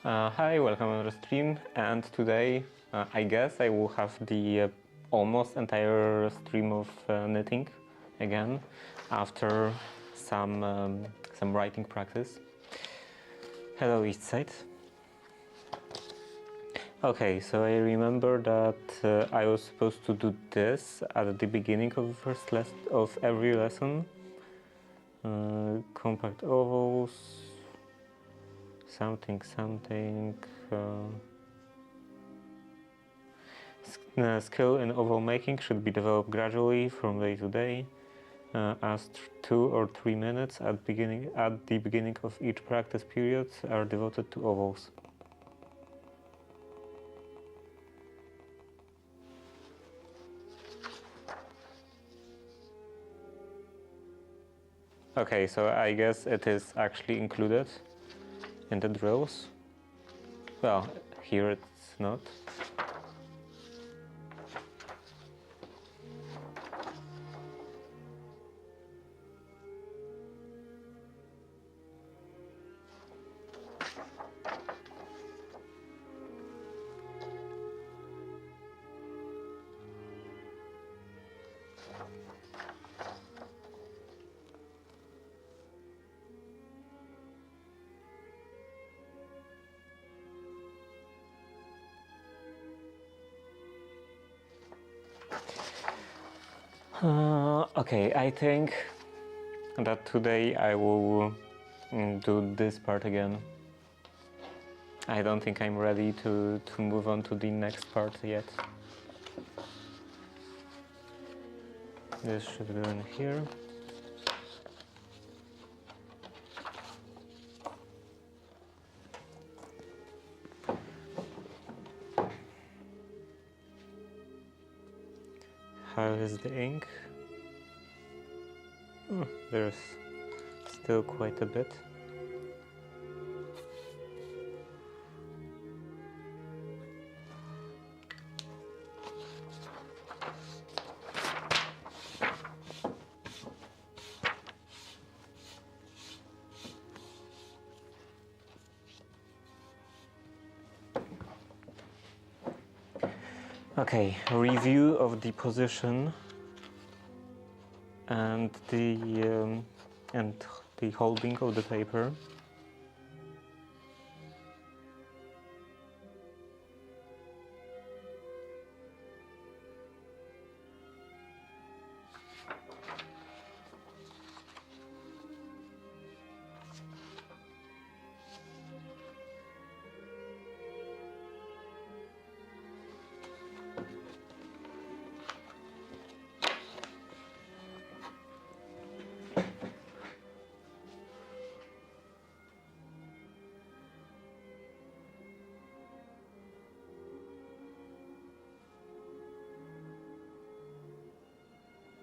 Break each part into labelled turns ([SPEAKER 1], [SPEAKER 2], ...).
[SPEAKER 1] Hi, welcome on the stream, and today I guess I will have the almost entire stream of knitting again after some writing practice. Hello Eastside. Okay, so I remember that I was supposed to do this at the beginning of of every lesson. Compact ovals, something. Skill in oval making should be developed gradually from day to day, as 2 or 3 minutes at the beginning of each practice period are devoted to ovals. Okay, so I guess it is actually included in the drills. Well, here it's not. Okay, I think that today I will do this part again. I don't think I'm ready to move on to the next part yet. This should go in here. How is the ink? Oh, there's still quite a bit. Okay, review of the position and the holding of the paper.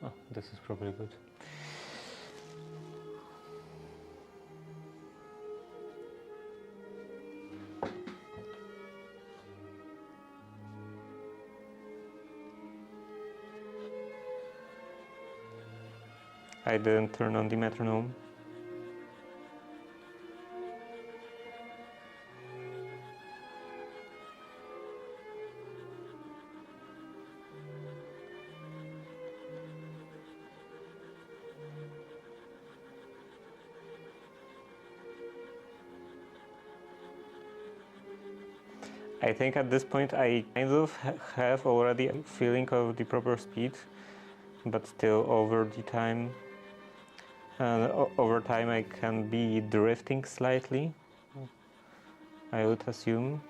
[SPEAKER 1] Oh, this is probably good. I didn't turn on the metronome. I think at this point I kind of have already a feeling of the proper speed, but still over time I can be drifting slightly, I would assume.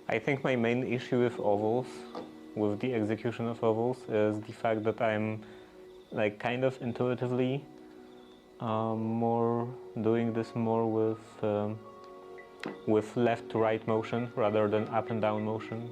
[SPEAKER 1] I think my main issue with ovals, with the execution of ovals, is the fact that I'm like kind of intuitively more doing this more with left to right motion rather than up and down motion.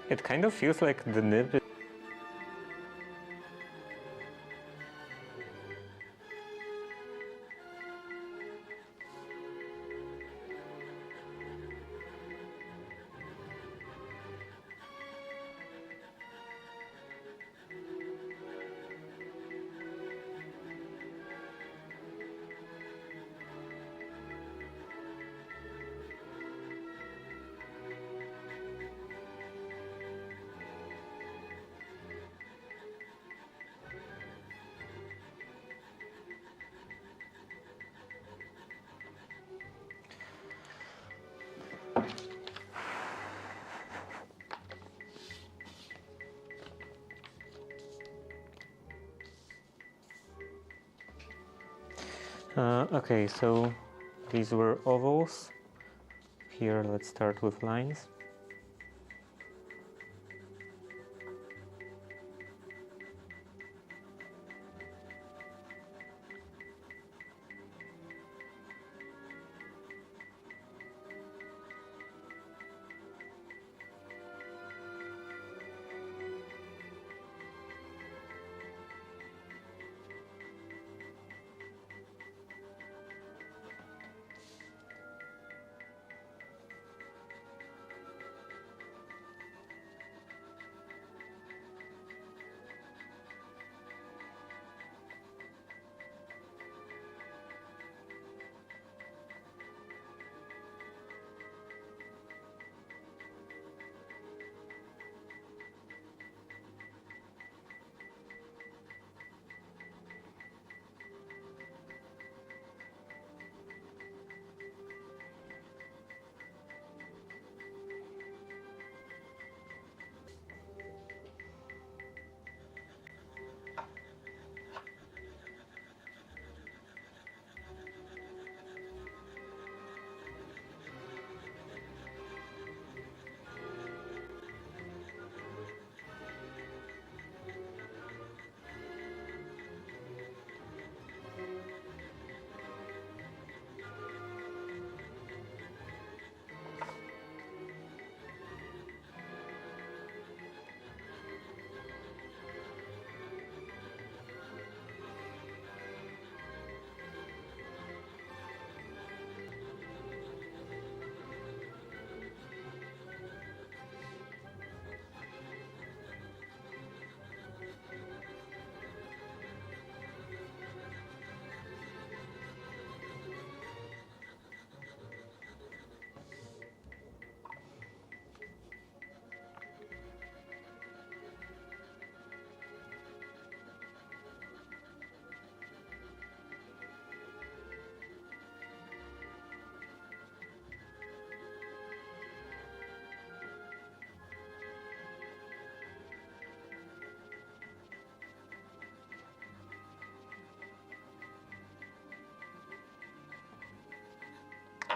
[SPEAKER 1] It kind of feels like the nib is okay, so these were ovals. Here, let's start with lines.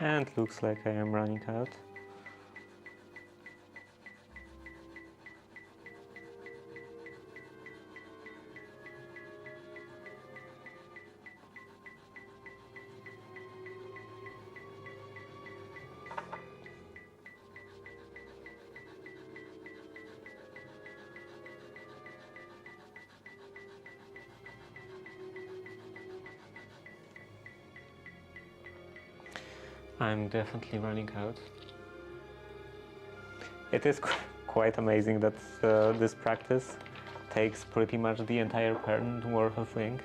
[SPEAKER 1] And looks like I am running out. I'm definitely running out. It is quite amazing that this practice takes pretty much the entire pattern worth of ink.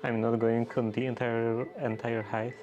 [SPEAKER 1] I'm not going on the entire height.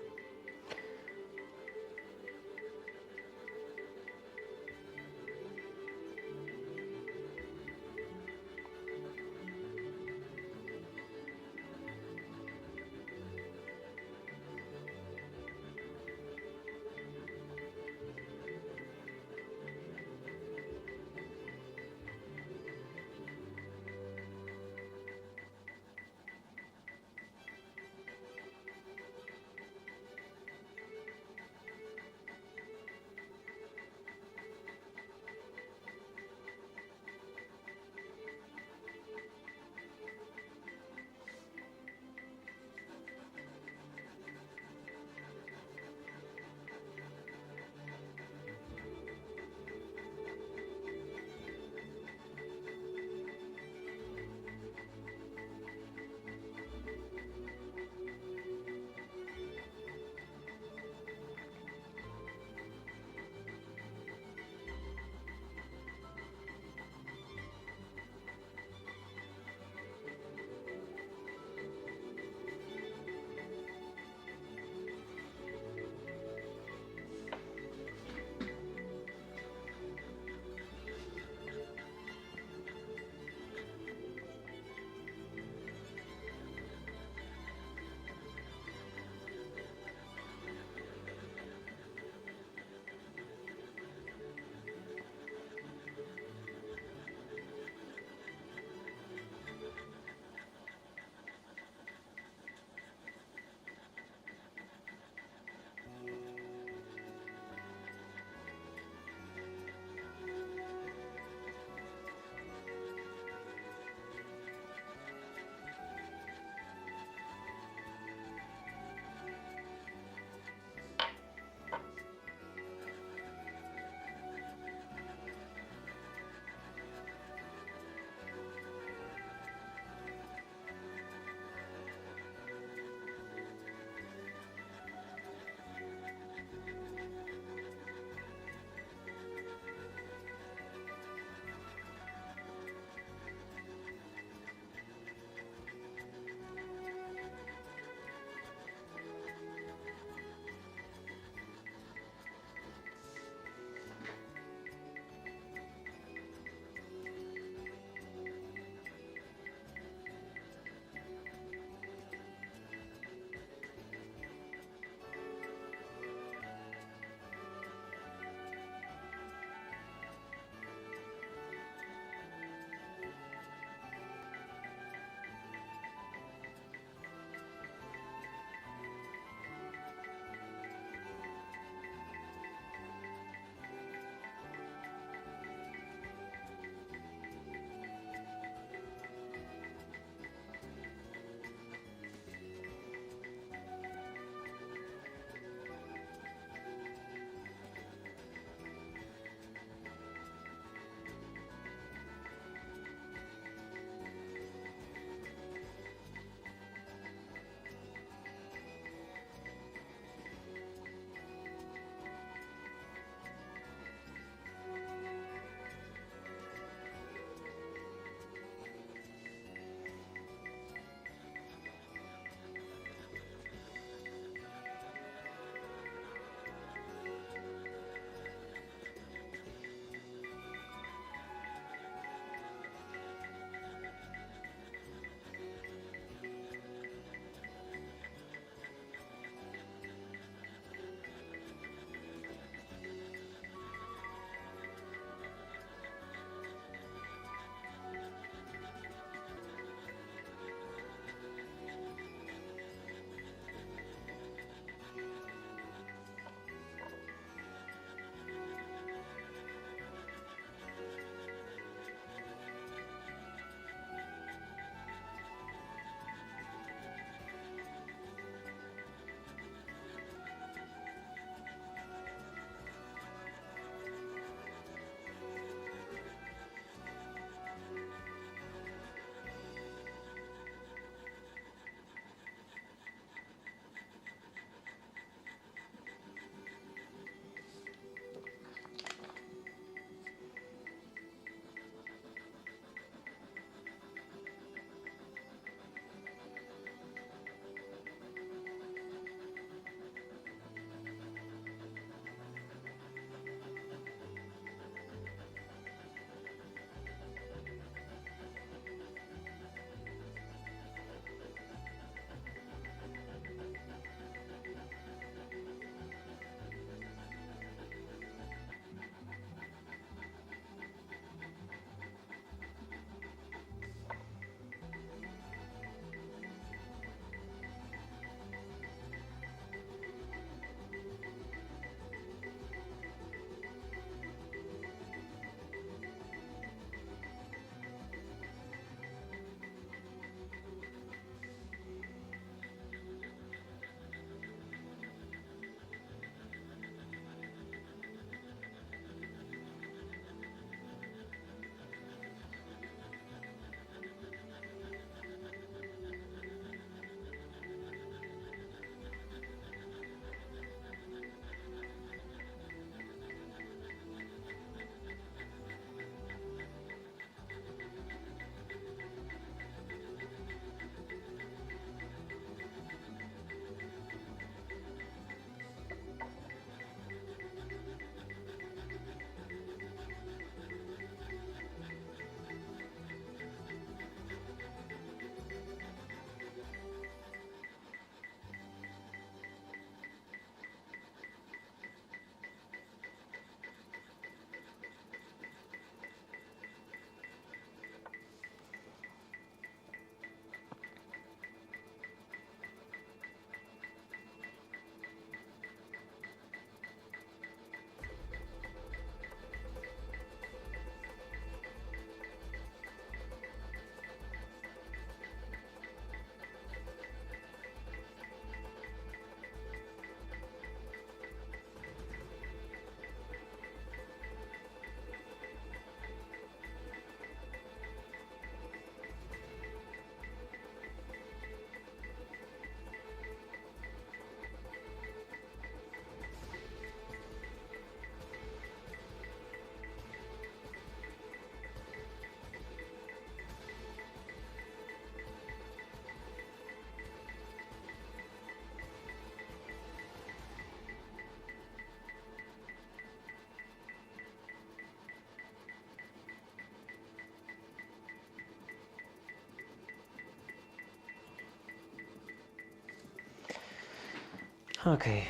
[SPEAKER 1] Okay,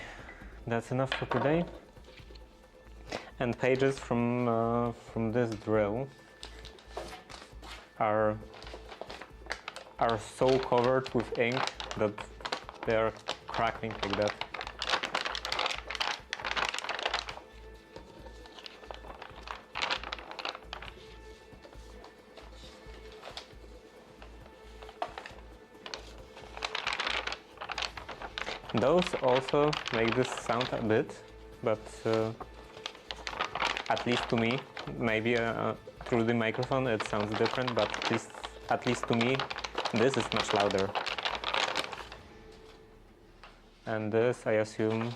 [SPEAKER 1] that's enough for today. And pages from this drill are so covered with ink that they are crackling like that. Those also make this sound a bit, but at least to me, maybe through the microphone it sounds different, but at least to me, this is much louder. And this, I assume,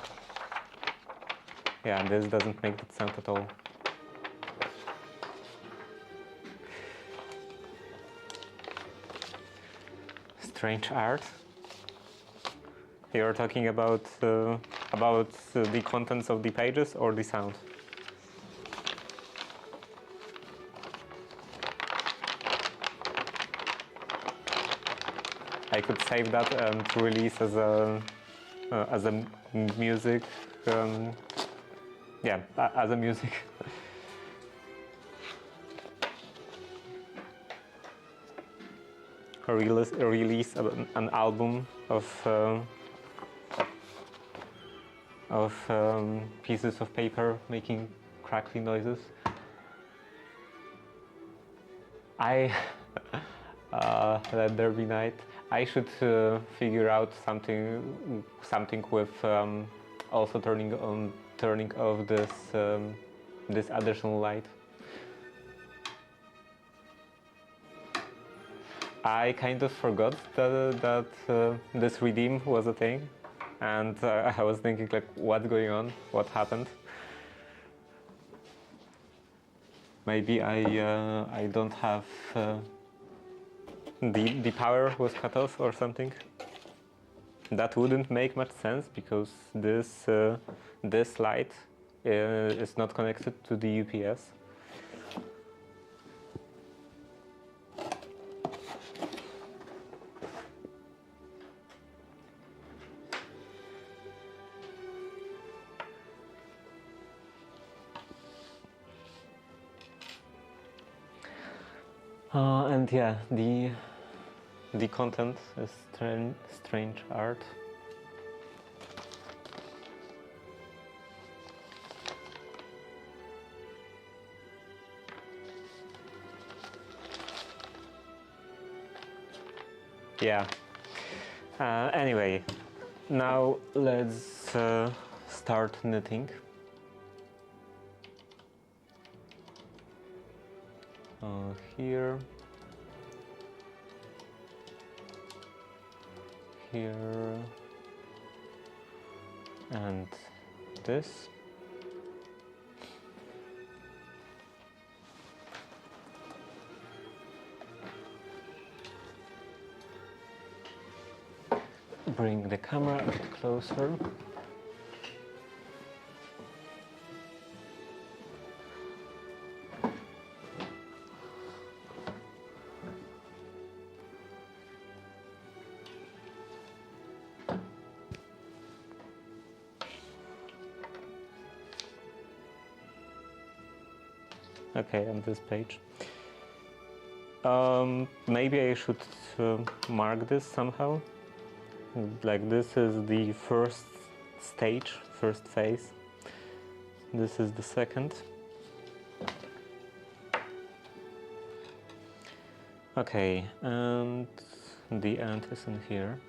[SPEAKER 1] yeah, this doesn't make that sound at all. Strange art. You're talking about the contents of the pages or the sound? I could save that and release as a music. Yeah, as a music. Release an album of pieces of paper making crackly noises. Let there be night. I should figure out something with also turning off this additional light. I kind of forgot that this redeem was a thing, and I was thinking like, what's going on? What happened? Maybe I don't have the power was cut off or something. That wouldn't make much sense because this light is not connected to the UPS. And yeah, the content is strange art. Yeah. Anyway, now let's start knitting. Here, and this. Bring the camera a bit closer. Okay, on this page. Maybe I should mark this somehow. Like this is the first stage, first phase. This is the second. Okay, and the end is in here.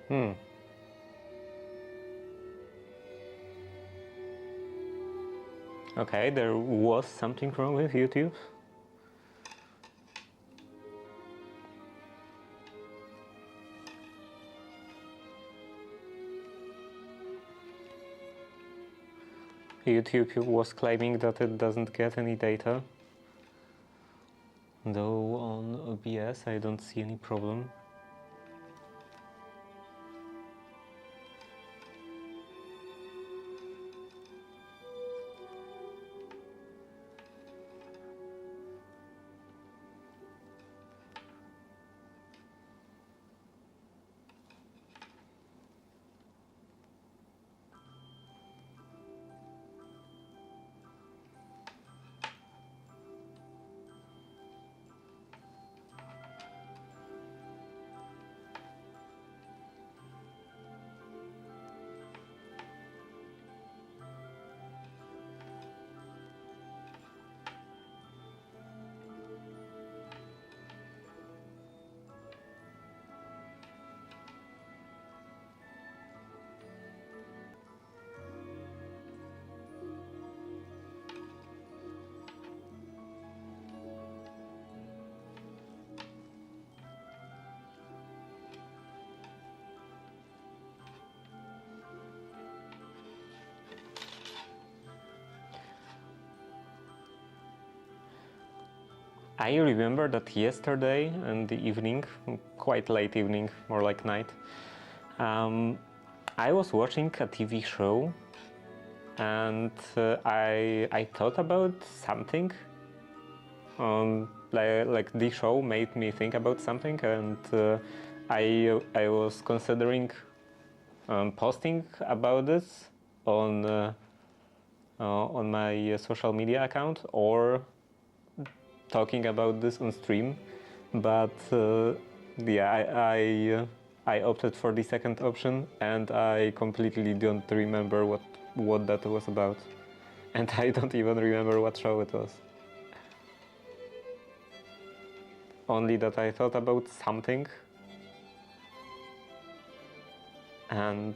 [SPEAKER 1] Hmm. Okay, there was something wrong with YouTube. YouTube was claiming that it doesn't get any data. Though on OBS I don't see any problem. I remember that yesterday in the evening, quite late evening, more like night, I was watching a TV show and I thought about something. Like the show made me think about something, and I was considering posting about this on my social media account or talking about this on stream, but yeah, I opted for the second option, and I completely don't remember what that was about, and I don't even remember what show it was. Only that I thought about something, and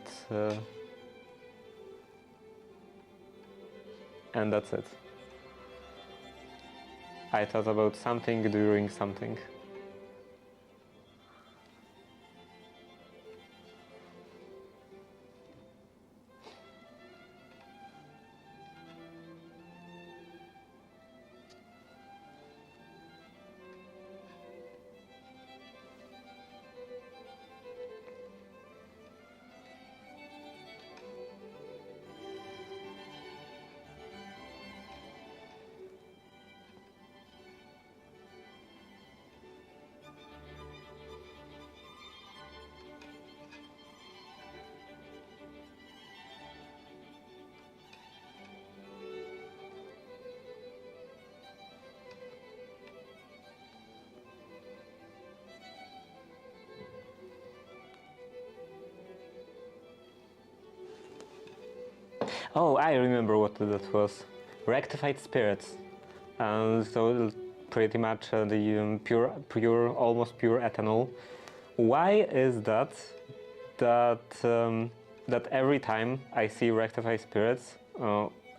[SPEAKER 1] that's it. I thought about something during something. Oh, I remember what that was. Rectified spirits. So pretty much the almost pure ethanol. Why is that? That every time I see rectified spirits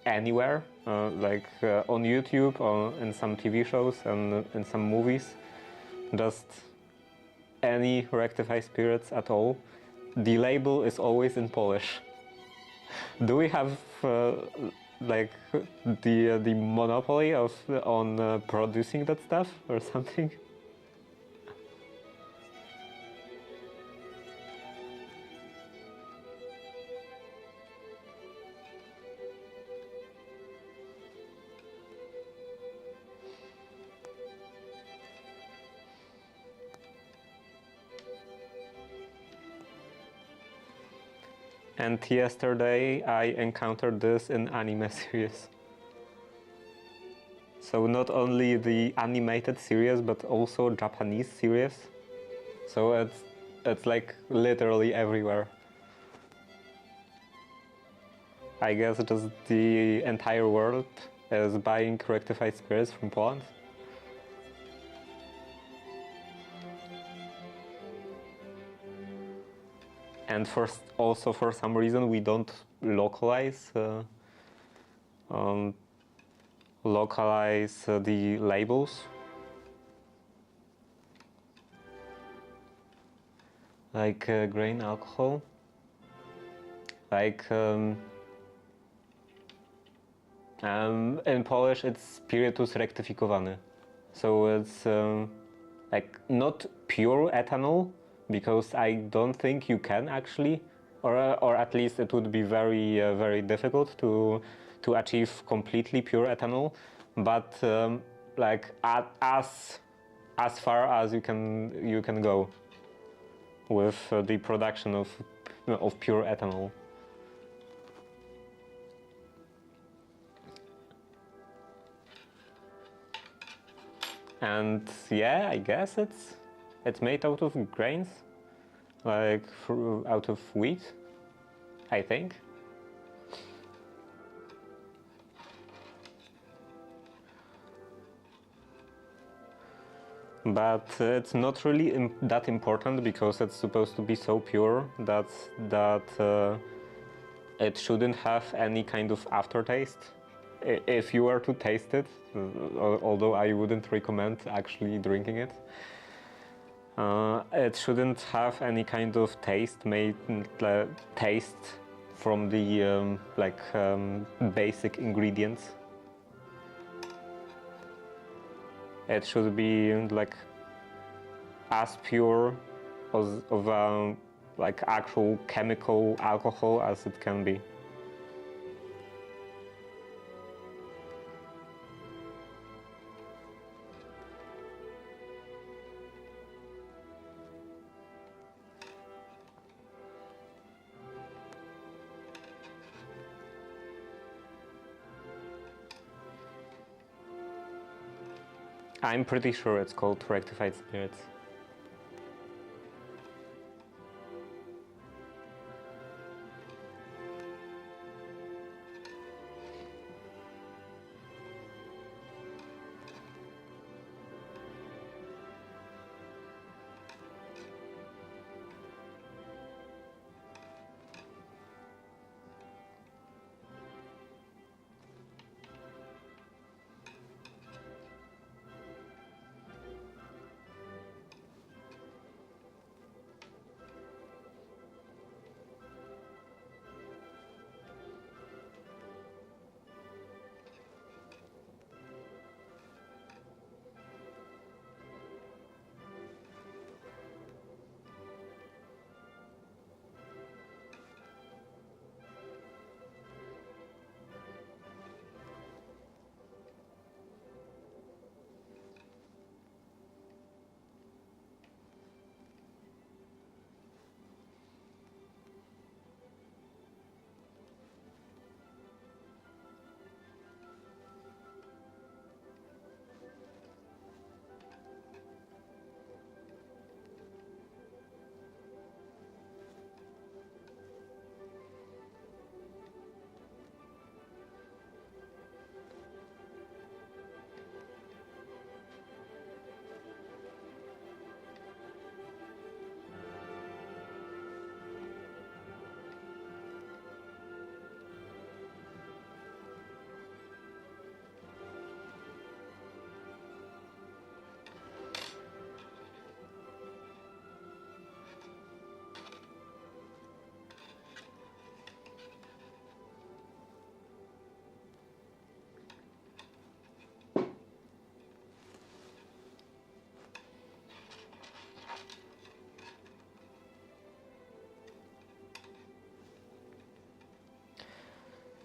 [SPEAKER 1] anywhere, like on YouTube or in some TV shows and in some movies, just any rectified spirits at all, the label is always in Polish. Do we have like the monopoly of on producing that stuff or something? And yesterday I encountered this in anime series. So not only the animated series, but also Japanese series. So it's like literally everywhere. I guess just the entire world is buying rectified spirits from Poland. And also for some reason we don't localize the labels. Like grain alcohol. Like in Polish it's spirytus rektyfikowany. So it's like not pure ethanol, because I don't think you can actually, or at least it would be very very difficult to achieve completely pure ethanol, but like as far as you can go with the production of pure ethanol. And yeah, I guess it's made out of grains, like out of wheat, I think. But it's not really that important, because it's supposed to be so pure that it shouldn't have any kind of aftertaste. If you were to taste it, although I wouldn't recommend actually drinking it, it shouldn't have any kind of taste from the basic ingredients. It should be like as pure of like actual chemical alcohol as it can be. I'm pretty sure it's called rectified spirits.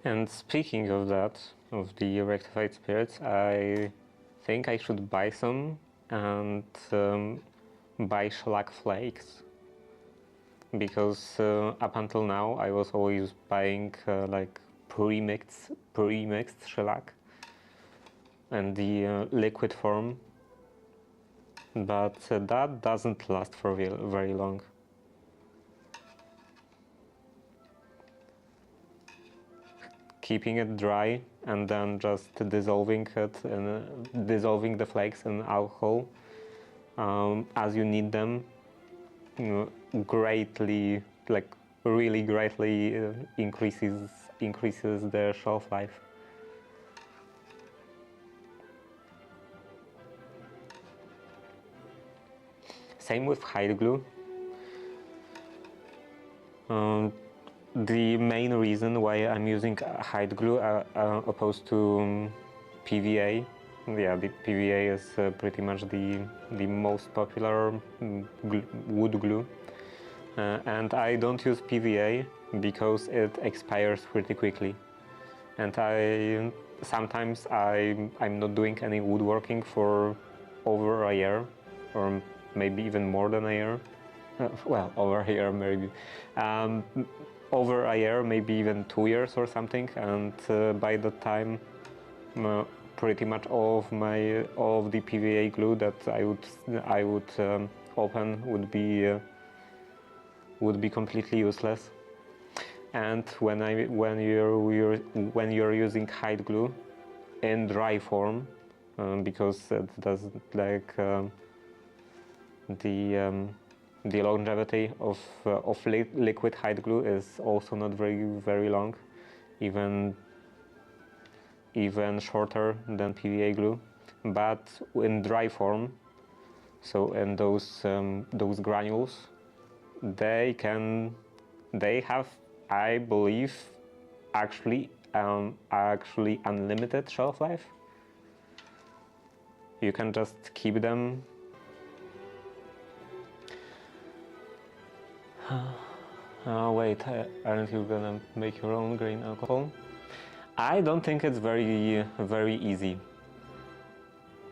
[SPEAKER 1] And speaking of that, of the rectified spirits, I think I should buy some and buy shellac flakes, because up until now I was always buying like pre-mixed shellac and the liquid form, but that doesn't last for very long. Keeping it dry and then just dissolving the flakes in alcohol as you need them, greatly like really greatly increases the shelf life. Same with hide glue. The main reason why I'm using hide glue opposed to PVA, yeah, the PVA is pretty much the most popular wood glue, and I don't use PVA because it expires pretty quickly, and sometimes I'm not doing any woodworking for over a year, or maybe even more than a year. Well, over a year maybe. Over a year, maybe even 2 years or something, and by the time pretty much all of the PVA glue that I would open would be completely useless. And when you're using hide glue in dry form, because it doesn't like the longevity of liquid hide glue is also not very long, even shorter than PVA glue. But in dry form, so in those granules, they have, I believe, actually unlimited shelf life. You can just keep them. Wait, aren't you gonna make your own grain alcohol? I don't think it's very easy,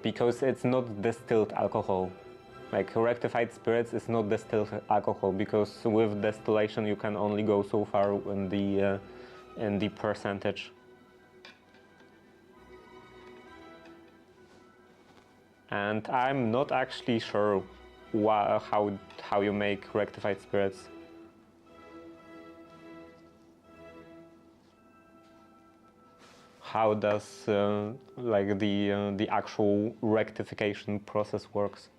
[SPEAKER 1] because it's not distilled alcohol. Like rectified spirits is not distilled alcohol, because with distillation you can only go so far in the percentage. And I'm not actually sure how you make rectified spirits. How does like the actual rectification process works?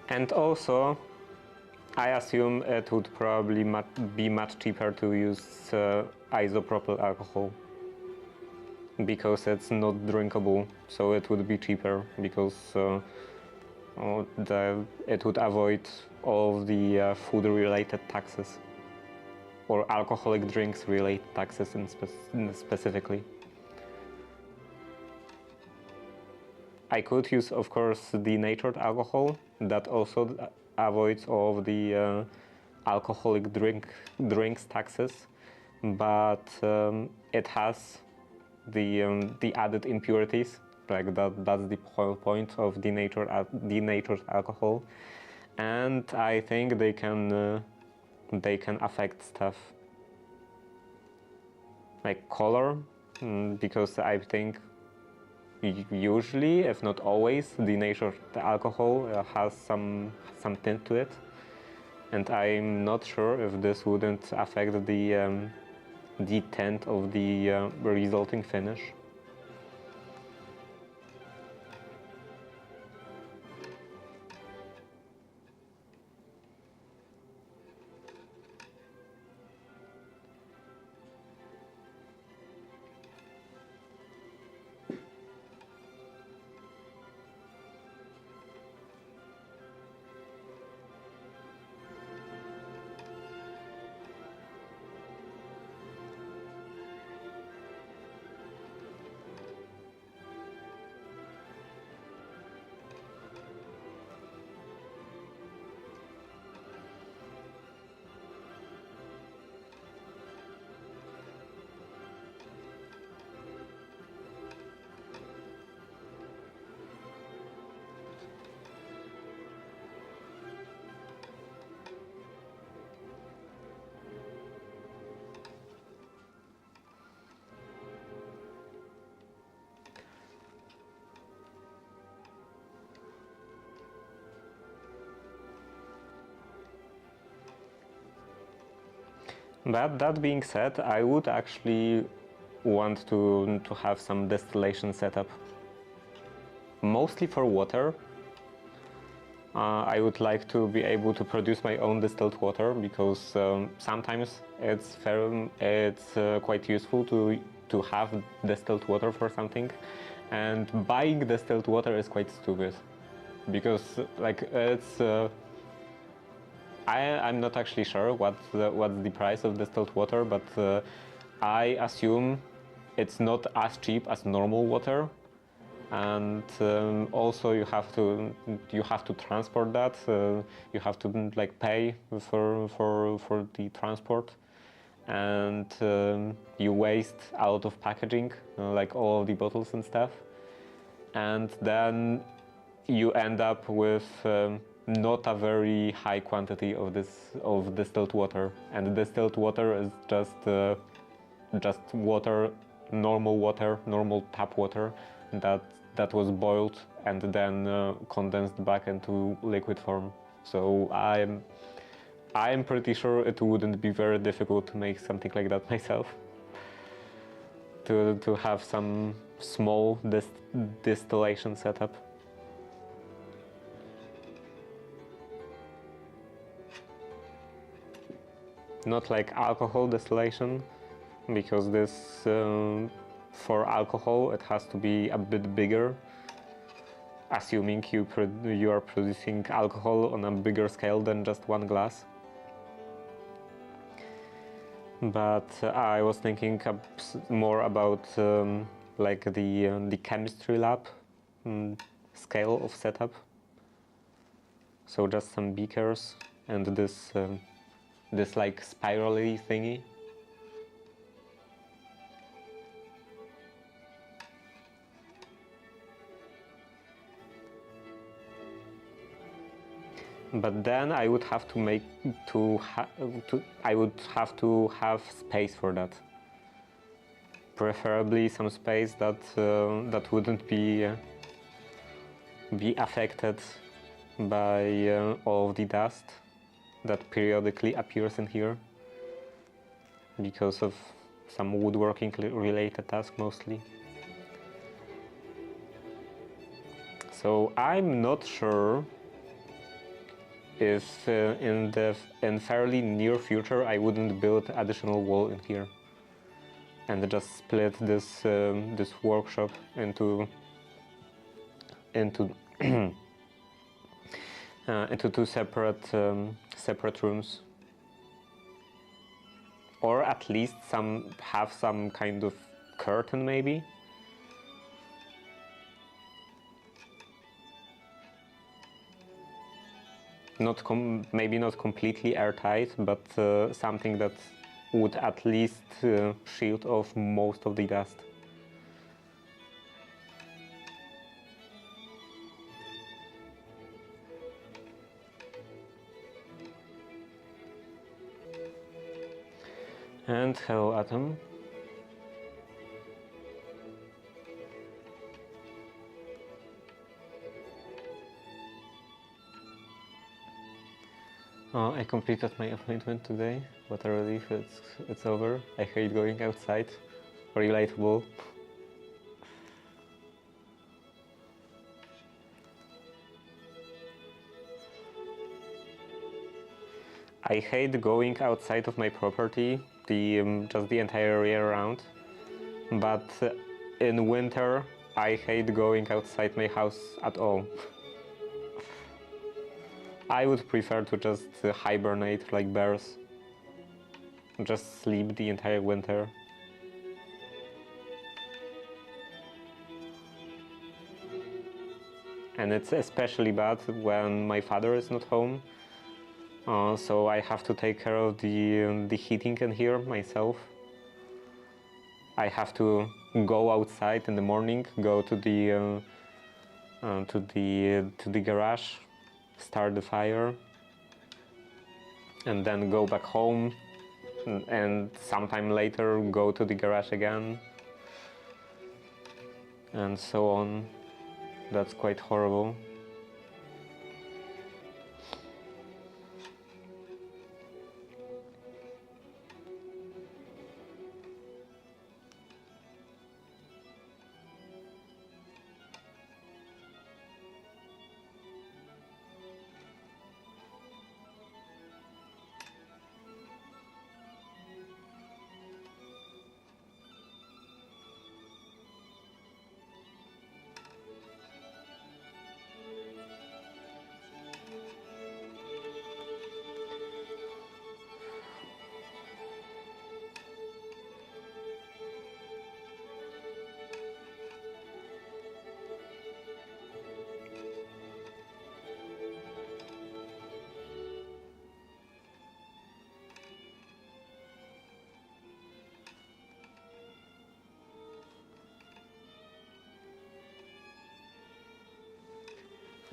[SPEAKER 1] And also, I assume it would probably be much cheaper to use isopropyl alcohol, because it's not drinkable, so it would be cheaper, because it would avoid all of the food-related taxes, or alcoholic drinks-related taxes specifically. I could use, of course, denatured alcohol that also avoids all of the alcoholic drinks taxes, but it has the added impurities. Like that's the whole point of denatured alcohol, and I think they can affect stuff like color, because I think usually, if not always, denatured alcohol has some tint to it, and I'm not sure if this wouldn't affect the tint of the resulting finish. But that being said, I would actually want to have some distillation setup. Mostly for water. I would like to be able to produce my own distilled water because sometimes it's quite useful to have distilled water for something, and buying distilled water is quite stupid because like I'm not actually sure what's the price of distilled water, but I assume it's not as cheap as normal water, and also you have to transport that. You have to like pay for the transport, and you waste a lot of packaging, like all the bottles and stuff, and then you end up with not a very high quantity of distilled water, and distilled water is just water, normal tap water that was boiled and then condensed back into liquid form. So I'm pretty sure it wouldn't be very difficult to make something like that myself. To have some small distillation setup. Not like alcohol distillation, because this for alcohol it has to be a bit bigger, assuming you are producing alcohol on a bigger scale than just one glass. But I was thinking more about like the chemistry lab scale of setup. So just some beakers and this like spirally thingy. But then I would have to have space for that. Preferably some space that wouldn't be affected by all of the dust that periodically appears in here because of some woodworking related task mostly. So I'm not sure if in fairly near future I wouldn't build additional wall in here and just split this workshop into into two separate rooms, or at least have some kind of curtain maybe. Maybe not completely airtight, but something that would at least shield off most of the dust. And hello, Atom. I completed my appointment today. What a relief it's over. I hate going outside. Relatable. I hate going outside of my property, just the entire year round. But in winter, I hate going outside my house at all. I would prefer to just hibernate like bears. Just sleep the entire winter. And it's especially bad when my father is not home. So I have to take care of the heating in here myself. I have to go outside in the morning, go to the garage, start the fire, and then go back home, and sometime later go to the garage again, and so on. That's quite horrible.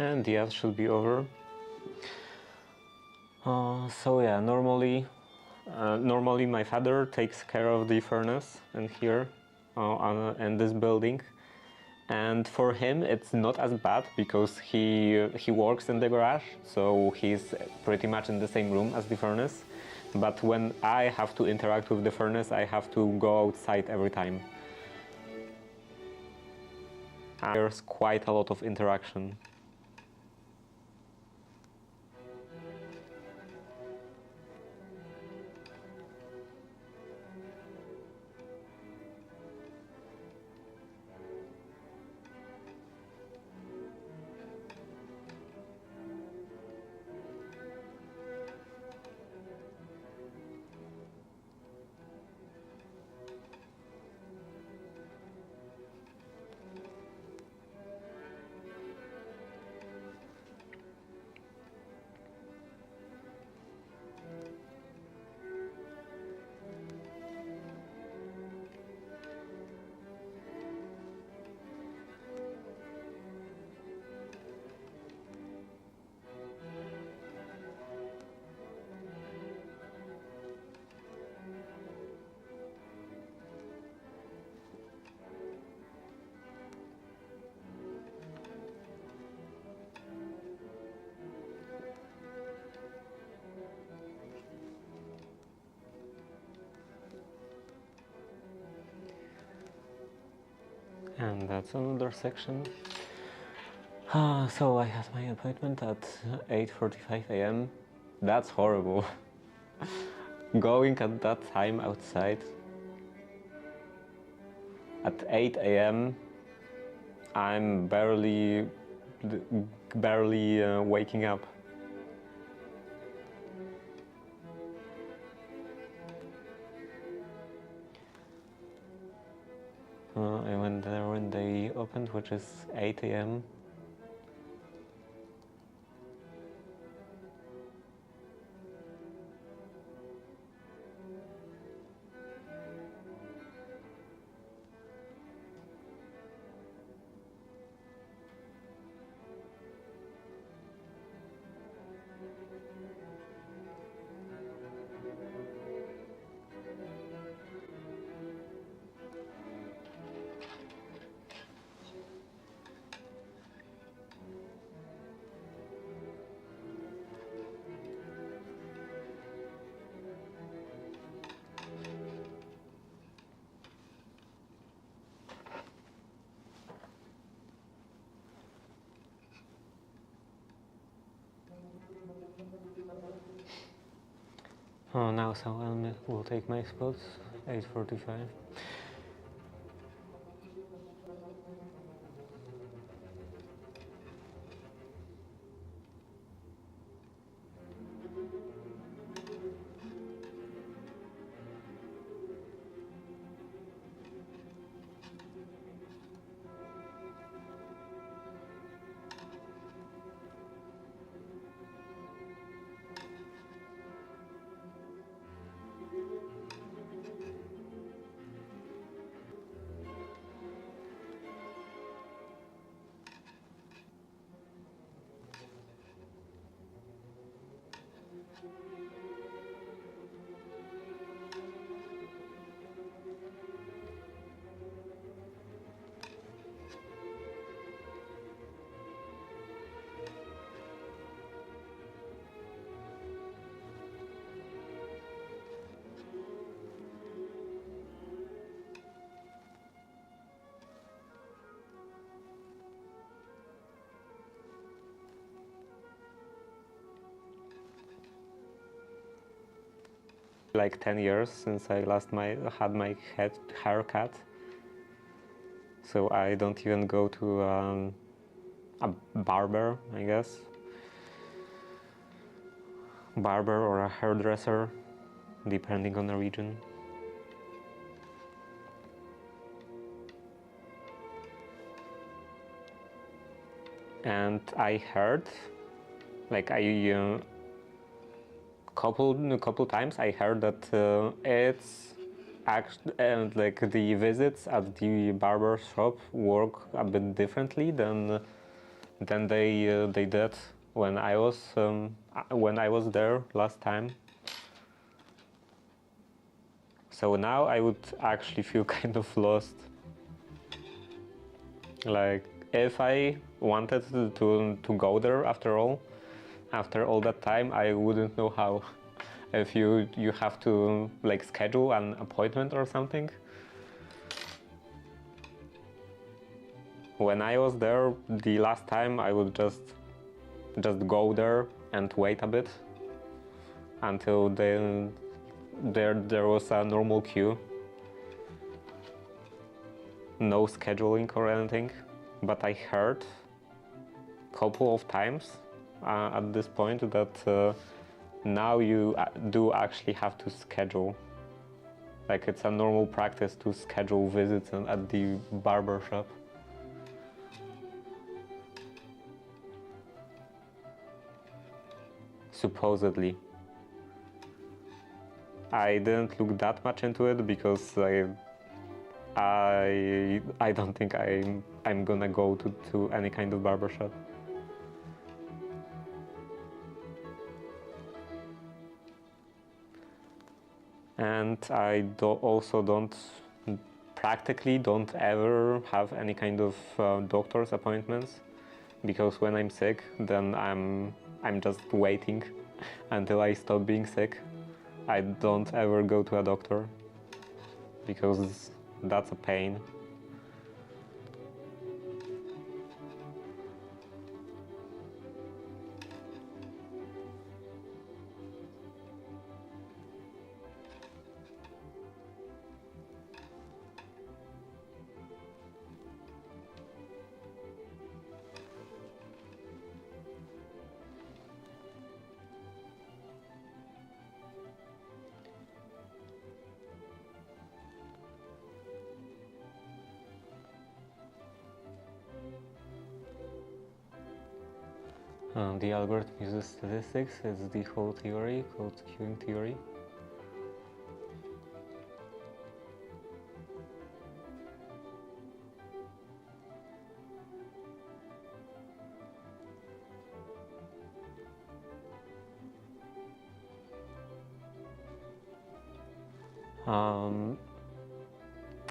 [SPEAKER 1] and the ad should be over. So yeah, normally my father takes care of the furnace in here, in this building, and for him it's not as bad because he works in the garage, so he's pretty much in the same room as the furnace. But when I have to interact with the furnace, I have to go outside every time. And there's quite a lot of interaction. And that's another section. So I had my appointment at 8:45 a.m. That's horrible. Going at that time outside at 8 a.m. I'm barely waking up. I went there when they opened, which is 8 a.m. Now someone will take my spot, 8:45. Like 10 years since I last had my haircut, so I don't even go to a barber, I guess. Barber or a hairdresser, depending on the region. And I heard, like couple times I heard that it's actually like the visits at the barber shop work a bit differently than than they did when I was there last time. So now I would actually feel kind of lost. Like, if I wanted to go there after all that time, I wouldn't know how. If you have to like schedule an appointment or something. When I was there the last time, I would just go there and wait a bit until there was a normal queue. No scheduling or anything, but I heard a couple of times at this point that now you do actually have to schedule. Like, it's a normal practice to schedule visits at the barber shop. Supposedly. I didn't look that much into it because I don't think I'm gonna go to any kind of barbershop. And I also practically don't ever have any kind of doctor's appointments, because when I'm sick, then I'm just waiting until I stop being sick. I don't ever go to a doctor because that's a pain. The algorithm uses statistics. It's the whole theory called queuing theory.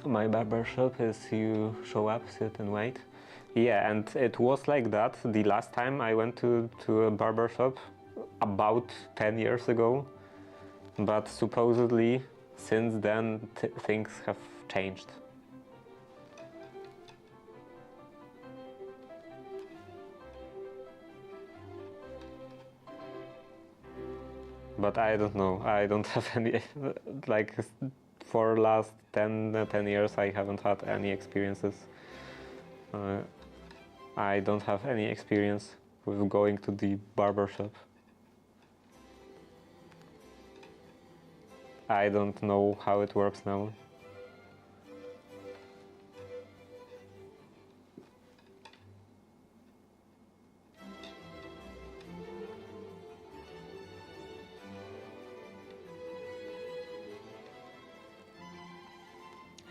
[SPEAKER 1] My barbershop is you show up, sit and wait. Yeah, and it was like that the last time I went to a barbershop about 10 years ago. But supposedly, since then, things have changed. But I don't know. I don't have any, like, for last 10 years, I haven't had any experiences. I don't have any experience with going to the barbershop. I don't know how it works now.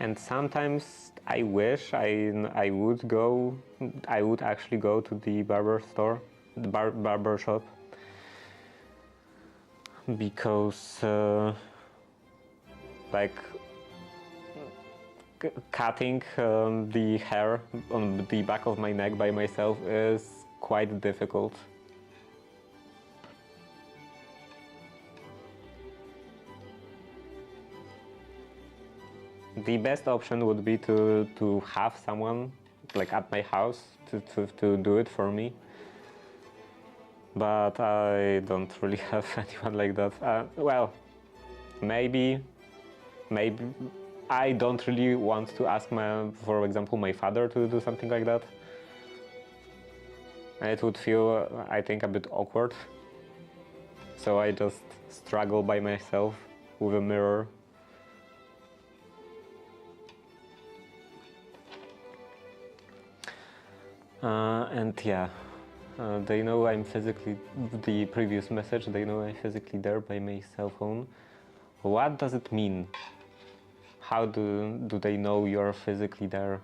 [SPEAKER 1] And sometimes I wish I would actually go to the barber store, the barber shop, because like cutting the hair on the back of my neck by myself is quite difficult. The best option would be to have someone like at my house to do it for me. But I don't really have anyone like that. Well, maybe I don't really want to ask for example, my father to do something like that. It would feel, I think, a bit awkward. So I just struggle by myself with a mirror. And yeah, they know I'm physically, the previous message, they know I'm physically there by my cell phone. What does it mean? How do they know you're physically there?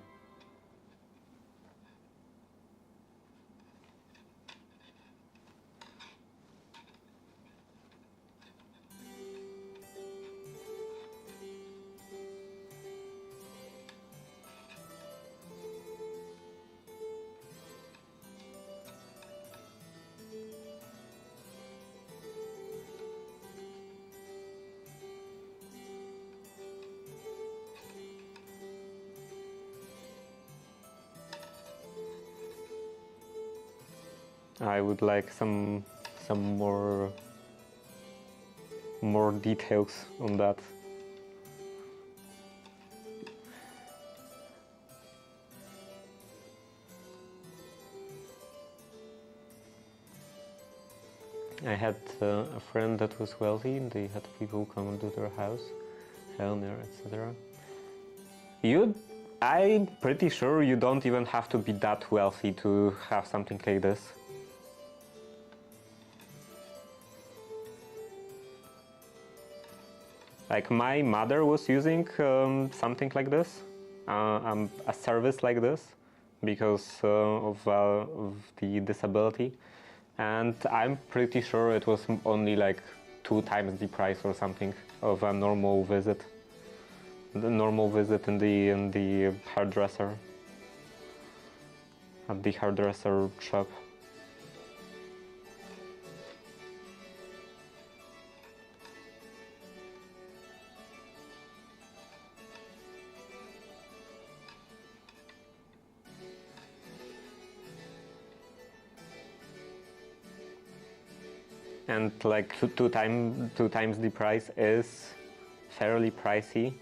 [SPEAKER 1] I would like some more details on that. I had a friend that was wealthy, and they had people come to their house, Helner, etc. I'm pretty sure you don't even have to be that wealthy to have something like this. Like my mother was using something like this, a service like this, because of the disability, and I'm pretty sure it was only like 2 times the price or something of a normal visit. The normal visit in the hairdresser, at the hairdresser shop. And like two times the price is fairly pricey,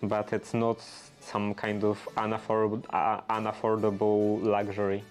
[SPEAKER 1] but it's not some kind of unaffordable luxury.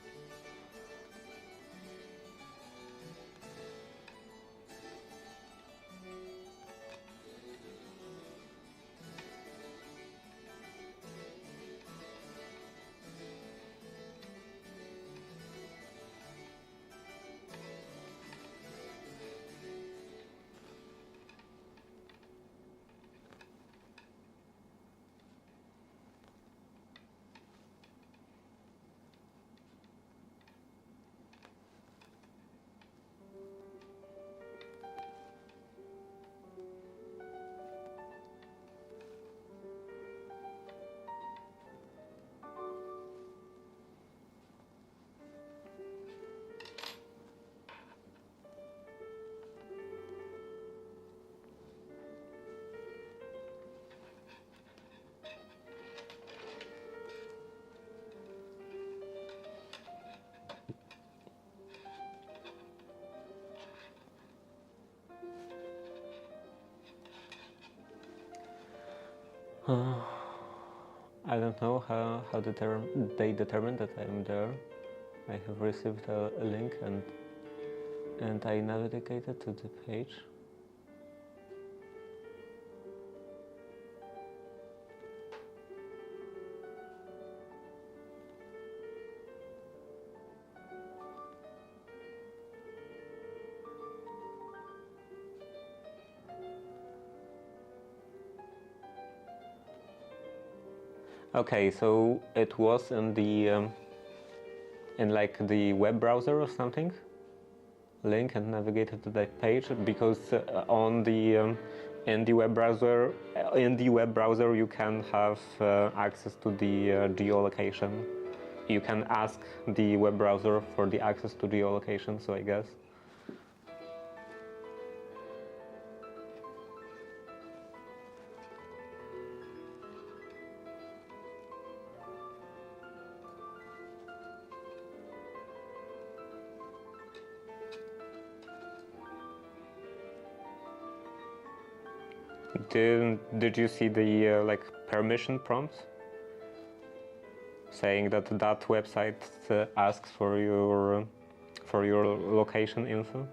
[SPEAKER 1] I don't know how they determine that I'm there. I have received a link and I navigated to the page. Okay, so it was in the in like the web browser or something. Link and navigated to that page because on the in the web browser you can have access to the geolocation. You can ask the web browser for the access to geolocation. So I guess. Did you see the like permission prompts saying that that website asks for your location info?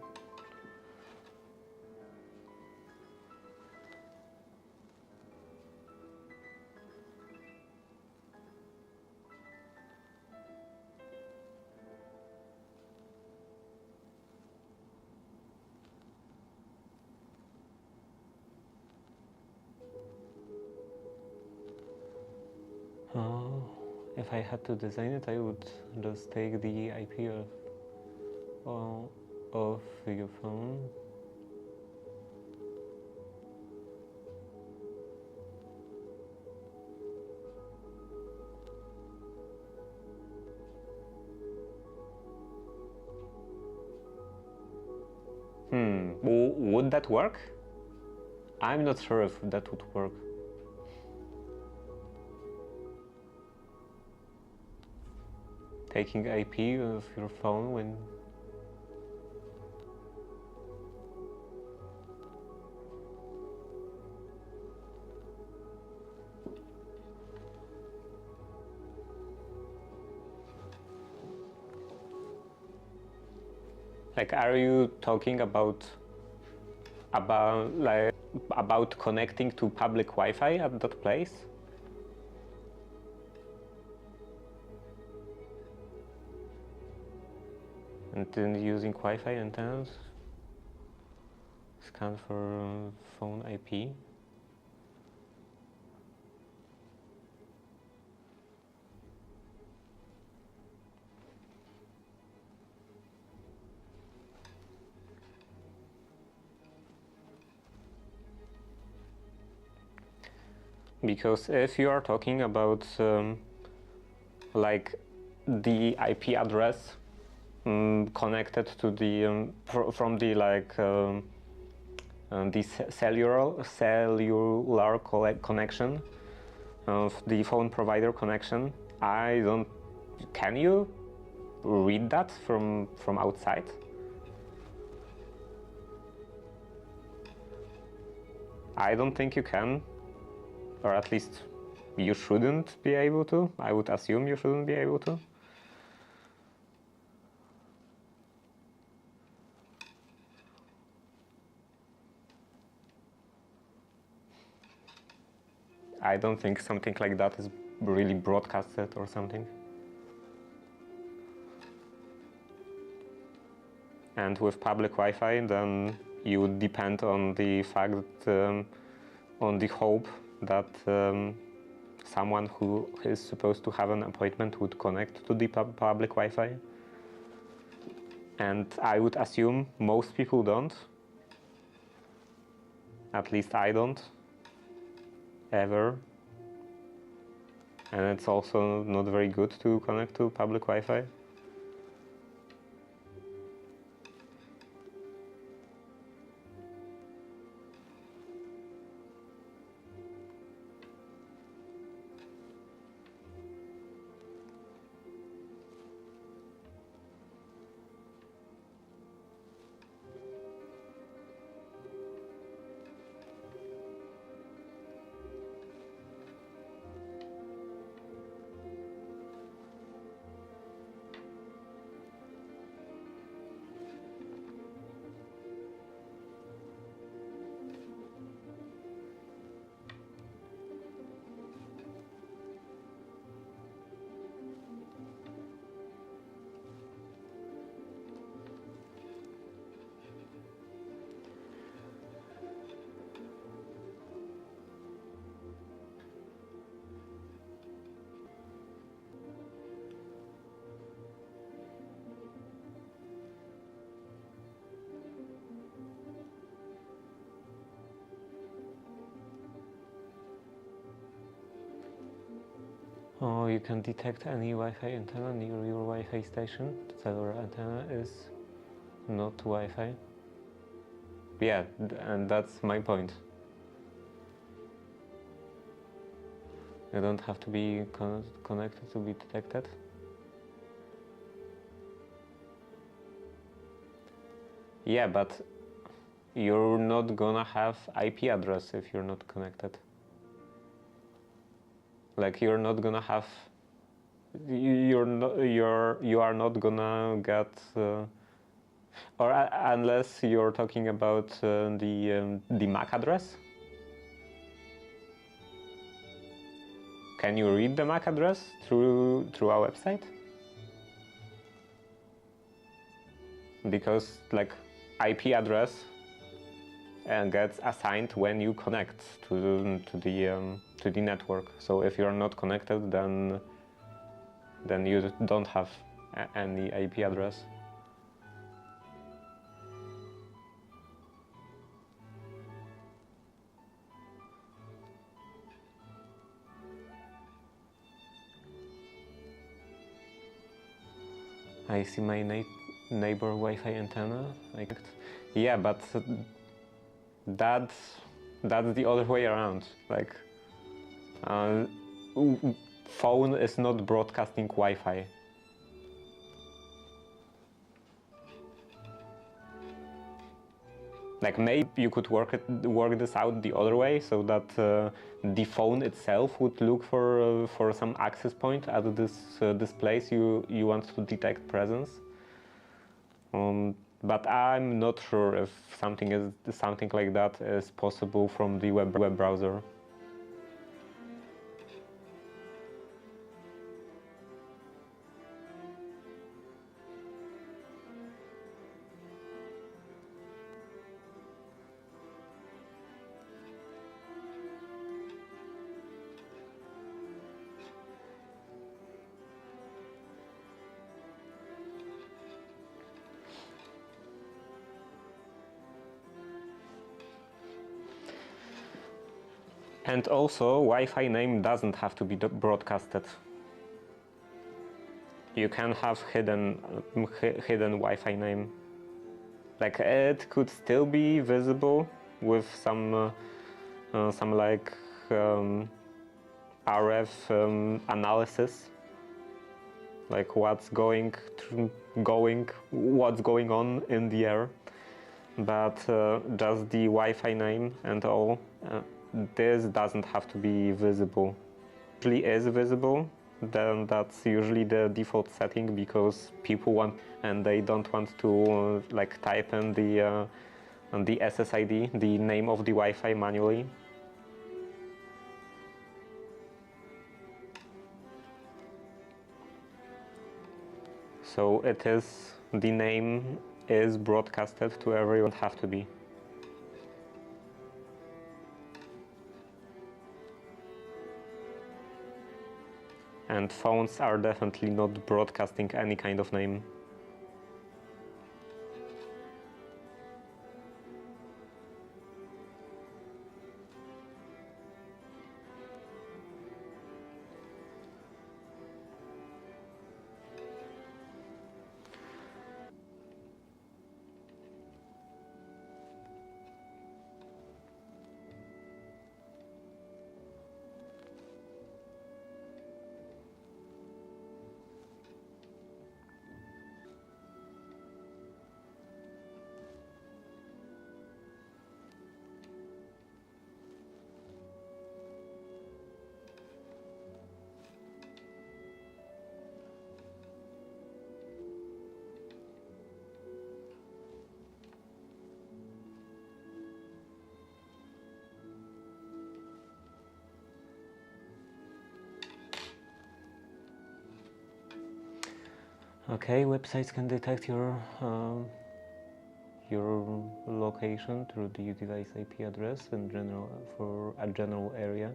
[SPEAKER 1] If I had to design it, I would just take the IP of your phone. Would that work? I'm not sure if that would work. Taking IP of your phone when Like, are you talking about connecting to public Wi-Fi at that place? And then using Wi-Fi antennas? Scan for phone IP. Because if you are talking about like the IP address connected to the from the like the cellular connection of the phone provider connection, I don't. Can you read that from outside? I don't think you can, or at least you shouldn't be able to. I would assume you shouldn't be able to. I don't think something like that is really broadcasted or something. And with public Wi-Fi, then you would depend on the fact that, on the hope that someone who is supposed to have an appointment would connect to the public Wi-Fi. And I would assume most people don't. At least I don't. Ever. And it's also not very good to connect to public Wi-Fi. Oh, you can detect any Wi-Fi antenna near your Wi-Fi station. The cellular antenna is not Wi-Fi. Yeah, and that's my point. You don't have to be connected to be detected. Yeah, but you're not gonna have IP address if you're not connected. Like, you're not gonna have, you are not gonna get, or unless you're talking about the MAC address. Can you read the MAC address through our website? Because like IP address gets assigned when you connect to the network. So if you're not connected, then you don't have any IP address. I see my neighbor Wi-Fi antenna. Yeah, but that's the other way around. Like, phone is not broadcasting Wi-Fi. Like, maybe you could work this out the other way, so that the phone itself would look for some access point at this place you want to detect presence. but I'm not sure if something like that is possible from the web browser. And also, Wi-Fi name doesn't have to be broadcasted. You can have hidden Wi-Fi name. Like it could still be visible with some like RF analysis, like what's going on in the air. But just the Wi-Fi name and all, this doesn't have to be visible. If it usually is visible, then that's usually the default setting, because people want and they don't want to like type in the SSID, the name of the Wi-Fi, manually. So the name is broadcasted to everyone. Have to be. And phones are definitely not broadcasting any kind of name. Okay, websites can detect your location through the device IP address in general for a general area.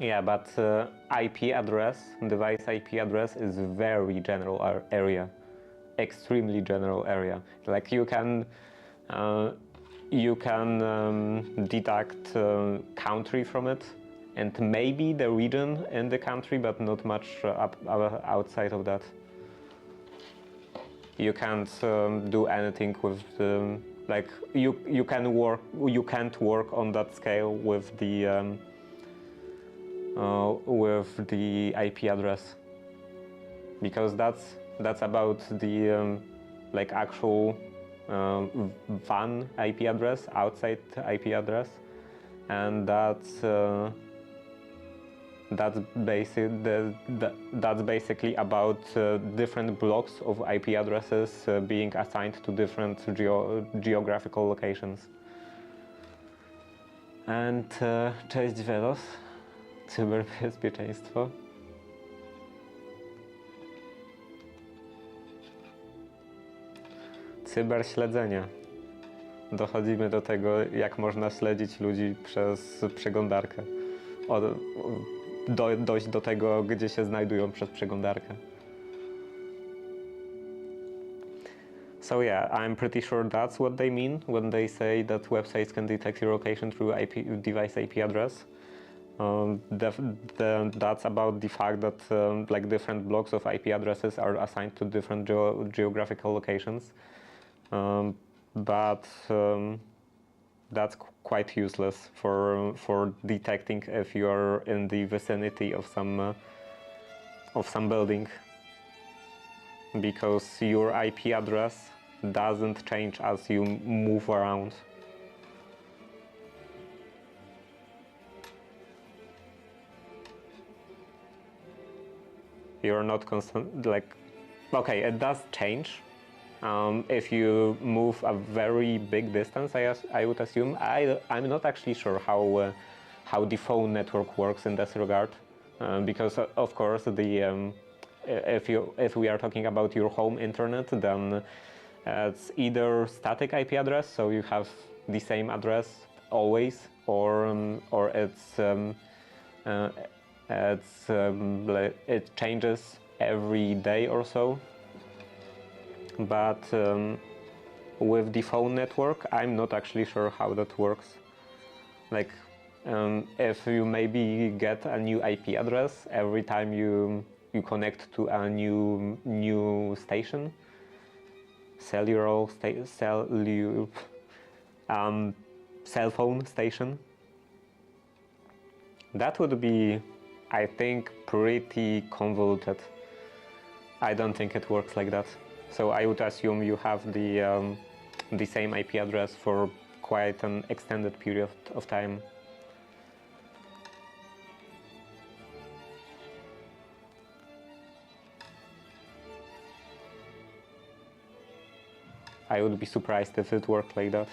[SPEAKER 1] Yeah, but IP address, device IP address is very general area, extremely general area. Like you can deduct country from it, and maybe the region in the country, but not much outside of that. You can't do anything with like you can't work on that scale with the IP address, because that's about the like actual WAN IP address, outside IP address, and that's basically about different blocks of IP addresses being assigned to different geographical locations. And cześć Velos, cyberbezpieczeństwo. Cyberśledzenie. Dochodzimy do tego, jak można śledzić ludzi przez przeglądarkę. Dojść do tego, gdzie się znajdują przez przeglądarkę. So yeah, I'm pretty sure that's what they mean when they say that websites can detect your location through device IP address. That's about the fact that like different blocks of IP addresses are assigned to different geographical locations. But that's quite useless for detecting if you are in the vicinity of some building, because your IP address doesn't change as you move around. You're not constant, like, okay, it does change. If you move a very big distance, I would assume. I'm not actually sure how the phone network works in this regard, because of course if we are talking about your home internet, then it's either static IP address, so you have the same address always, or it changes every day or so. But with the phone network, I'm not actually sure how that works. Like, if you maybe get a new IP address every time you connect to a new station, cell phone station, that would be, I think, pretty convoluted. I don't think it works like that. So I would assume you have the same IP address for quite an extended period of time. I would be surprised if it worked like that.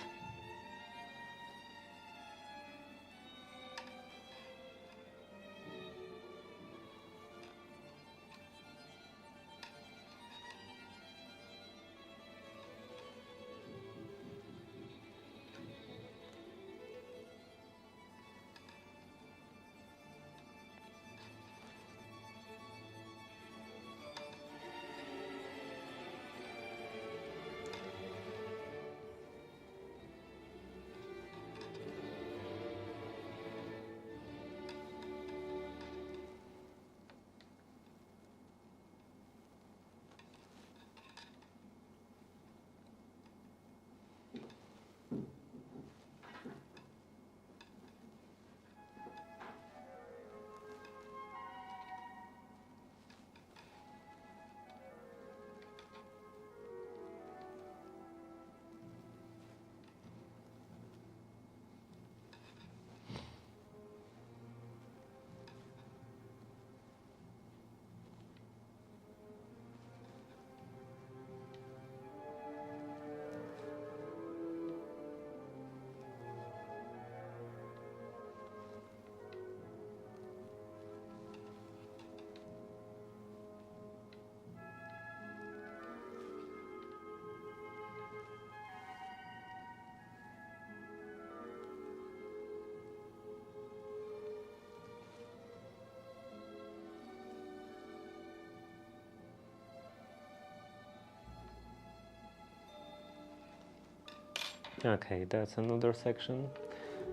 [SPEAKER 1] Okay, that's another section,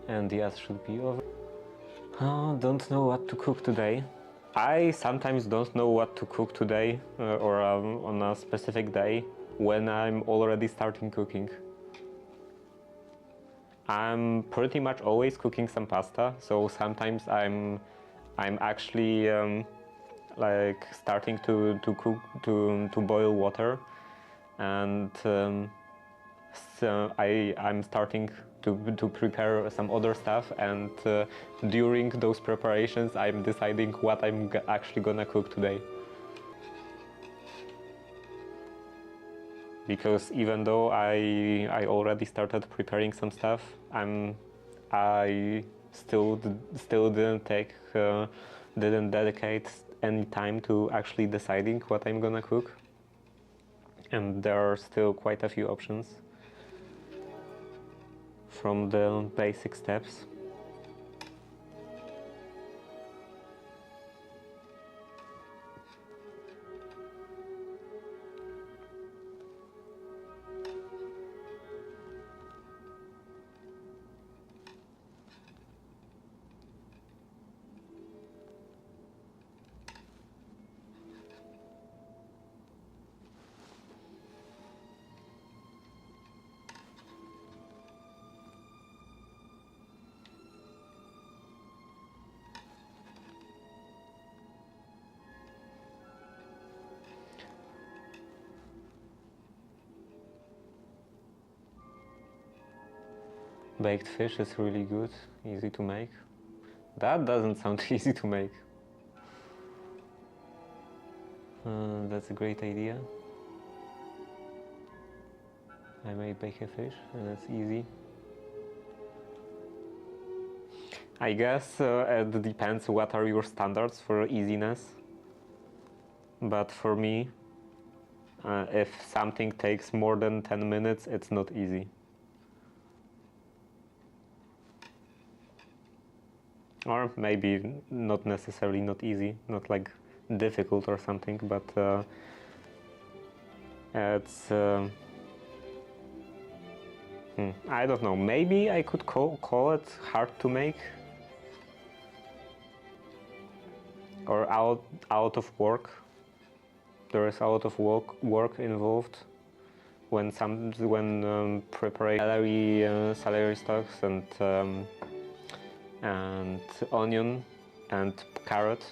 [SPEAKER 1] and the S should be over. Oh, don't know what to cook today. I sometimes don't know what to cook today or on a specific day when I'm already starting cooking. I'm pretty much always cooking some pasta, so sometimes I'm actually like starting to cook to boil water, and so I'm starting to prepare some other stuff, and during those preparations I'm deciding what I'm actually gonna cook today. Because even though I already started preparing some stuff, I still didn't dedicate any time to actually deciding what I'm gonna cook, and there are still quite a few options from the basic steps. Baked fish is really good, easy to make. That doesn't sound easy to make. That's a great idea. I may bake a fish, and that's easy. I guess it depends what are your standards for easiness. But for me, if something takes more than 10 minutes, it's not easy. Or maybe not necessarily not easy, not like difficult or something, but it's... I don't know, maybe I could call it hard to make? Or out of work. There is a lot of work involved when preparing celery stalks and onion and carrot,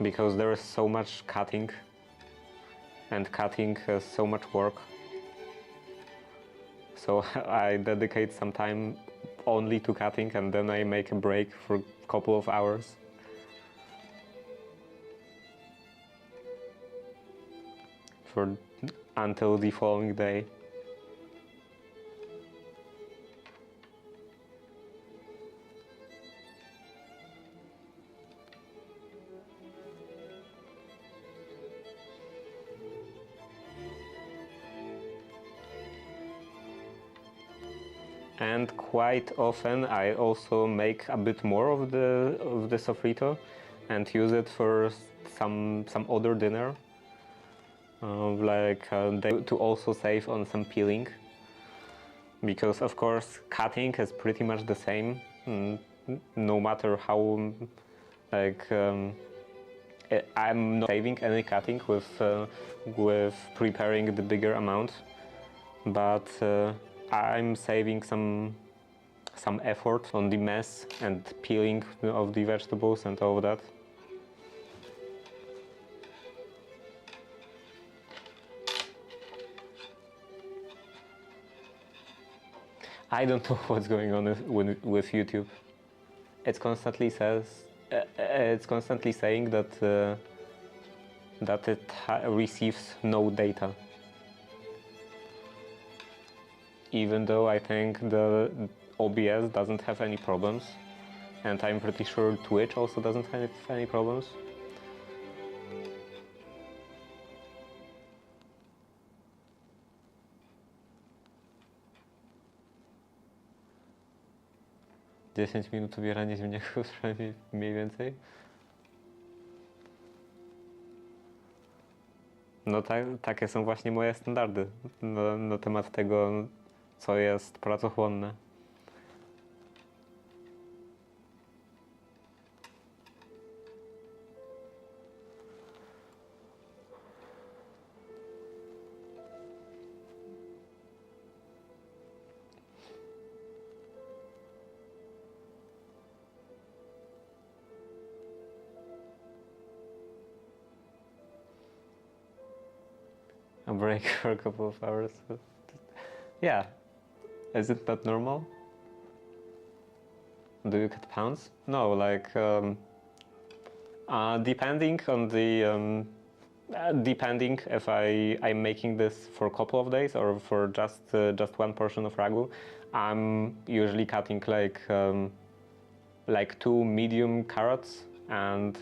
[SPEAKER 1] because there is so much cutting, and cutting has so much work. So I dedicate some time only to cutting, and then I make a break for a couple of hours. Until the following day. And quite often I also make a bit more of the sofrito and use it for some other dinner. To also save on some peeling, because of course cutting is pretty much the same, no matter how I'm not saving any cutting with preparing the bigger amount, but I'm saving some effort on the mess and peeling of the vegetables and all of that. I don't know what's going on with YouTube. It's constantly saying that it receives no data, even though I think the OBS doesn't have any problems, and I'm pretty sure Twitch also doesn't have any problems. 10 minut ubieranie ziemniaków mniej więcej. No takie są właśnie moje standardy na temat tego, co jest pracochłonne. A break for a couple of hours. Yeah, isn't that normal? Do you cut pounds? No, like depending on the depending if I'm making this for a couple of days or for just one portion of ragu, I'm usually cutting like 2 medium carrots and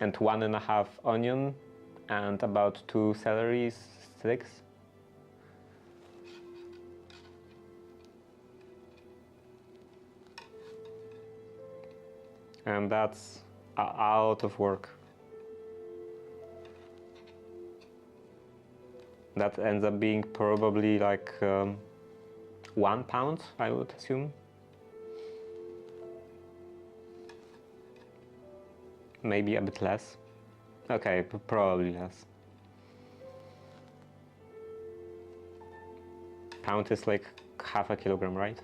[SPEAKER 1] 1.5 onion and about 2 celery sticks. And that's a lot of work. That ends up being probably like 1 pound, I would assume. Maybe a bit less. Okay, probably less. Pound is like half a kilogram, right?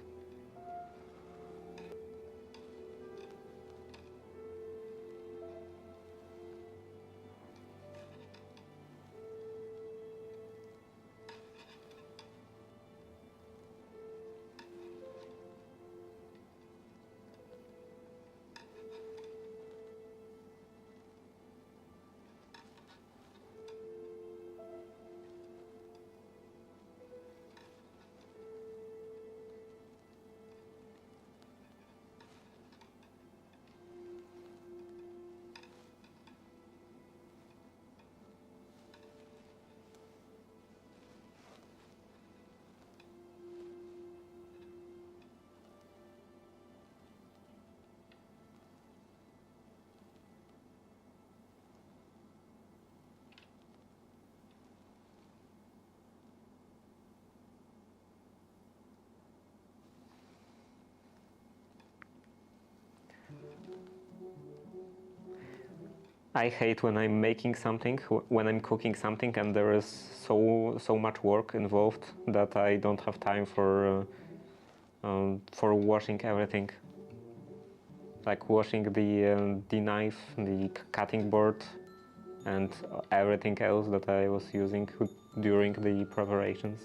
[SPEAKER 1] I hate when I'm making something, when I'm cooking something, and there is so much work involved that I don't have time for washing everything, like washing the knife, the cutting board, and everything else that I was using during the preparations.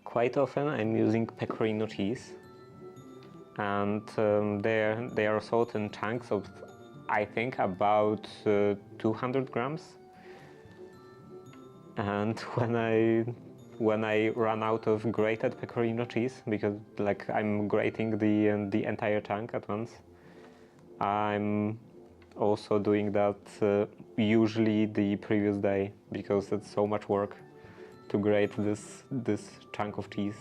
[SPEAKER 1] Quite often I'm using pecorino cheese, and they are sold in chunks of, I think, about 200 grams. And when I run out of grated pecorino cheese, because like I'm grating the entire chunk at once, I'm also doing that usually the previous day, because it's so much work to grate this chunk of cheese.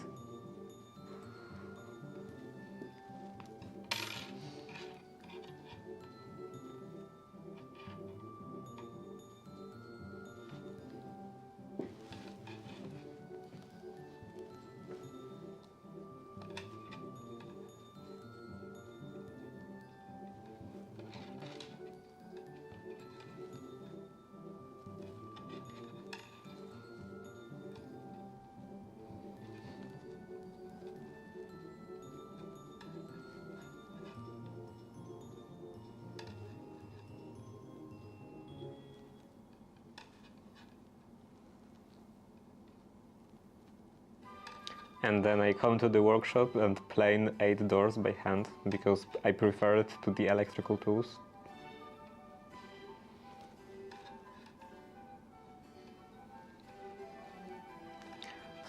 [SPEAKER 1] And then I come to the workshop and plane 8 doors by hand, because I prefer it to the electrical tools.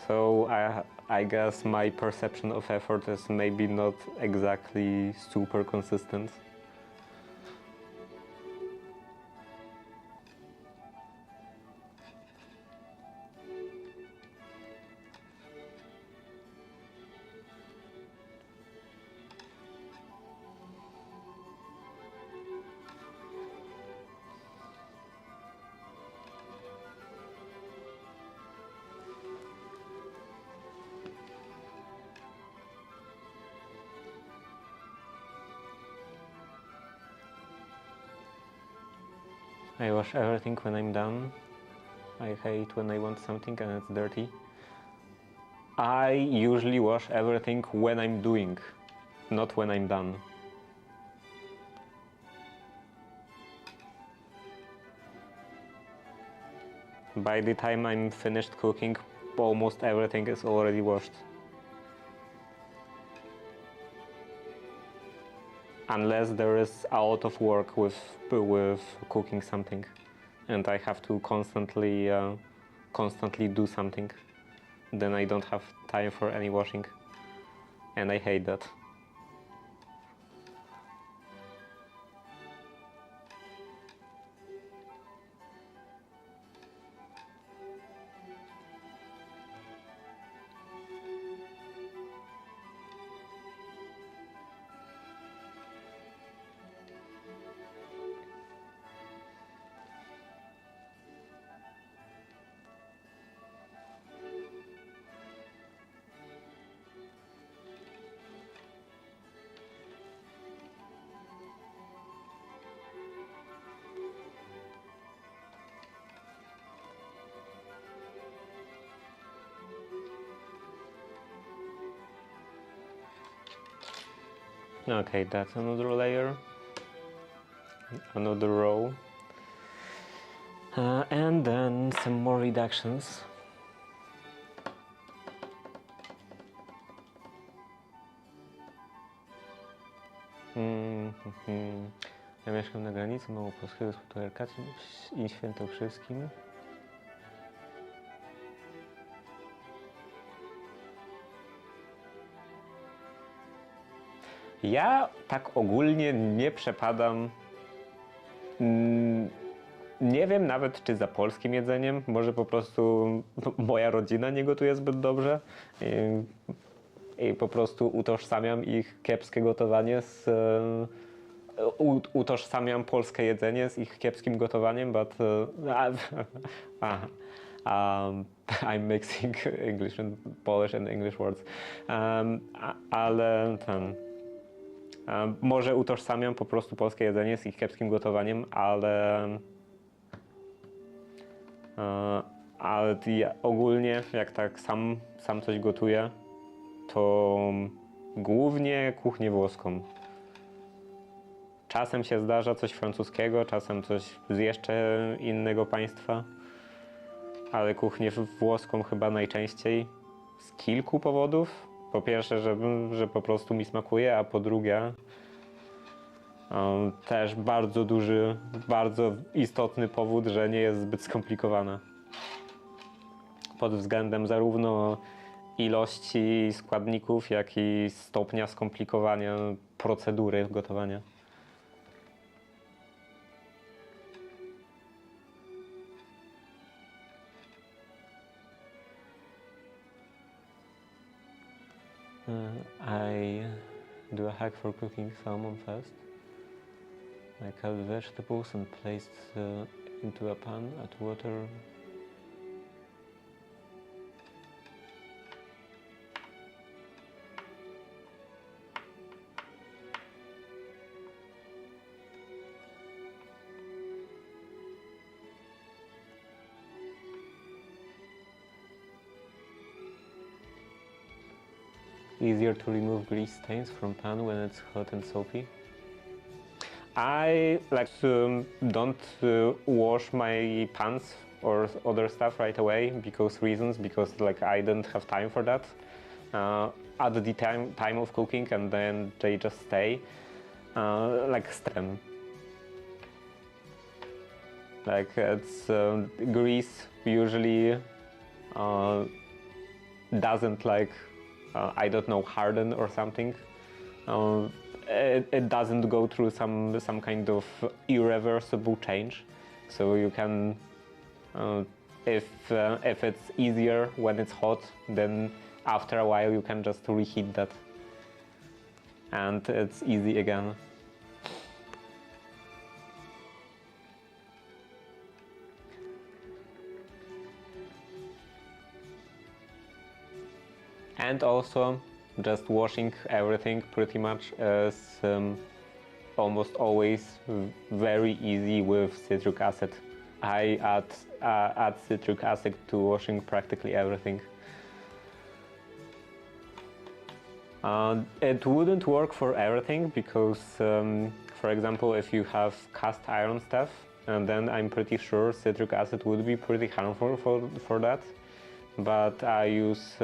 [SPEAKER 1] So I guess my perception of effort is maybe not exactly super consistent. I wash everything when I'm done. I hate when I want something and it's dirty. I usually wash everything when I'm doing, not when I'm done. By the time I'm finished cooking, almost everything is already washed. Unless there is a lot of work with cooking something, and I have to constantly do something, then I don't have time for any washing, and I hate that. Okay, that's another layer, another row, and then some more reductions. Ja mieszkam na granicy małopolskiego z Podkarpaciem i Świętokrzyskim. Ja tak ogólnie nie przepadam Nie wiem nawet, czy za polskim jedzeniem. Może po prostu moja rodzina nie gotuje zbyt dobrze i po prostu utożsamiam ich kiepskie gotowanie z... utożsamiam polskie jedzenie z ich kiepskim gotowaniem, but I'm mixing English and Polish and English words. Ale ten... może utożsamiam po prostu polskie jedzenie z ich kiepskim gotowaniem, ale ja ogólnie jak tak sam coś gotuję, to głównie kuchnię włoską. Czasem się zdarza coś francuskiego, czasem coś z jeszcze innego państwa, ale kuchnię włoską chyba najczęściej z kilku powodów. Po pierwsze, że po prostu mi smakuje, a po drugie też bardzo duży, bardzo istotny powód, że nie jest zbyt skomplikowana. Pod względem zarówno ilości składników, jak i stopnia skomplikowania procedury gotowania. I do a hack for cooking salmon first. I cut vegetables and placed into a pan, add water. Easier to remove grease stains from pan when it's hot and soapy. I like to don't wash my pans or other stuff right away because like I don't have time for that at the time of cooking, and then they just stay like stem. Like it's grease usually doesn't like I don't know, harden or something. It doesn't go through some kind of irreversible change, so you can if it's easier when it's hot, then after a while you can just reheat that and it's easy again. And also just washing everything pretty much is almost always very easy with citric acid. I add citric acid to washing practically everything. It wouldn't work for everything because, for example, if you have cast iron stuff, and then I'm pretty sure citric acid would be pretty harmful for that. But I use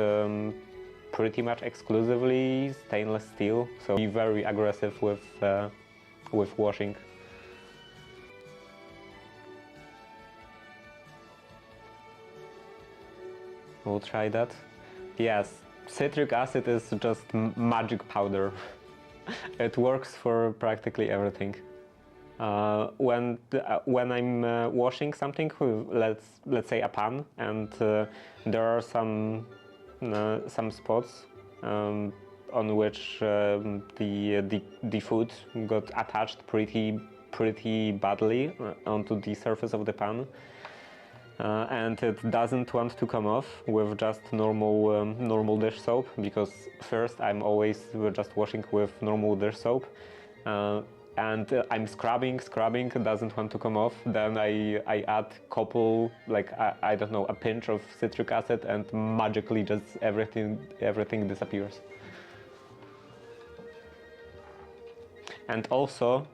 [SPEAKER 1] pretty much exclusively stainless steel, so be very aggressive with washing. We'll try that. Yes, citric acid is just magic powder. It works for practically everything. When I'm washing something, let's say a pan, and there are some spots on which the food got attached pretty badly onto the surface of the pan, and it doesn't want to come off with just normal dish soap, because first I'm always just washing with normal dish soap. And I'm scrubbing, doesn't want to come off. Then I add couple, like I don't know, a pinch of citric acid, and magically just everything disappears. And also,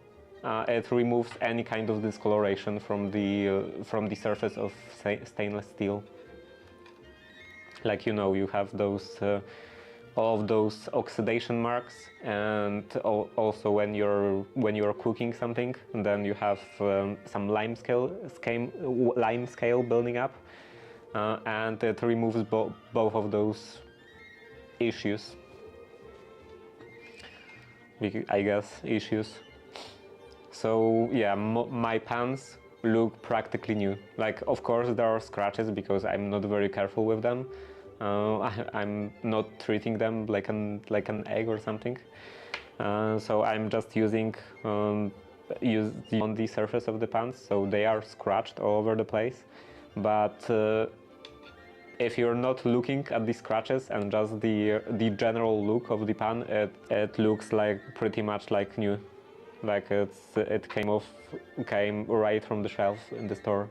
[SPEAKER 1] it removes any kind of discoloration from the surface of stainless steel. Like, you know, you have those. All of those oxidation marks, and also when you're cooking something, and then you have some lime scale building up, and it removes both of those issues. I guess issues. So yeah, my pans look practically new. Like, of course, there are scratches because I'm not very careful with them. I'm not treating them like an egg or something. So I'm just using on the surface of the pants, so they are scratched all over the place. But if you're not looking at the scratches and just the general look of the pan, it looks like pretty much like new, like it came right from the shelf in the store.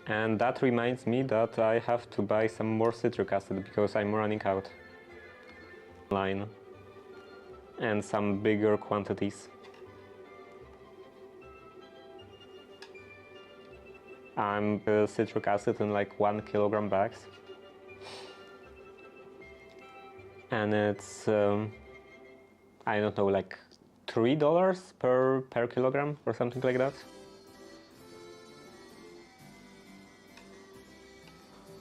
[SPEAKER 1] And that reminds me that I have to buy some more citric acid because I'm running out. Line and some bigger quantities. I'm citric acid in like 1 kilogram bags, and it's I don't know, like $3 per kilogram or something like that.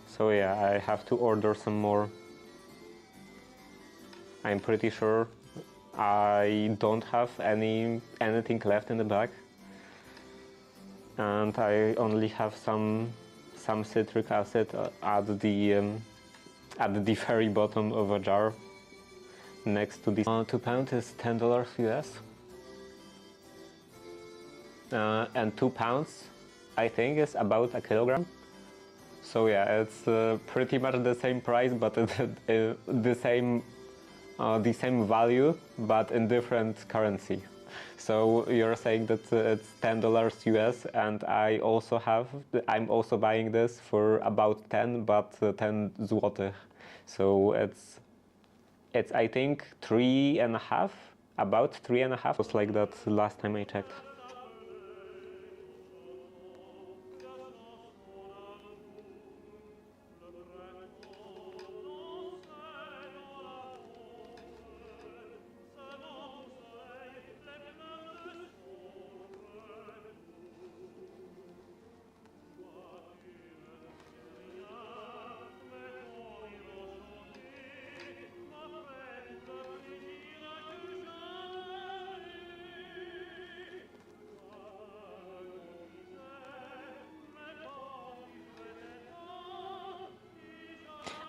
[SPEAKER 1] So yeah, I have to order some more. I'm pretty sure I don't have anything left in the bag, and I only have some citric acid at the very bottom of a jar next to this. 2 pounds is $10 US, and 2 pounds I think is about a kilogram. So yeah, it's pretty much the same price, but the same value, but in different currency. So you're saying that it's $10 US, and I'm also buying this for about 10, but 10 zloty. So it's I think 3.5, about 3.5. It was like that last time I checked.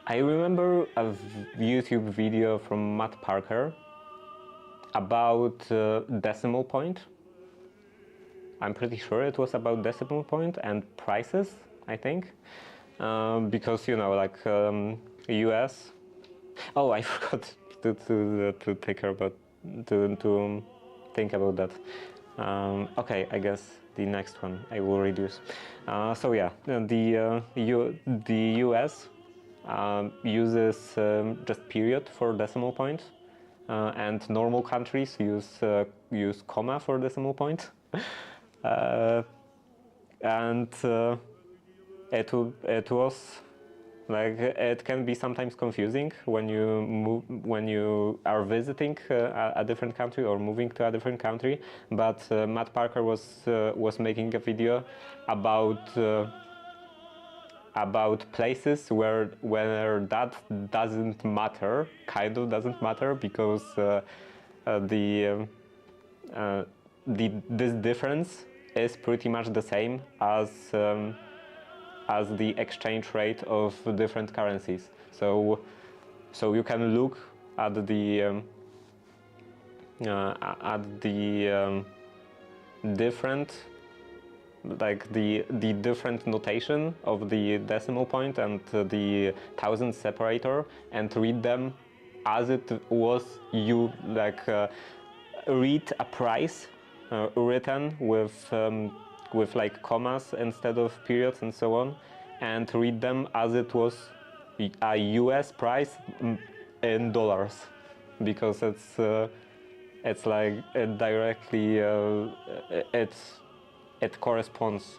[SPEAKER 1] I remember a YouTube video from Matt Parker about decimal point. I'm pretty sure it was about decimal point and prices, I think, because like US. Oh, I forgot to take care about to think about that. Okay, I guess the next one I will reduce. So yeah, the US uses just period for decimal point, and normal countries use comma for decimal point, and it was like it can be sometimes confusing when you are visiting a different country or moving to a different country. But Matt Parker was making a video about places where that doesn't matter, kind of doesn't matter, because this difference is pretty much the same as the exchange rate of different currencies. So you can look at the different, like the different notation of the decimal point and the thousand separator, and read them as it was. You read a price written with like commas instead of periods and so on, and read them as it was a US price in dollars, because it's like it directly it corresponds,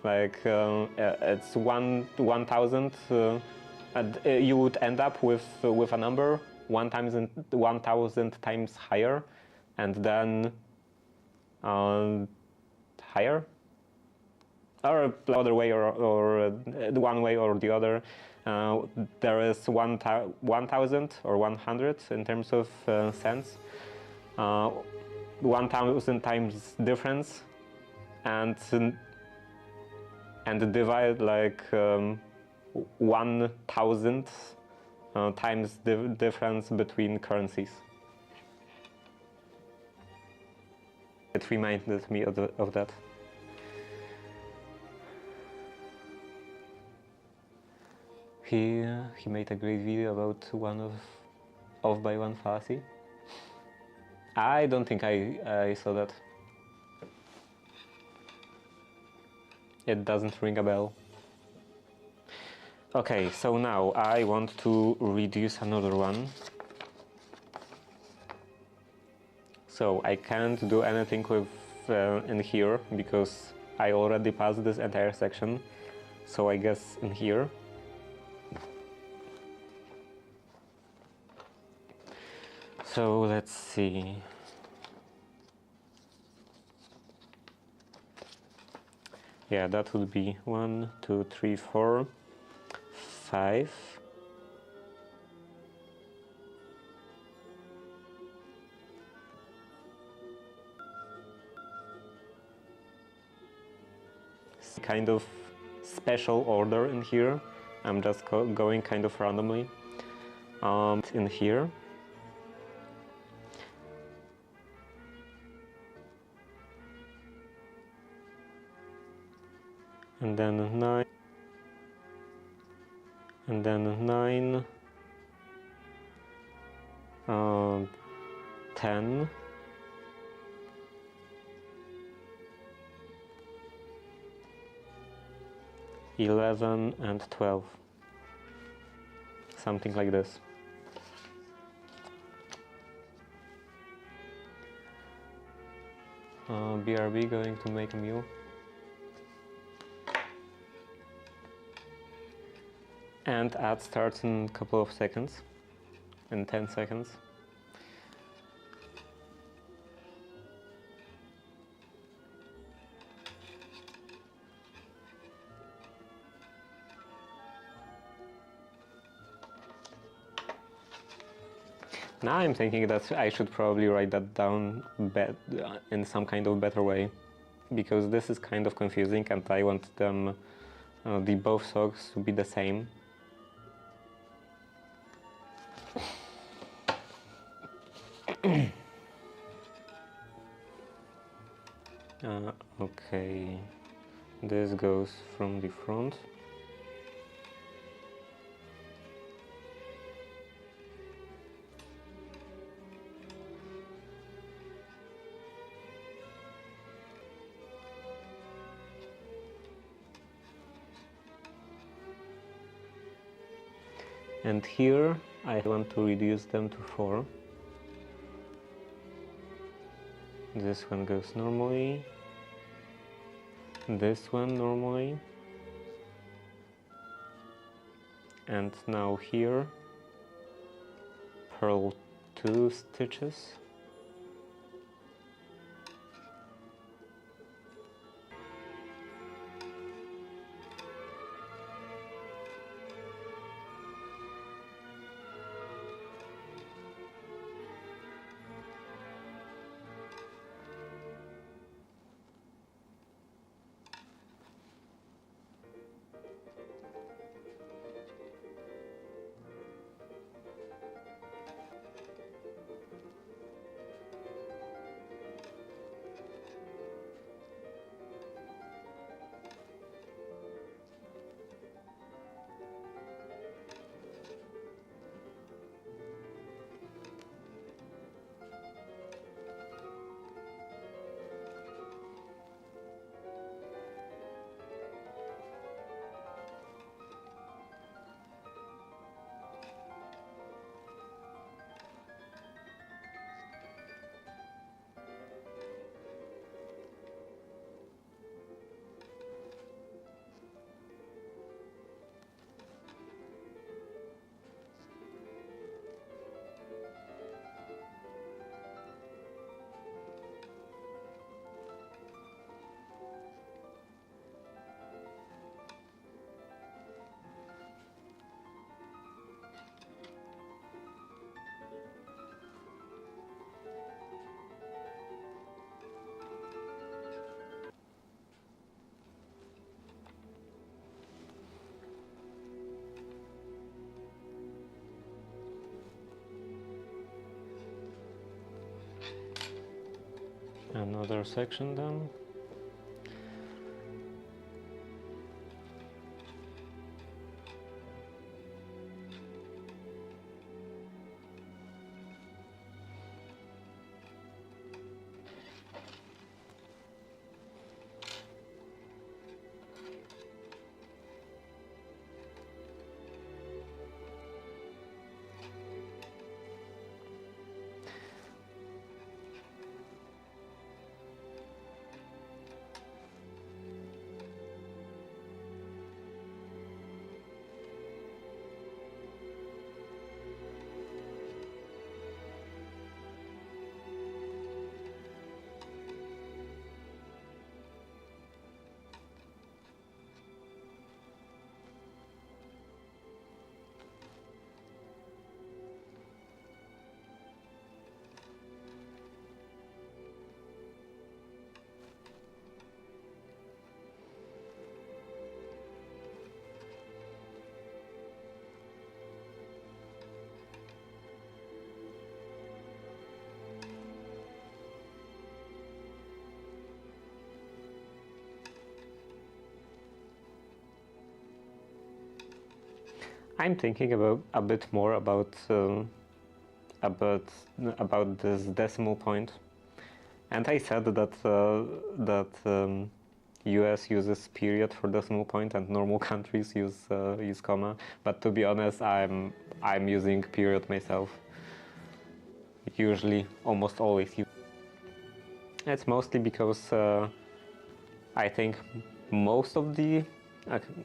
[SPEAKER 1] like it's 1,000, and you would end up with a number 1,000 times higher, and then higher, or the other way, or one way or the other. There is 1,000 or 100 in terms of cents. 1,000 times difference, and divide like 1,000 times the difference between currencies. It reminded me of that. He made a great video about one of off by one fallacy. I don't think I saw that. It doesn't ring a bell. Okay, so now I want to reduce another one. So I can't do anything with in here because I already passed this entire section. So I guess in here. So let's see. Yeah, that would be 1, 2, 3, 4, 5. It's kind of special order in here. I'm just going kind of randomly. In here. And then 9, and then 9, 10, 11, and 12, something like this. BRB going to make a meal. And ad starts in a couple of seconds, in 10 seconds. Now I'm thinking that I should probably write that down in some kind of better way, because this is kind of confusing and I want them, the both songs to be the same. Okay, this goes from the front. And here I want to reduce them to 4. This one goes normally, this one normally, and now here purl 2 stitches. another section then. I'm thinking about a bit more about this decimal point, and I said that US uses period for decimal point and normal countries use comma. But to be honest, I'm using period myself. Usually, almost always. It's mostly because I think most of the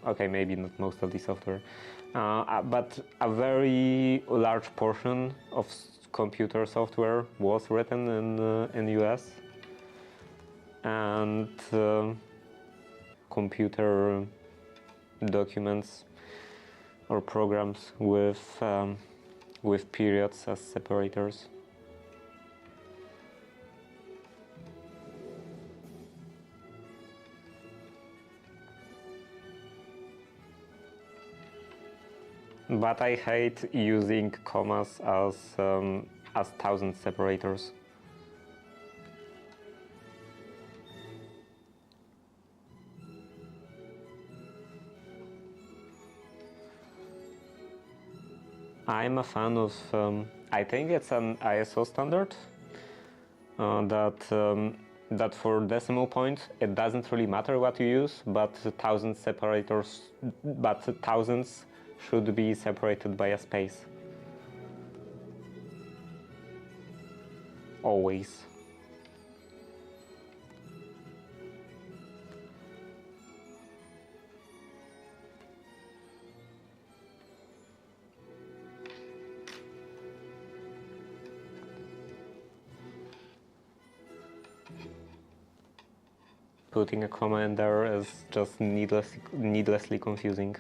[SPEAKER 1] okay, maybe not most of the software, but a very large portion of computer software was written in US, and computer documents or programs with periods as separators. But I hate using commas as thousand separators. I'm a fan of, I think it's an ISO standard that for decimal point it doesn't really matter what you use, but thousand separators, but thousands should be separated by a space. Always. Putting a comma in there is just needlessly confusing.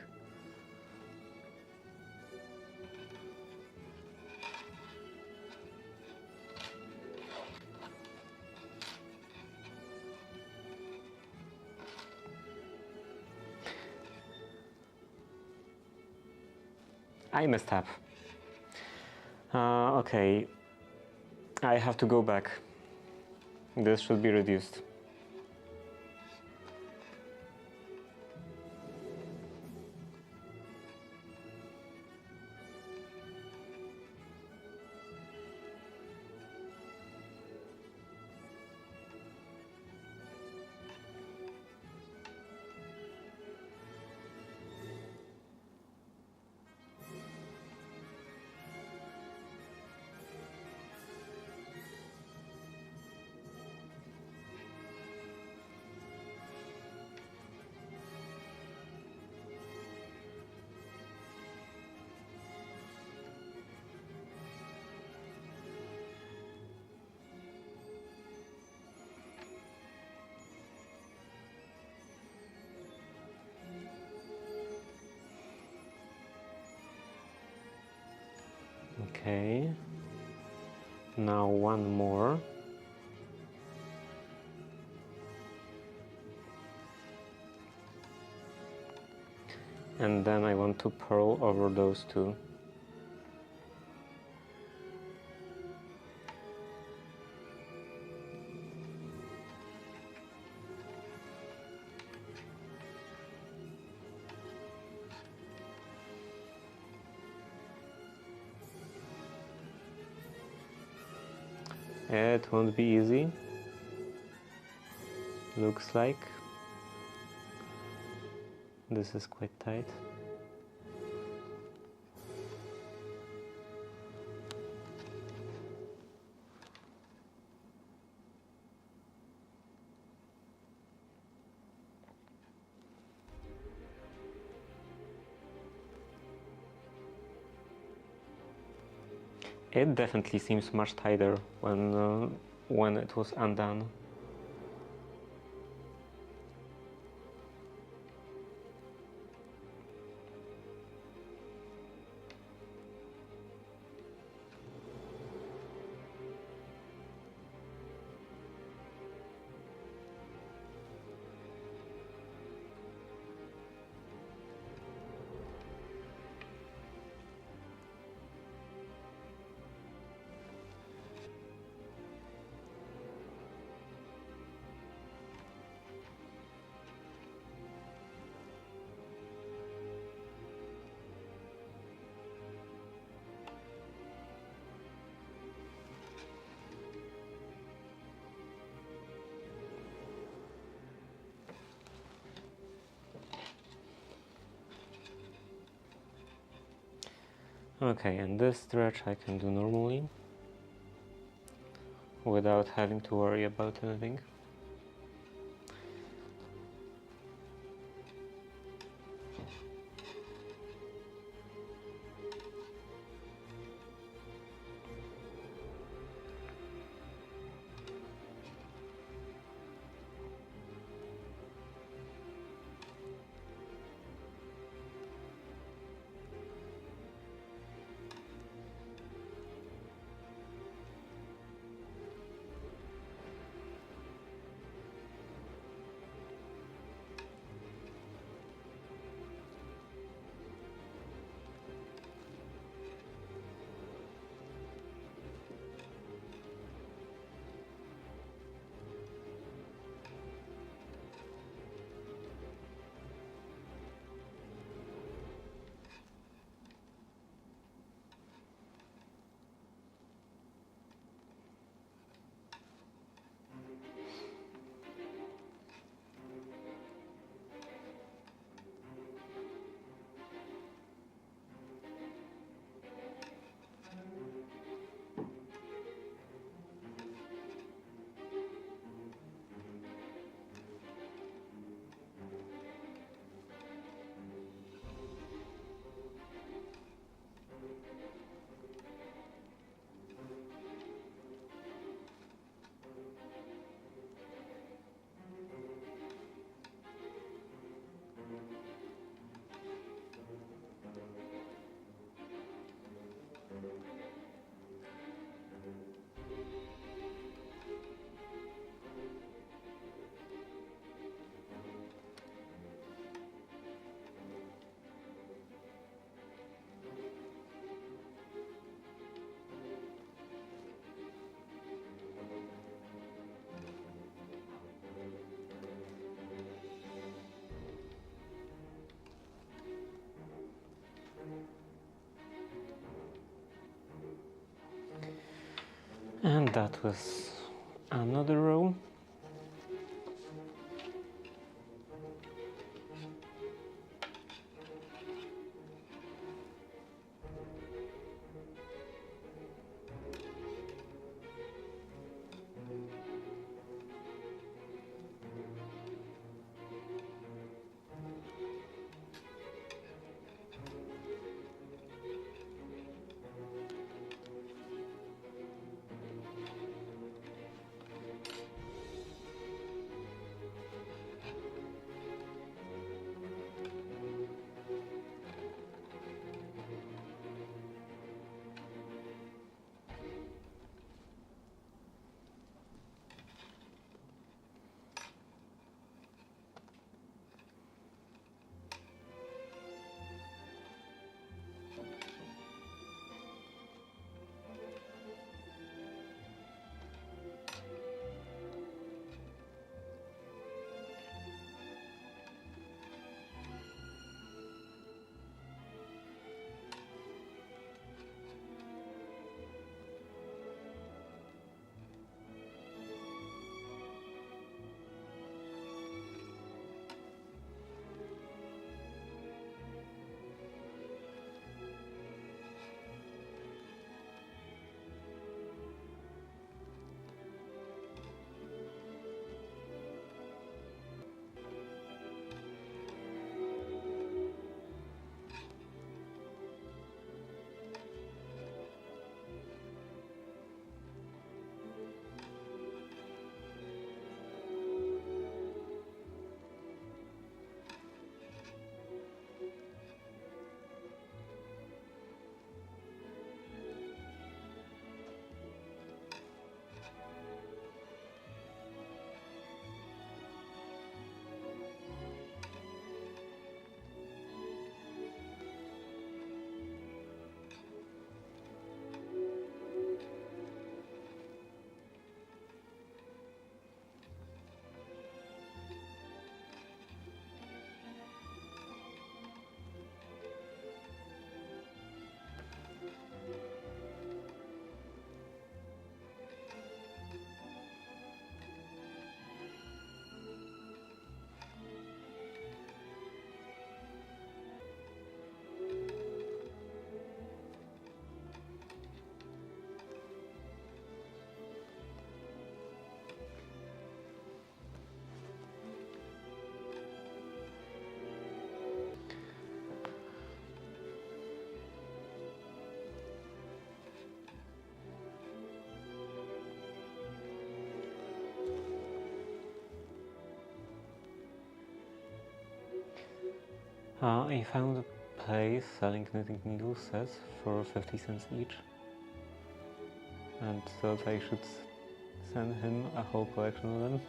[SPEAKER 1] I messed up. Okay, I have to go back. This should be reduced. Okay, now one more. And then I want to purl over those two. It won't be easy. Looks like. This is quite tight. It definitely seems much tighter when it was undone. Okay, and this stretch I can do normally without having to worry about anything. And that was another row. I found a place selling knitting needle sets for 50 cents each, and thought I should send him a whole collection of them.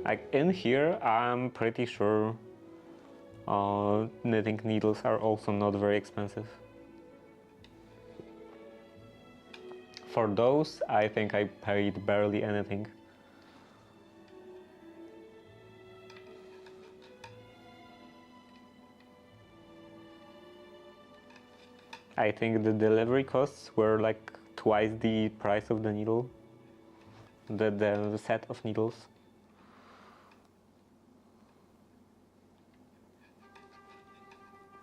[SPEAKER 1] Like in here, I'm pretty sure knitting needles are also not very expensive. For those, I think I paid barely anything. I think the delivery costs were like twice the price of the needle, the set of needles.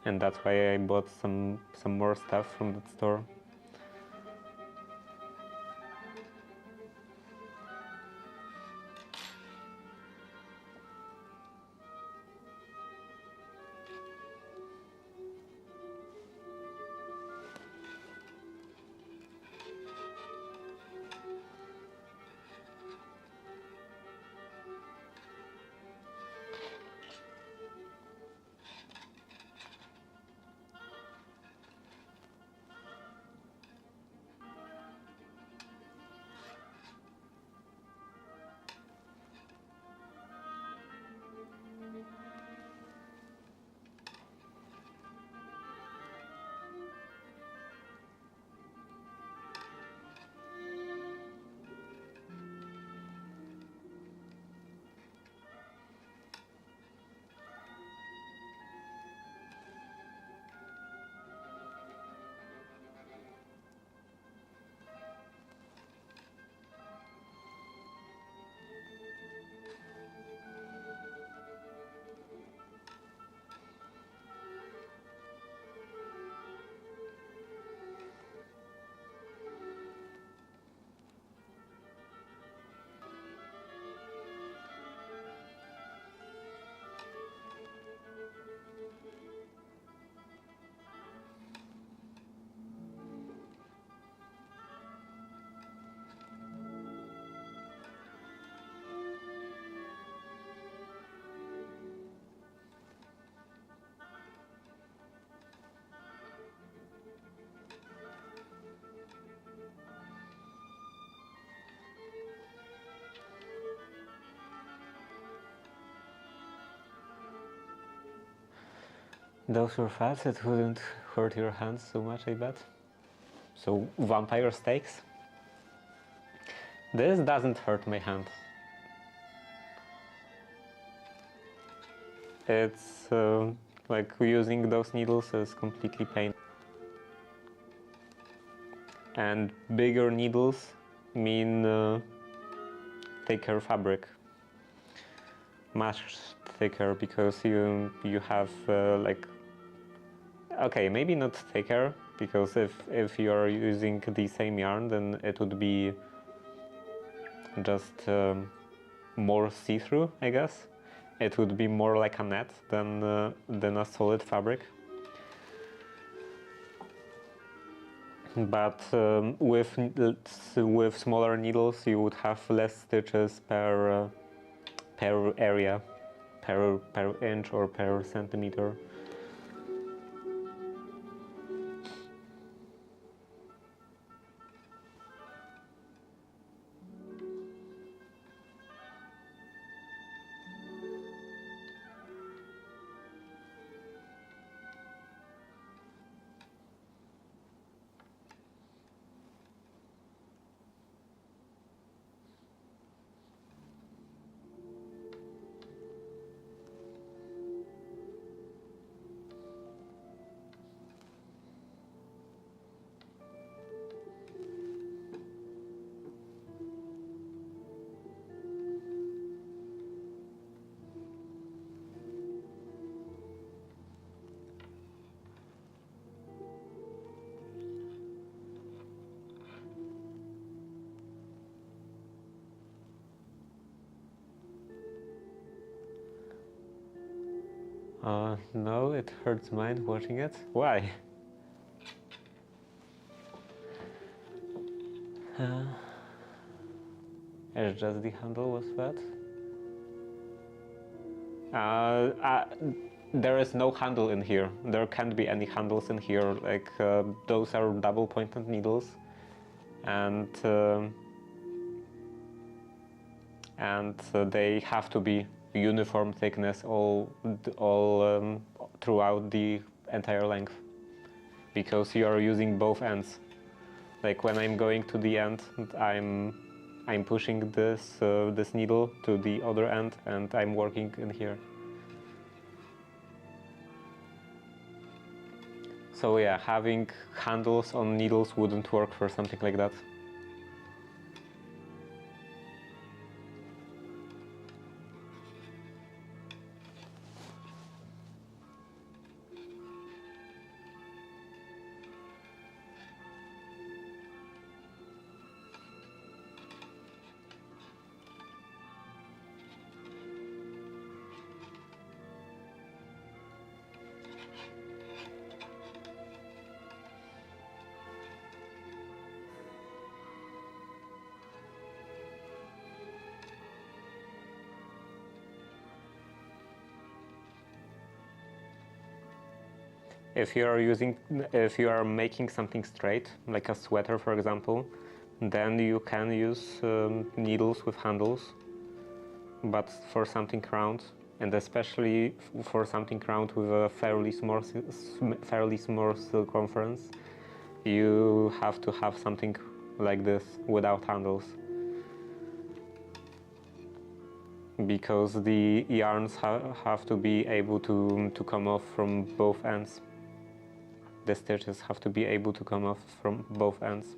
[SPEAKER 1] And that's why I bought some more stuff from that store. Those were fast, it wouldn't hurt your hands so much, I bet. So, vampire steaks. This doesn't hurt my hand. It's like using those needles is completely painless. And bigger needles mean thicker fabric. Much thicker, because you have like, okay, maybe not thicker, because if you are using the same yarn, then it would be just more see-through, I guess. It would be more like a net than a solid fabric. But with smaller needles, you would have less stitches per area, per inch or per centimeter. No, it hurts mine watching it. Why? It's just the handle was wet. there is no handle in here. There can't be any handles in here. Like those are double pointed needles, and they have to be uniform thickness all throughout the entire length, because you are using both ends. Like when I'm going to the end, I'm pushing this this needle to the other end, and I'm working in here. So yeah, having handles on needles wouldn't work for something like that. If you are making something straight, like a sweater, for example, then you can use needles with handles. But for something round, and especially for something round with a fairly small circumference, you have to have something like this without handles, because the yarns have to be able to come off from both ends. The stitches have to be able to come off from both ends.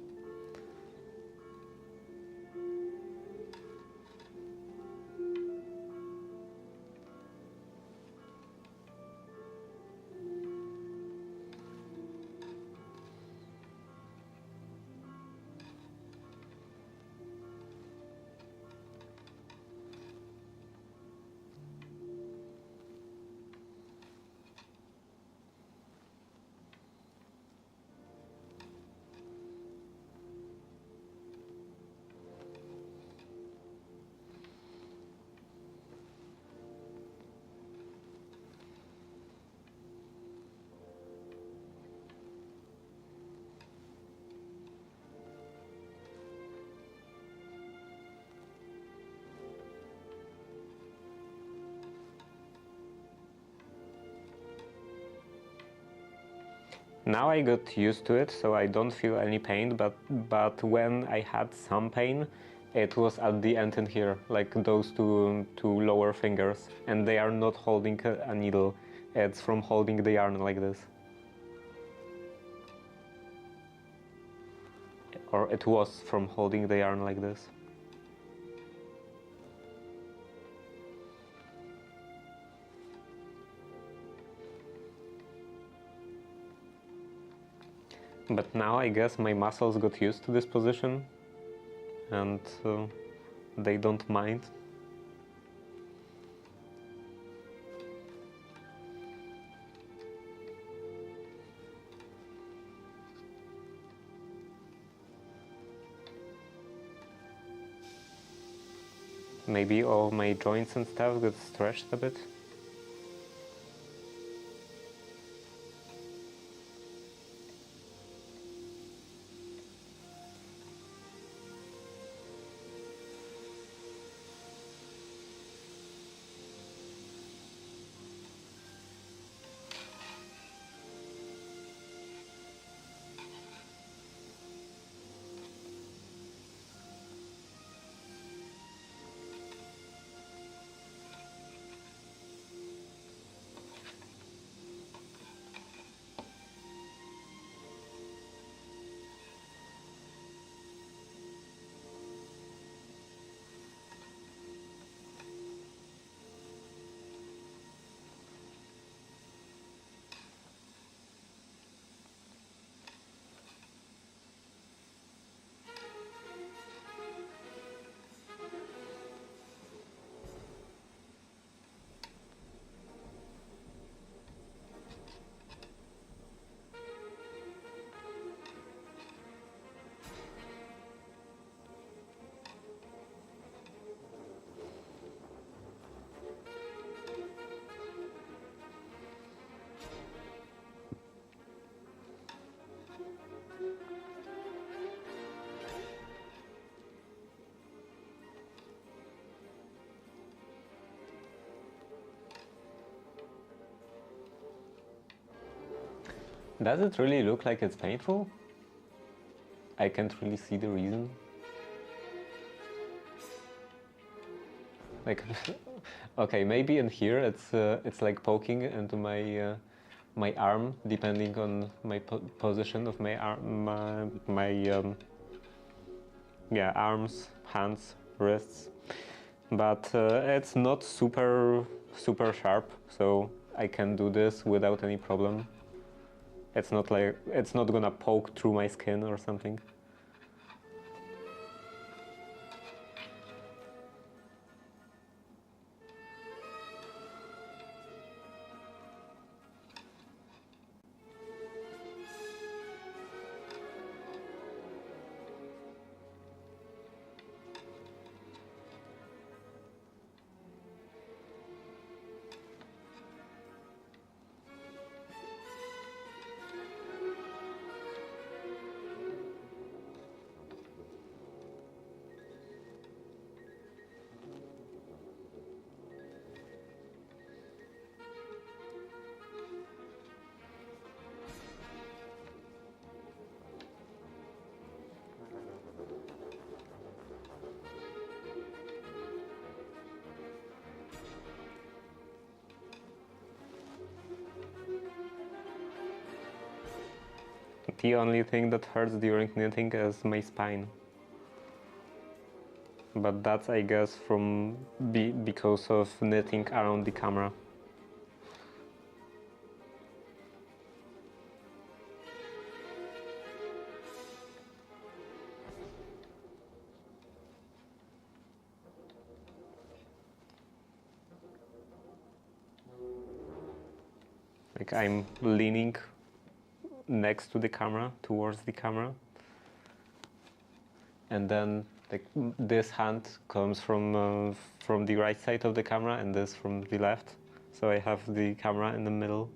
[SPEAKER 1] Now I got used to it, so I don't feel any pain, but when I had some pain, it was at the end in here, like those two lower fingers, and they are not holding a needle, it's from holding the yarn like this. Or it was from holding the yarn like this. But now I guess my muscles got used to this position, and they don't mind. Maybe all my joints and stuff got stretched a bit. Does it really look like it's painful? I can't really see the reason. Like, okay, maybe in here it's like poking into my arm, depending on my position of my arm, yeah, arms, hands, wrists. But it's not super sharp, so I can do this without any problem. It's not like it's not gonna poke through my skin or something. The only thing that hurts during knitting is my spine. But that's, I guess, from because of knitting around the camera. Like I'm leaning next to the camera, towards the camera, and then like this hand comes from the right side of the camera and this from the left, so I have the camera in the middle.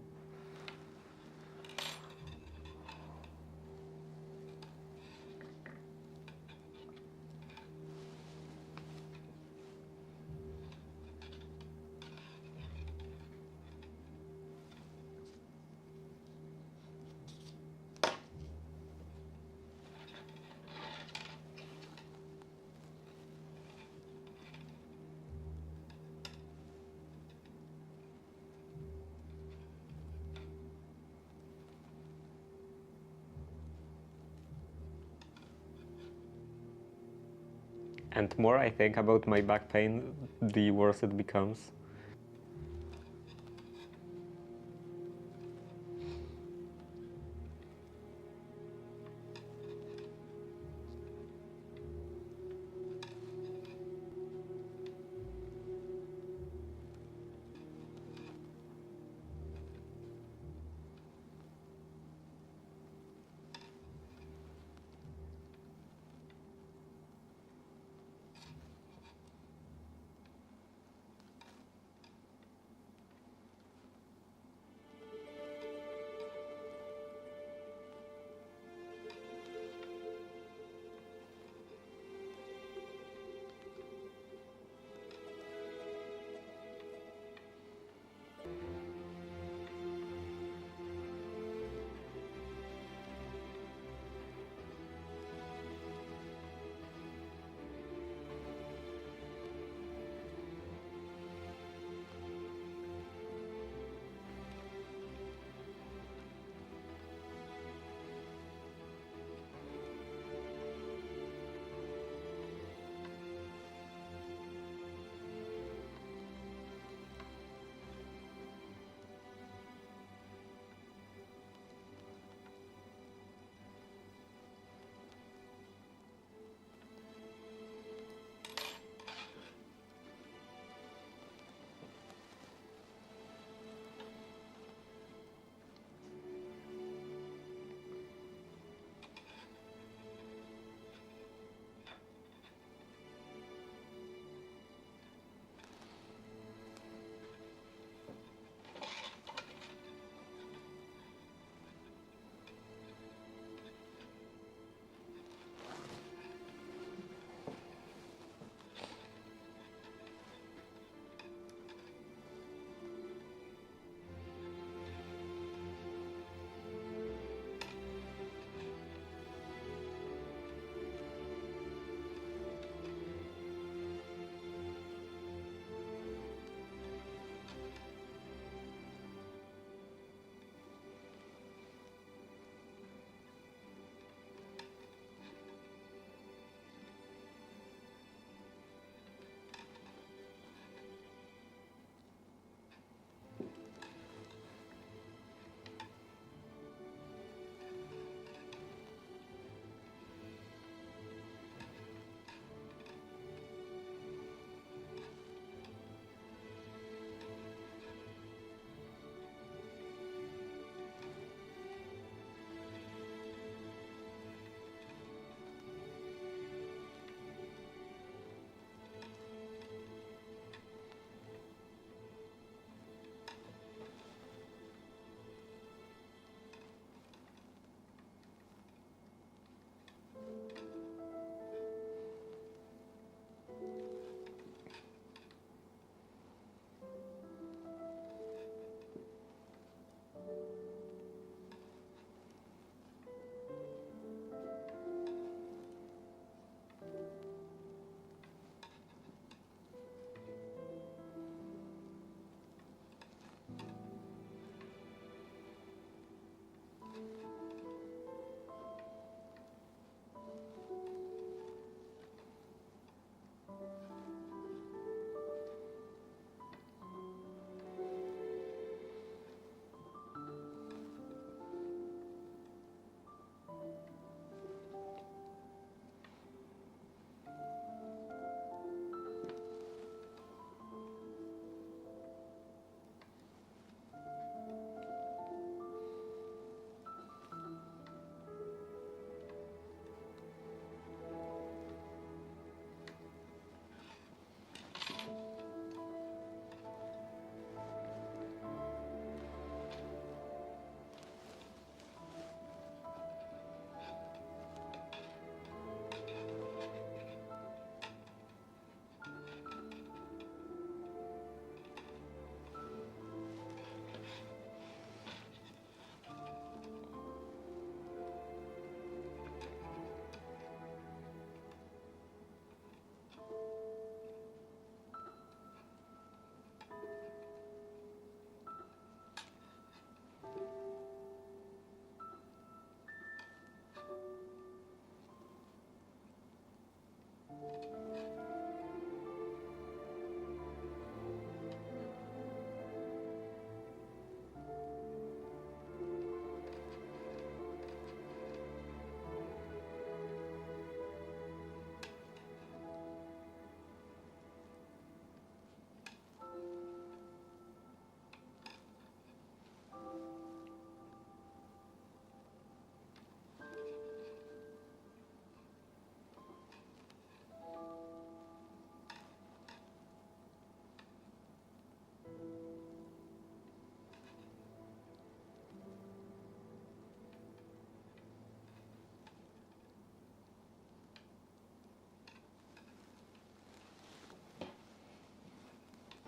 [SPEAKER 1] And more I think about my back pain, the worse it becomes.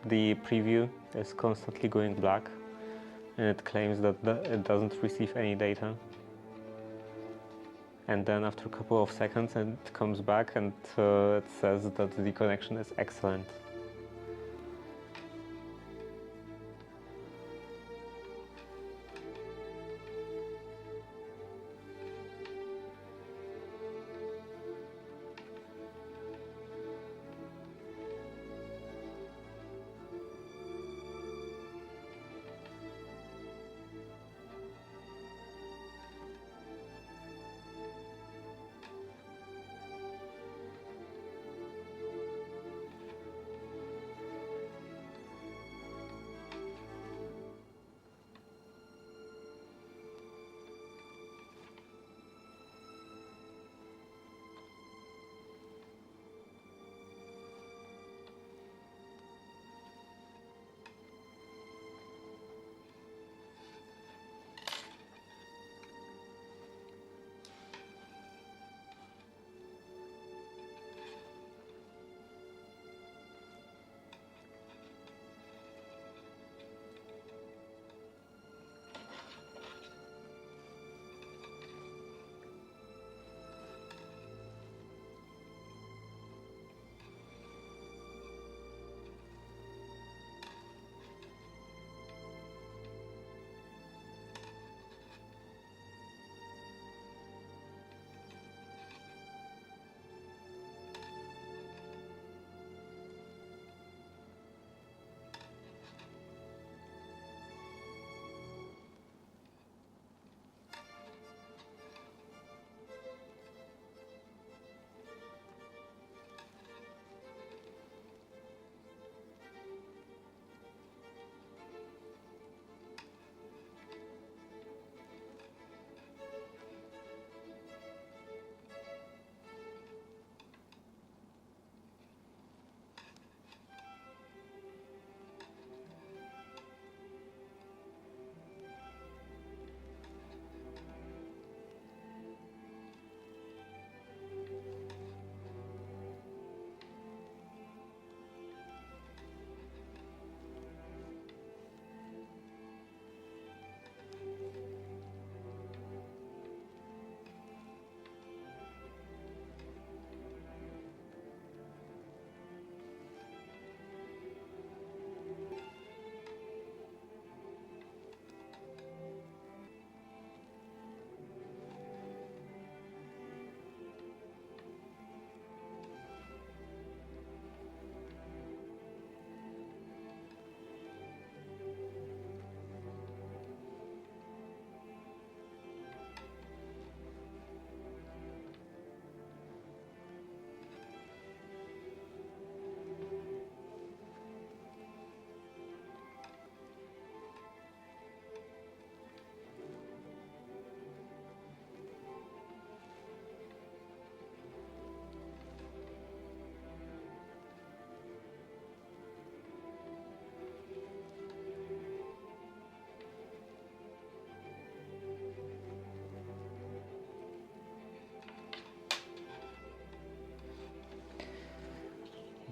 [SPEAKER 1] the preview is constantly going black, and it claims that it doesn't receive any data. And then after a couple of seconds it comes back and it says that the connection is excellent.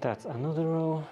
[SPEAKER 1] That's another row.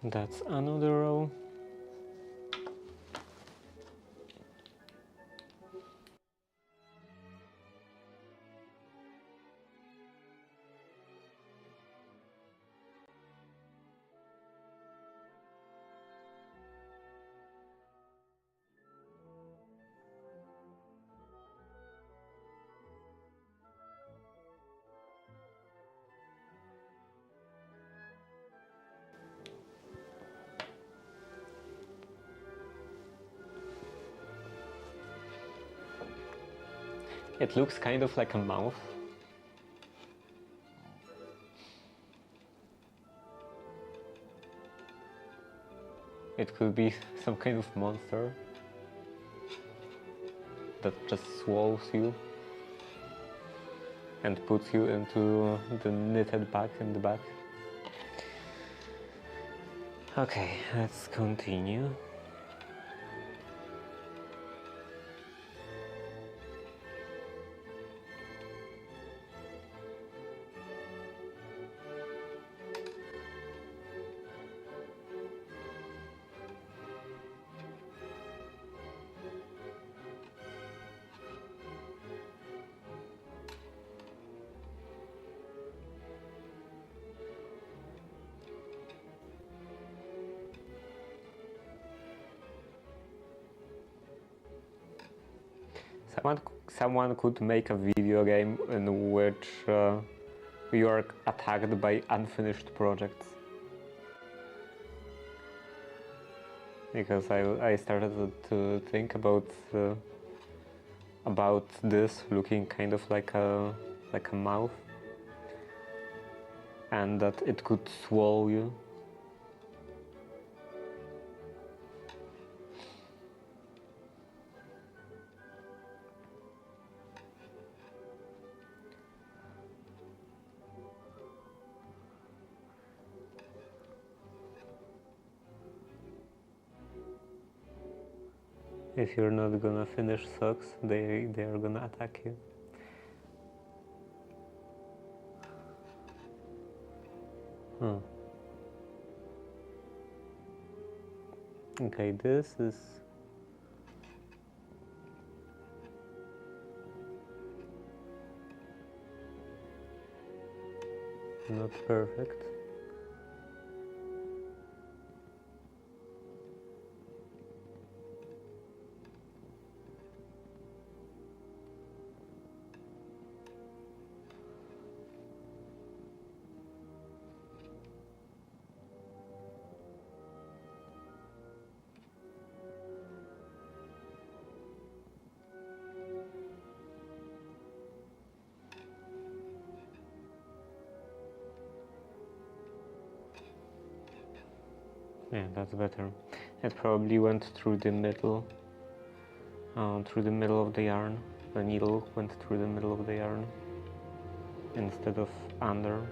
[SPEAKER 1] That's another row. It looks kind of like a mouth. It could be some kind of monster that just swallows you and puts you into the knitted bag in the back. Okay, let's continue. Someone could make a video game in which you are attacked by unfinished projects. Because I started to think about this looking kind of like a mouth, and that it could swallow you. If you're not gonna finish socks, they are gonna attack you. Okay, this is not perfect. Yeah, that's better. It probably went through the middle of the yarn. The needle went through the middle of the yarn instead of under.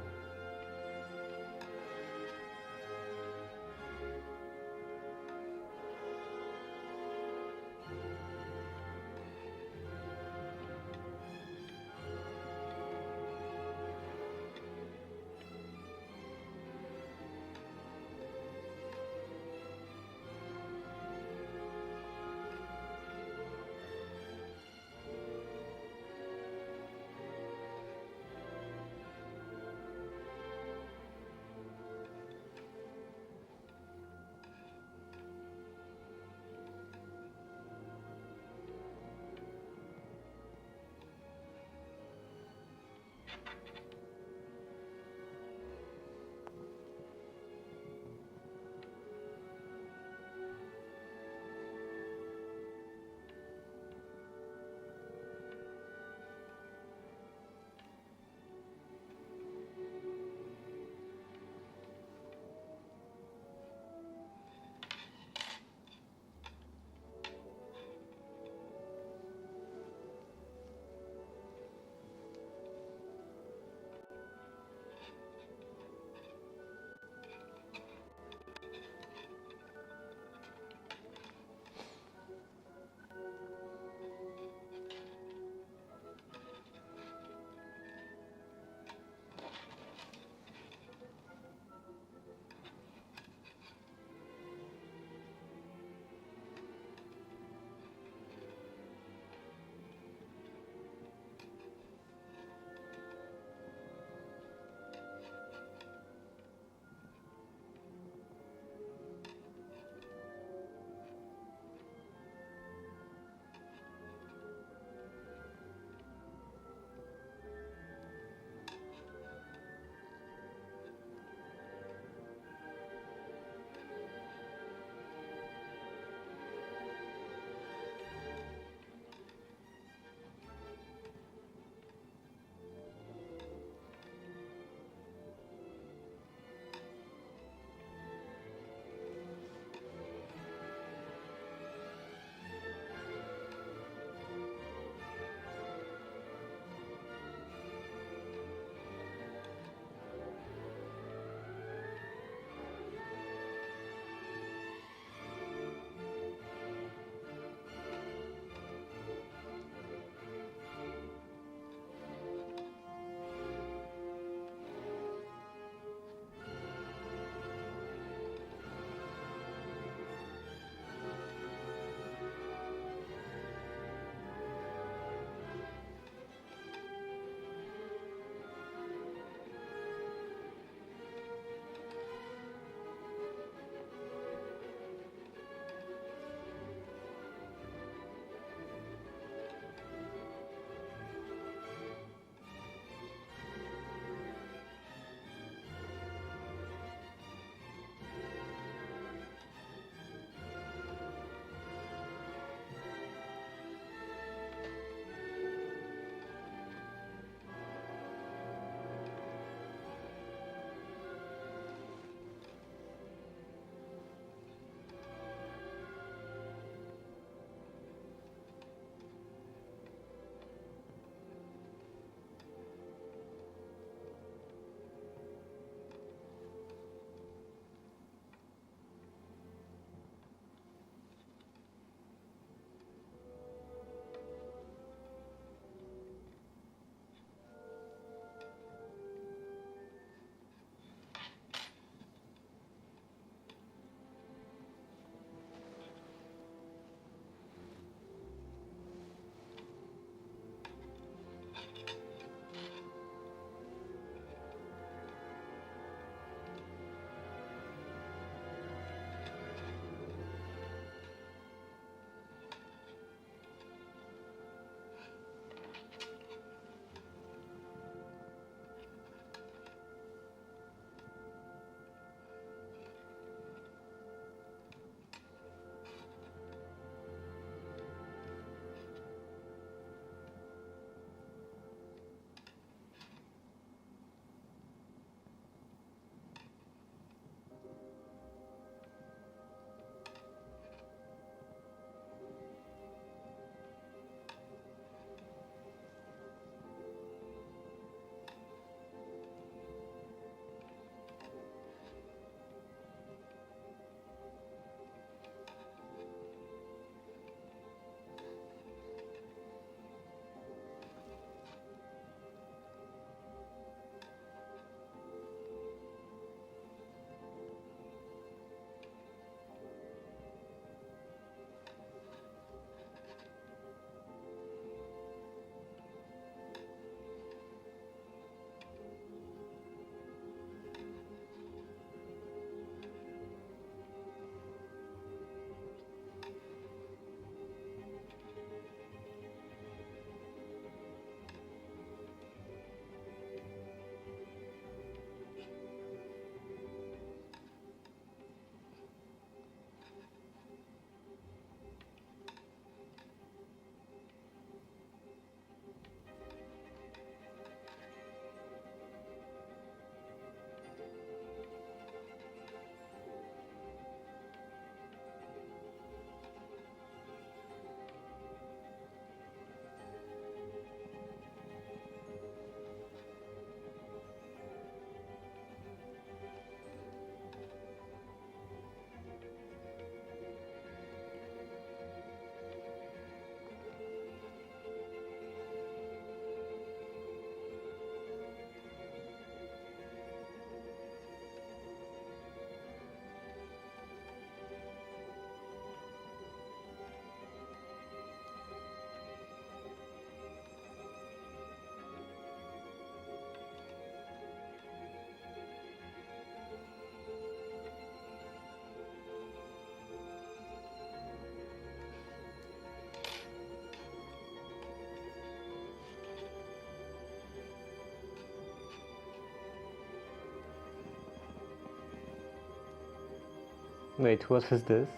[SPEAKER 1] Wait, what is this?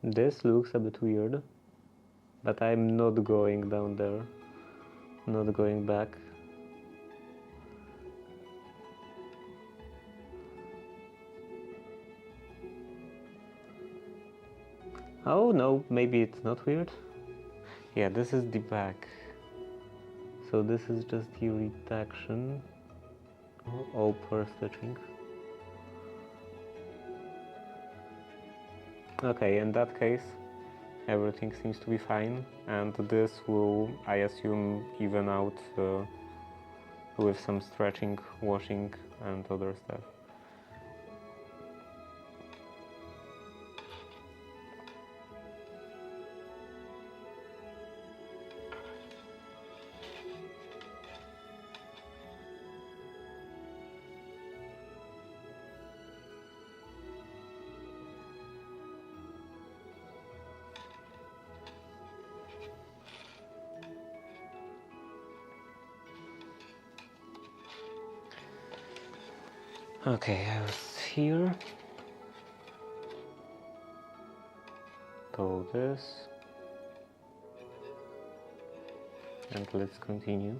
[SPEAKER 1] This looks a bit weird, but I'm not going down there, not going back. Oh no, maybe it's not weird. Yeah, this is the back. So this is just the retraction. All per stitching. Okay, in that case, everything seems to be fine, and this will, I assume, even out with some stretching, washing, and other stuff. Okay, I was here. So this. And let's continue.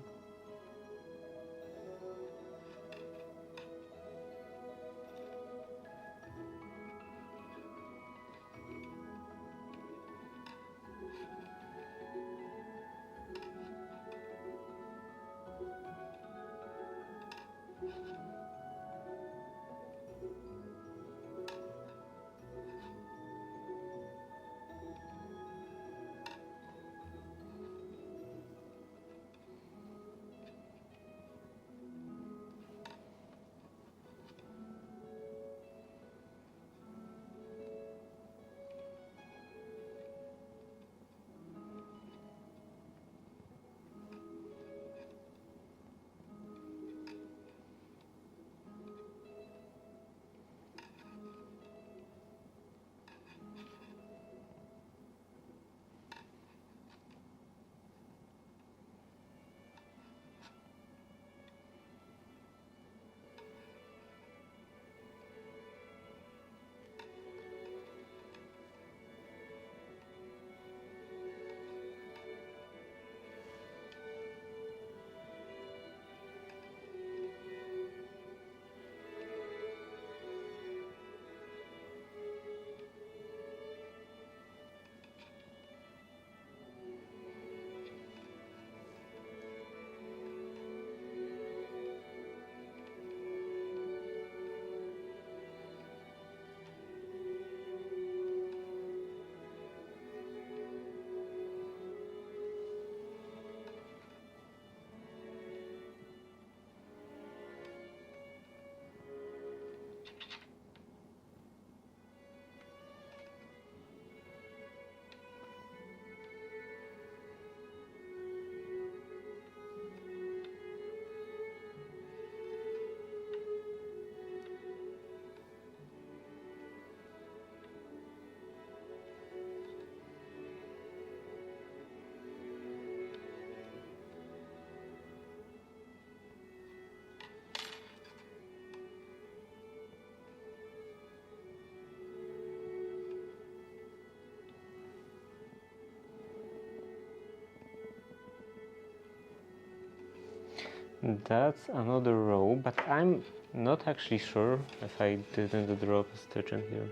[SPEAKER 1] That's another row, but I'm not actually sure if I didn't drop a stitch in here.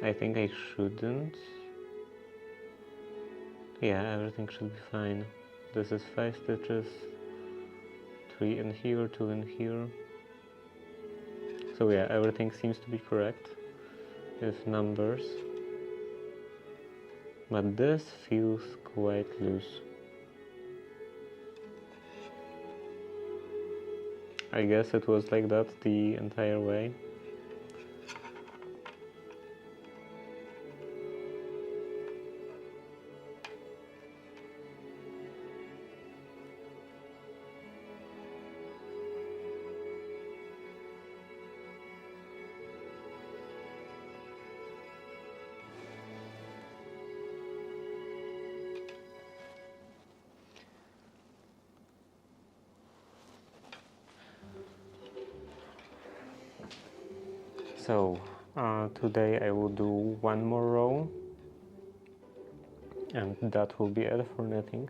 [SPEAKER 1] I think I shouldn't. Yeah, everything should be fine. This is 5 stitches, 3 in here, 2 in here. So yeah, everything seems to be correct with numbers. But this feels quite loose. I guess it was like that the entire way. So today I will do one more row, and that will be it for knitting.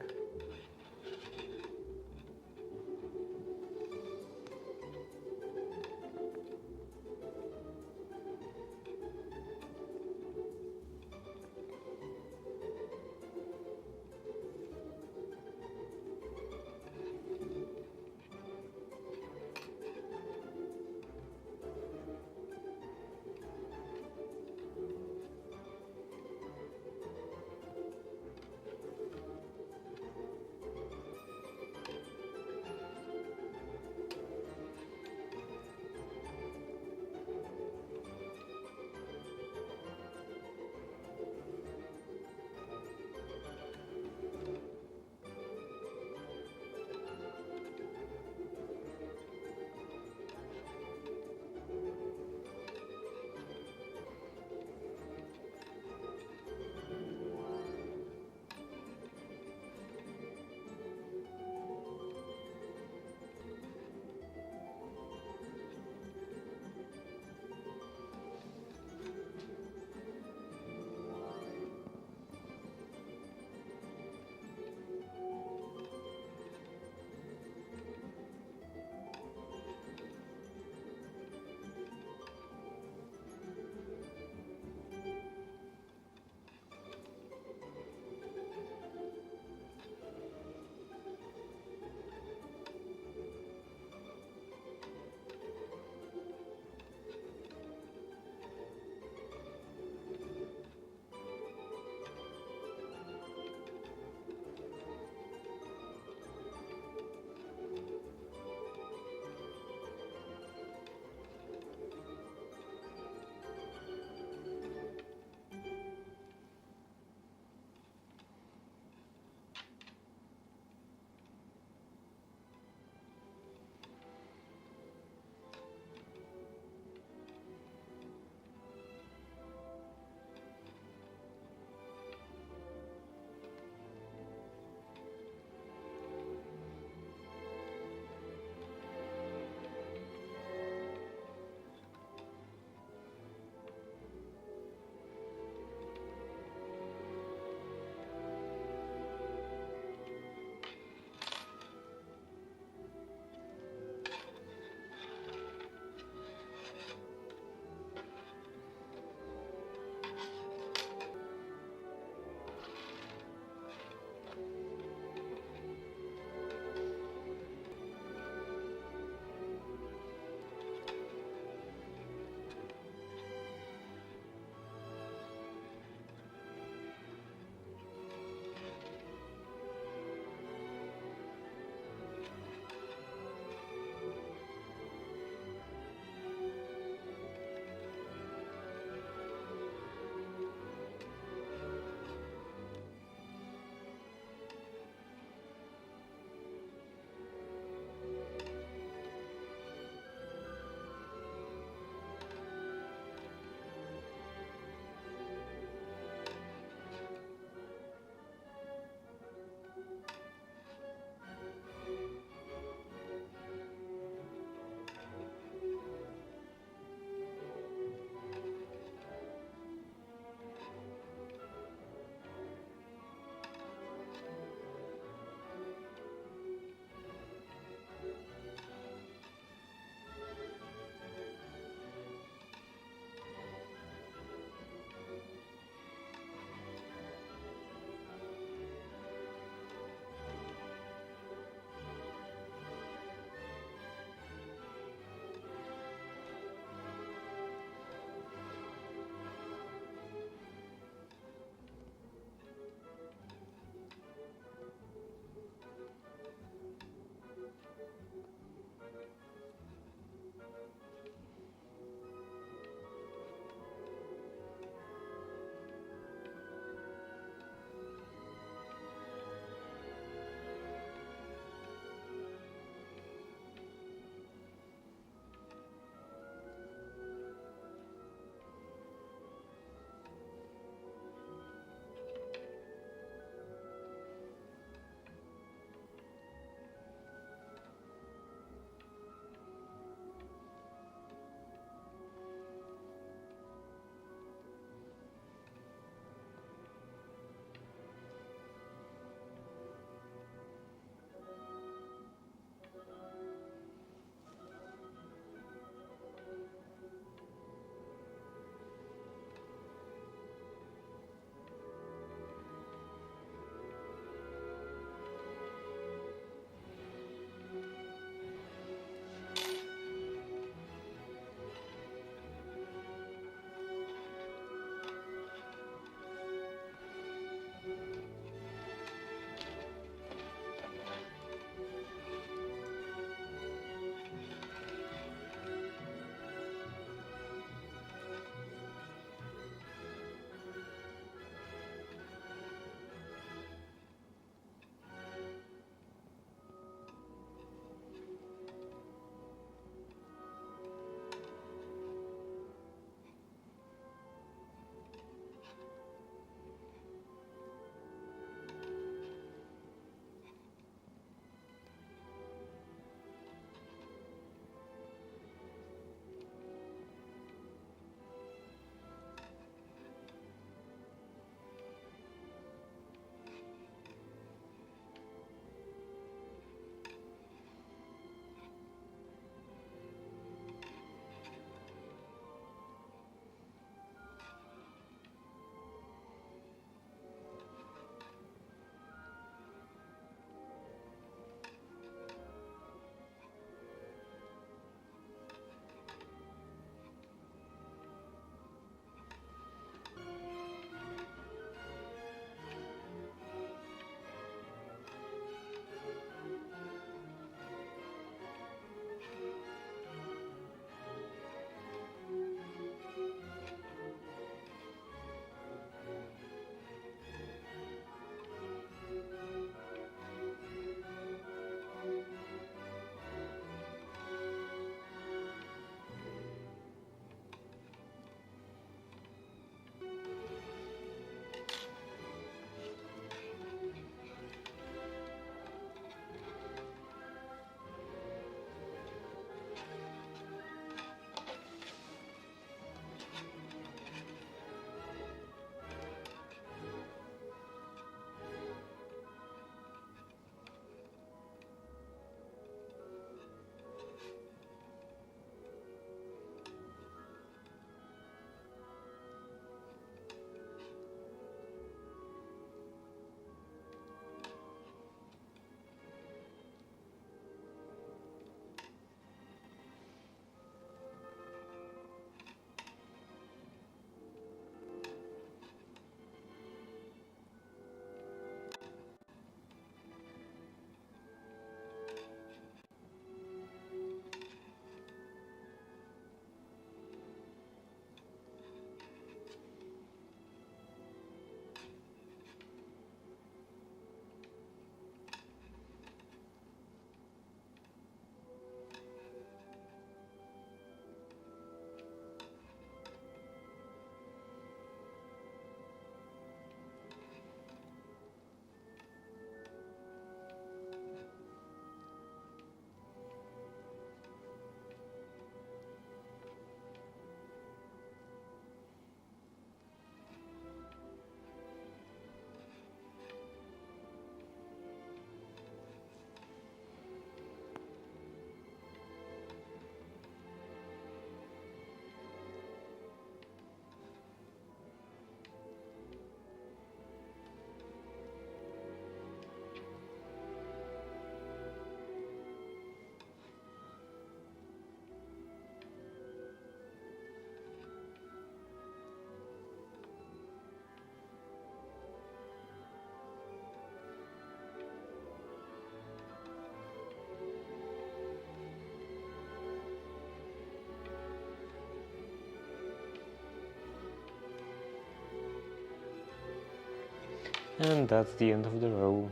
[SPEAKER 1] And that's the end of the row.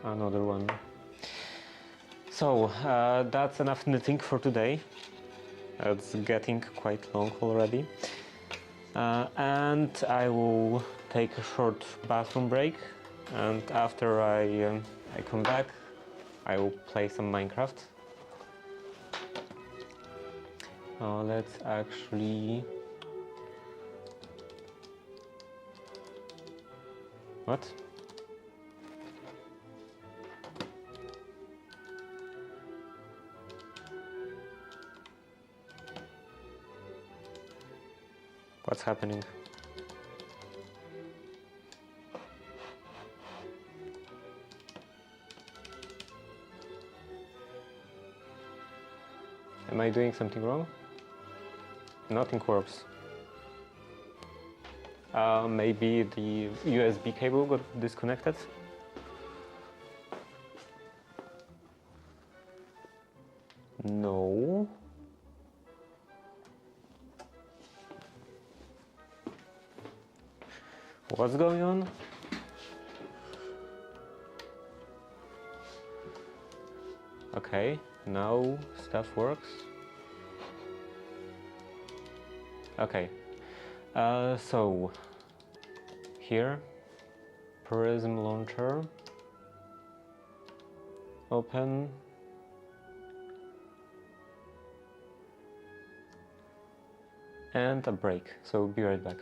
[SPEAKER 1] Another one. So that's enough knitting for today. It's getting quite long already. And I will take a short bathroom break, and after I come back, I will play some Minecraft. Let's actually... What? What's happening? Am I doing something wrong? Nothing works. Maybe the USB cable got disconnected? No. What's going on? Okay, now stuff works. Okay, so here, Prism Launcher, open, and a break, so be right back.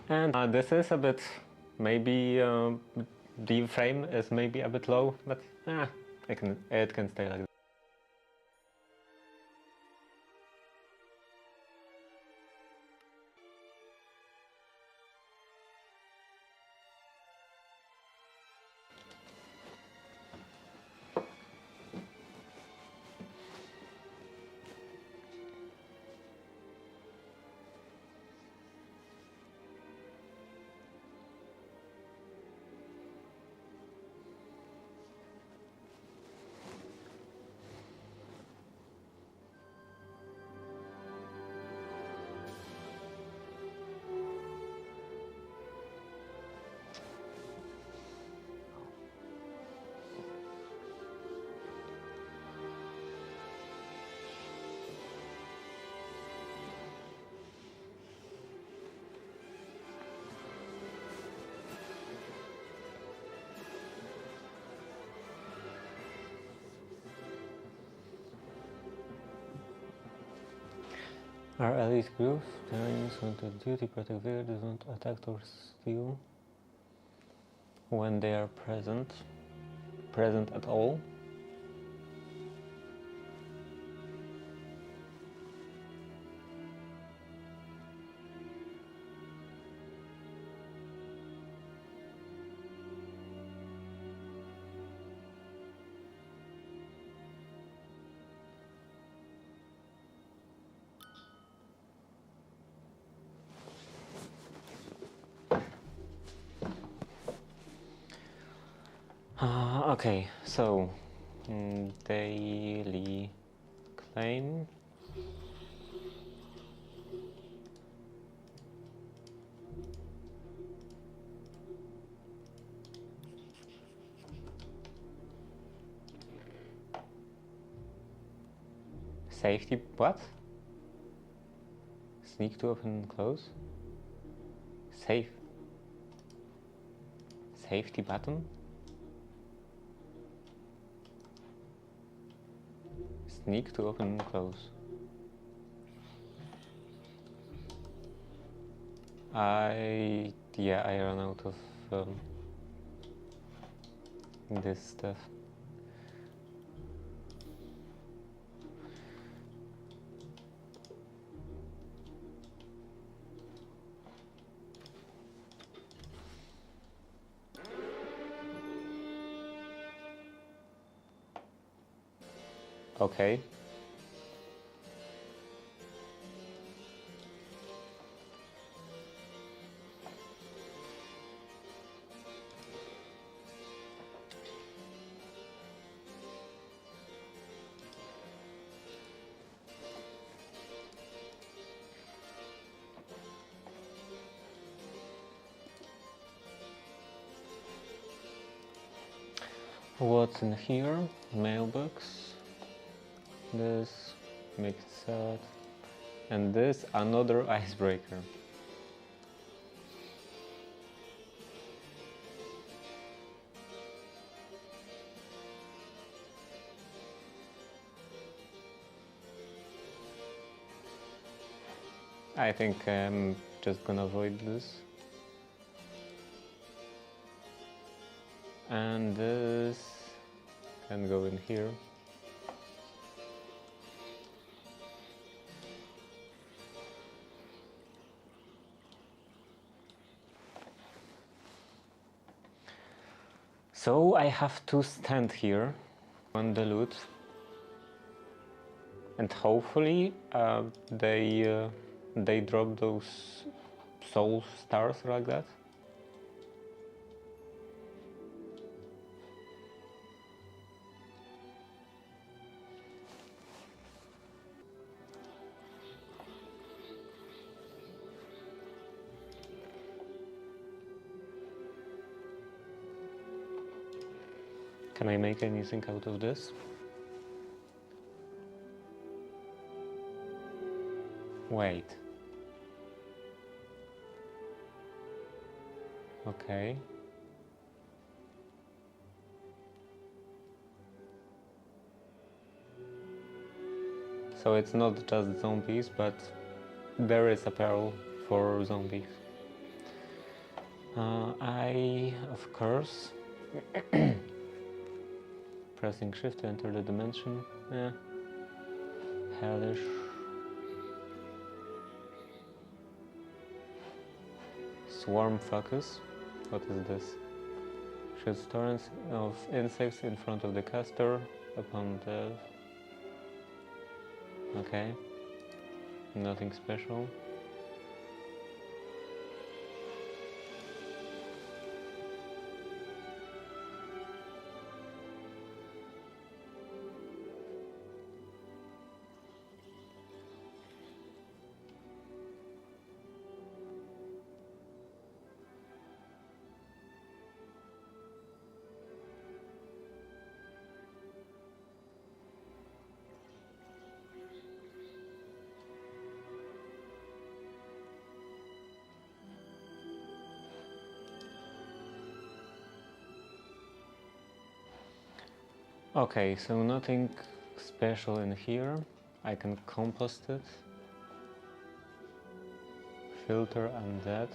[SPEAKER 1] And this is a bit, maybe the frame is maybe a bit low, but it can stay like that. Our elite groups, turns onto duty, protect there, do not attack or steal when they are present at all. Okay, so daily claim. Safety, what? Sneak to open and close? Safety button? Sneak to open and close. I run out of this stuff. Okay. What's in here? Mailbox. This makes it sad. And this, another icebreaker. I think I'm just gonna avoid this. And this can go in here. So I have to stand here on the loot, and hopefully they drop those soul stars like that. Can I make anything out of this? Wait. Okay. So it's not just zombies, but there is apparel for zombies. I, of course, pressing shift to enter the dimension. Yeah. Hellish. Swarm focus. What is this? Shoots torrents of insects in front of the caster upon death. Okay. Nothing special. Okay, so nothing special in here. I can compost it. Filter and that.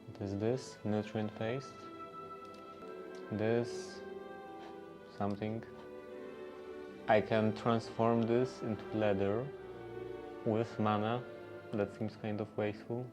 [SPEAKER 1] What is this? Nutrient paste. This. Something. I can transform this into leather with mana. That seems kind of wasteful.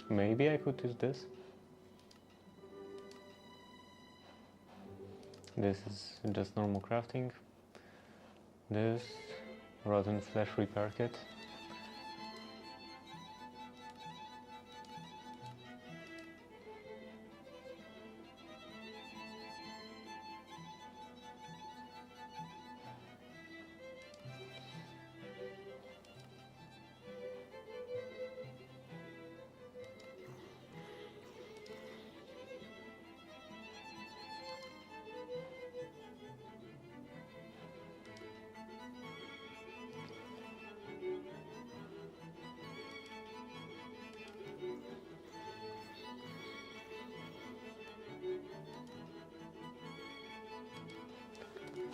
[SPEAKER 1] Maybe I could use this. This is just normal crafting. This rotten flesh repair kit.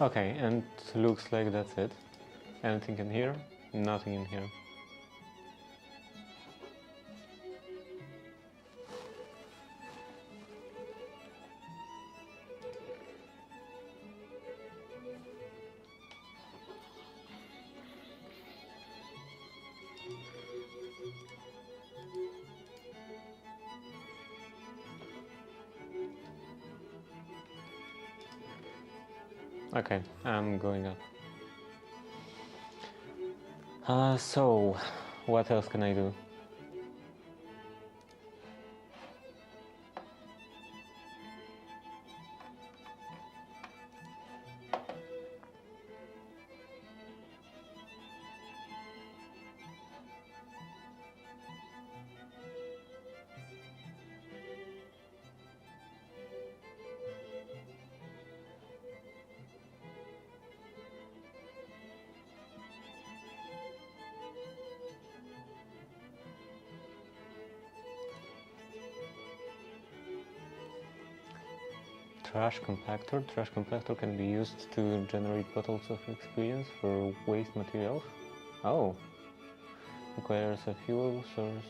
[SPEAKER 1] Okay, and looks like that's it. Anything in here? Nothing in here. Okay, I'm going up. So, what else can I do? Trash compactor. Trash compactor can be used to generate bottles of experience for waste materials. Oh, requires a fuel source.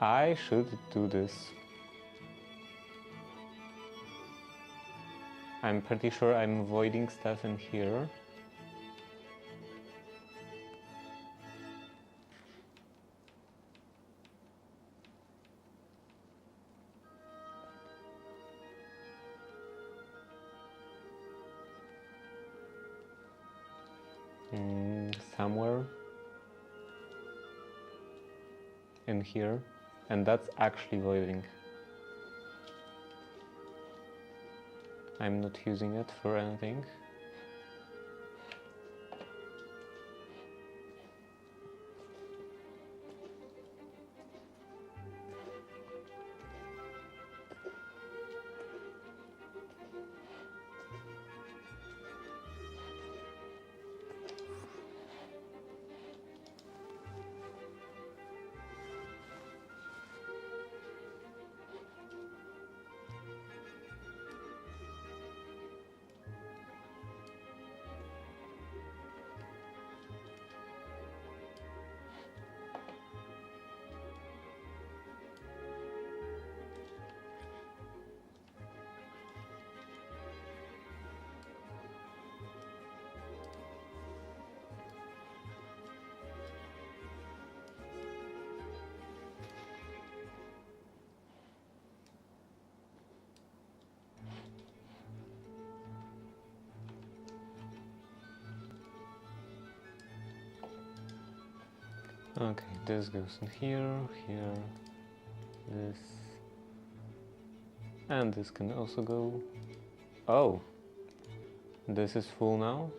[SPEAKER 1] I should do this. I'm pretty sure I'm avoiding stuff in here. Somewhere in here. and that's actually voiding. I'm not using it for anything. Okay, this goes in here, here, this, and this can also go. Oh, this is full now.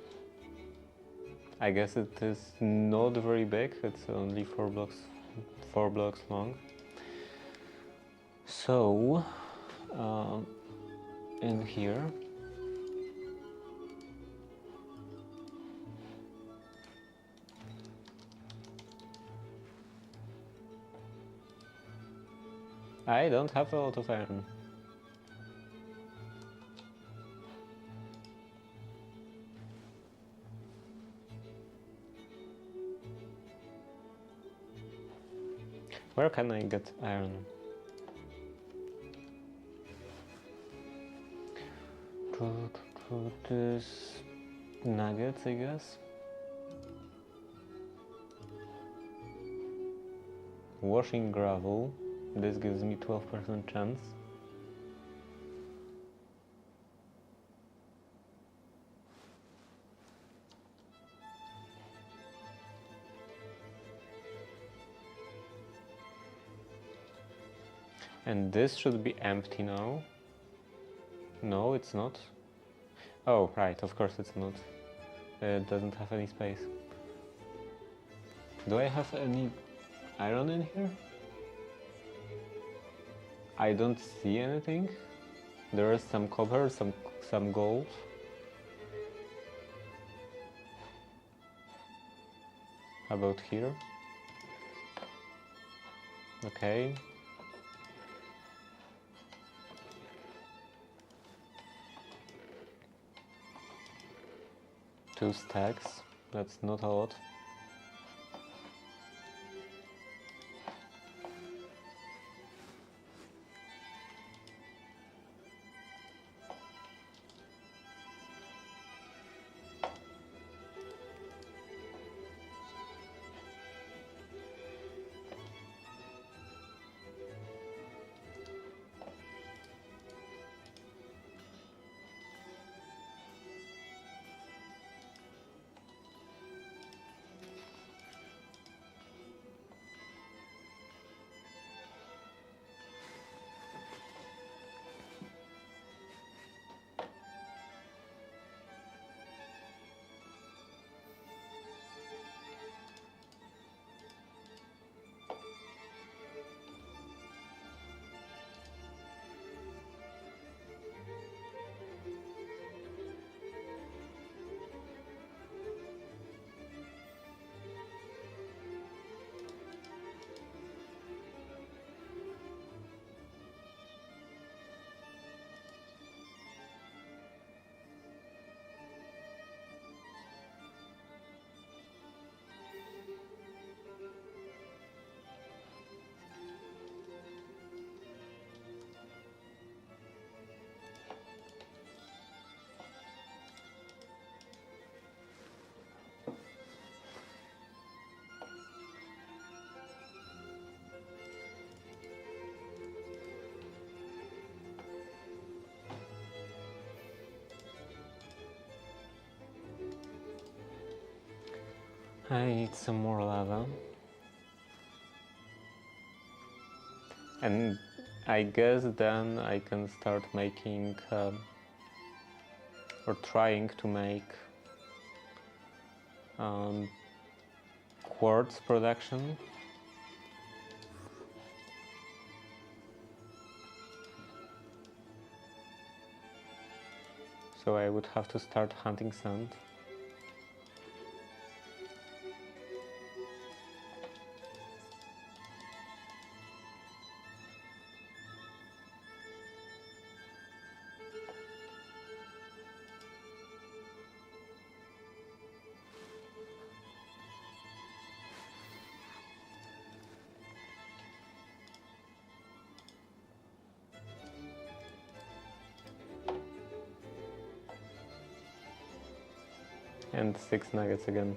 [SPEAKER 1] I guess it is not very big, it's only 4 blocks long. So, in here, I don't have a lot of iron. Where can I get iron? To this nuggets, I guess. Washing gravel. This gives me 12% chance. And this should be empty now. No, it's not. Oh, right, of course it's not. It doesn't have any space. Do I have any iron in here? I don't see anything. There is some copper, some gold. How about here? Okay. Two stacks, that's not a lot. I need some more lava. And I guess then I can start making or trying to make quartz production. So I would have to start hunting sand. And 6 nuggets again.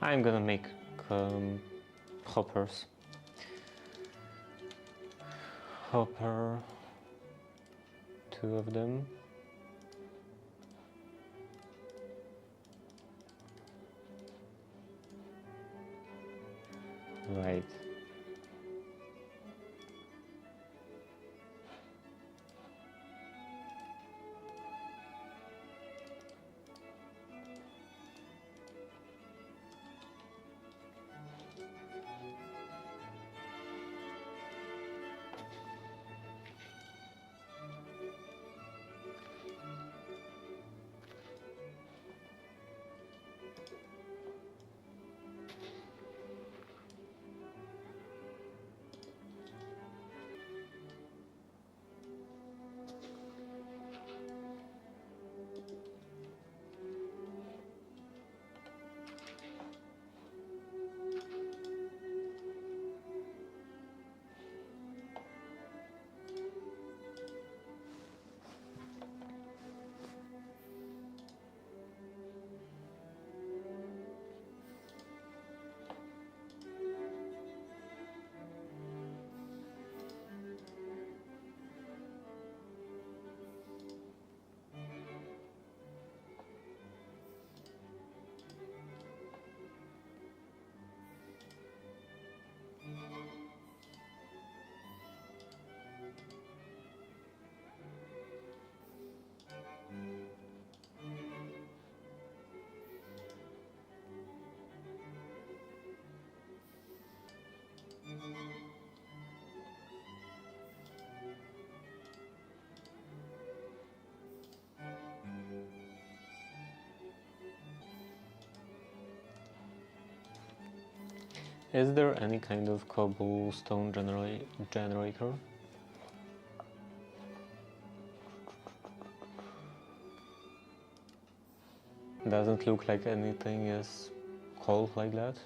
[SPEAKER 1] I'm gonna make hoppers. Hopper, 2 of them. Right. Is there any kind of cobblestone generator? Doesn't look like anything is called like that.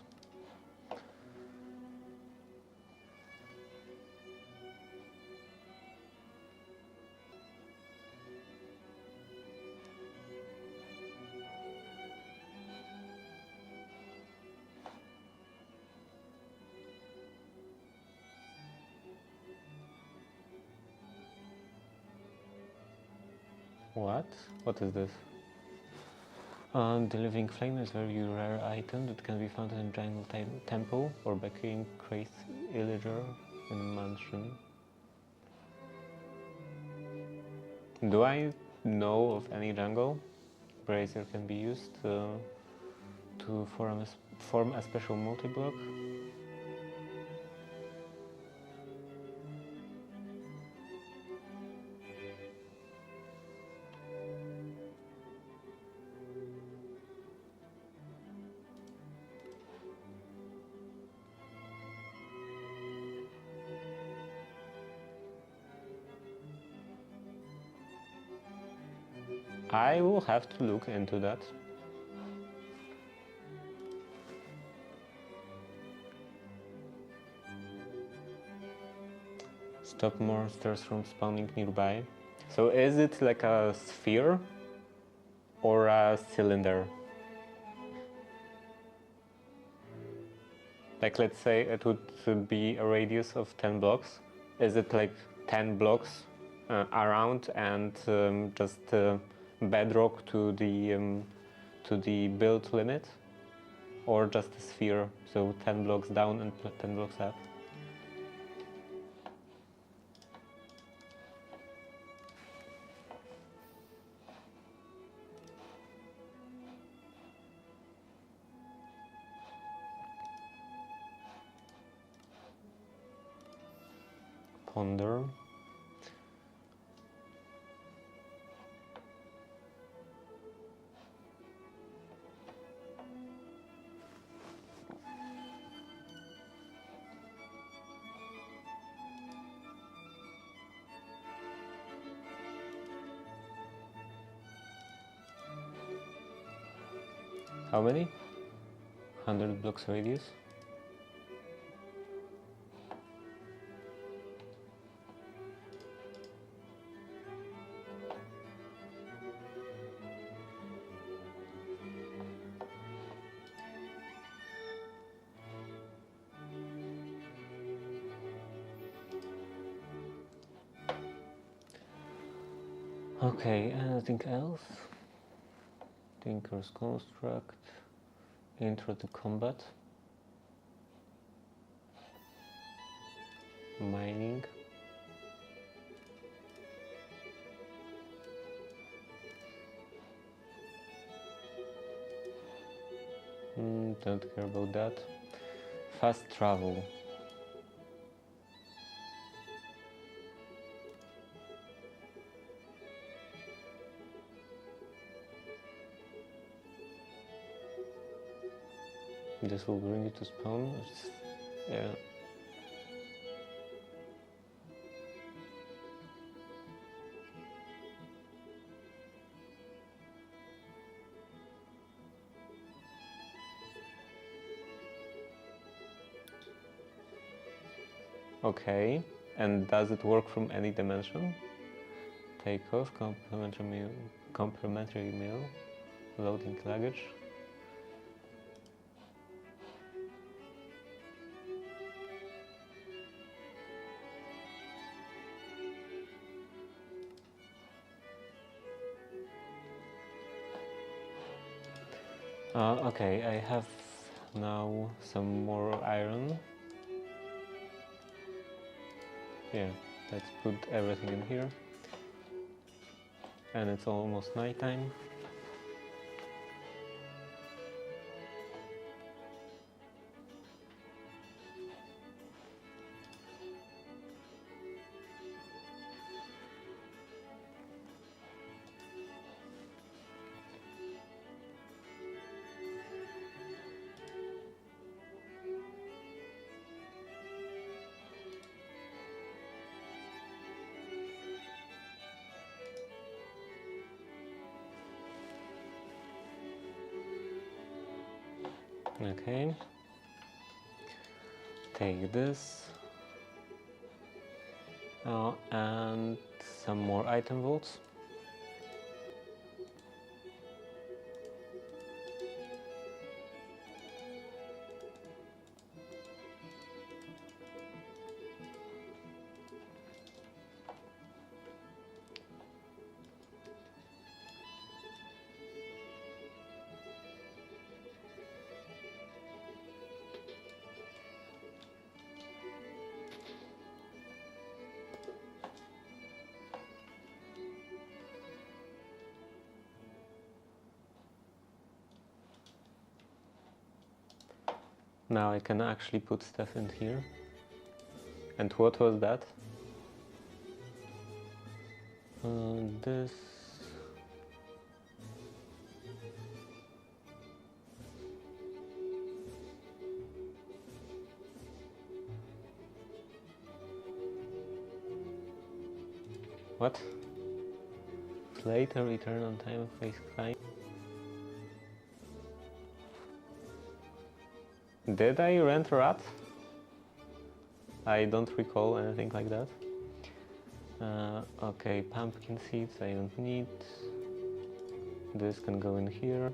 [SPEAKER 1] What? What is this? The living flame is a very rare item that can be found in a jungle temple or Becking Crazy Illager in a mansion. Do I know of any jungle brazier can be used to form a special multi-block? I will have to look into that. Stop monsters from spawning nearby. So is it like a sphere or a cylinder? Like, let's say it would be a radius of 10 blocks. Is it like 10 blocks around and just bedrock to the build limit? Or just a sphere, so 10 blocks down and 10 blocks up? Ponder. How many? 100 blocks radius? Okay, anything else? Tinker's Construct, Intro to Combat, Mining, don't care about that. Fast Travel. This will bring you to spawn. Yeah. Okay. And does it work from any dimension? Take off, complimentary meal, loading luggage. Okay, I have now some more iron. Yeah, let's put everything in here. And it's almost nighttime. Okay, take this and some more item vaults. Now I can actually put stuff in here. And what was that? This. What? later, return on time of face climb. Did I rent rat? I don't recall anything like that. Okay, pumpkin seeds I don't need. This can go in here.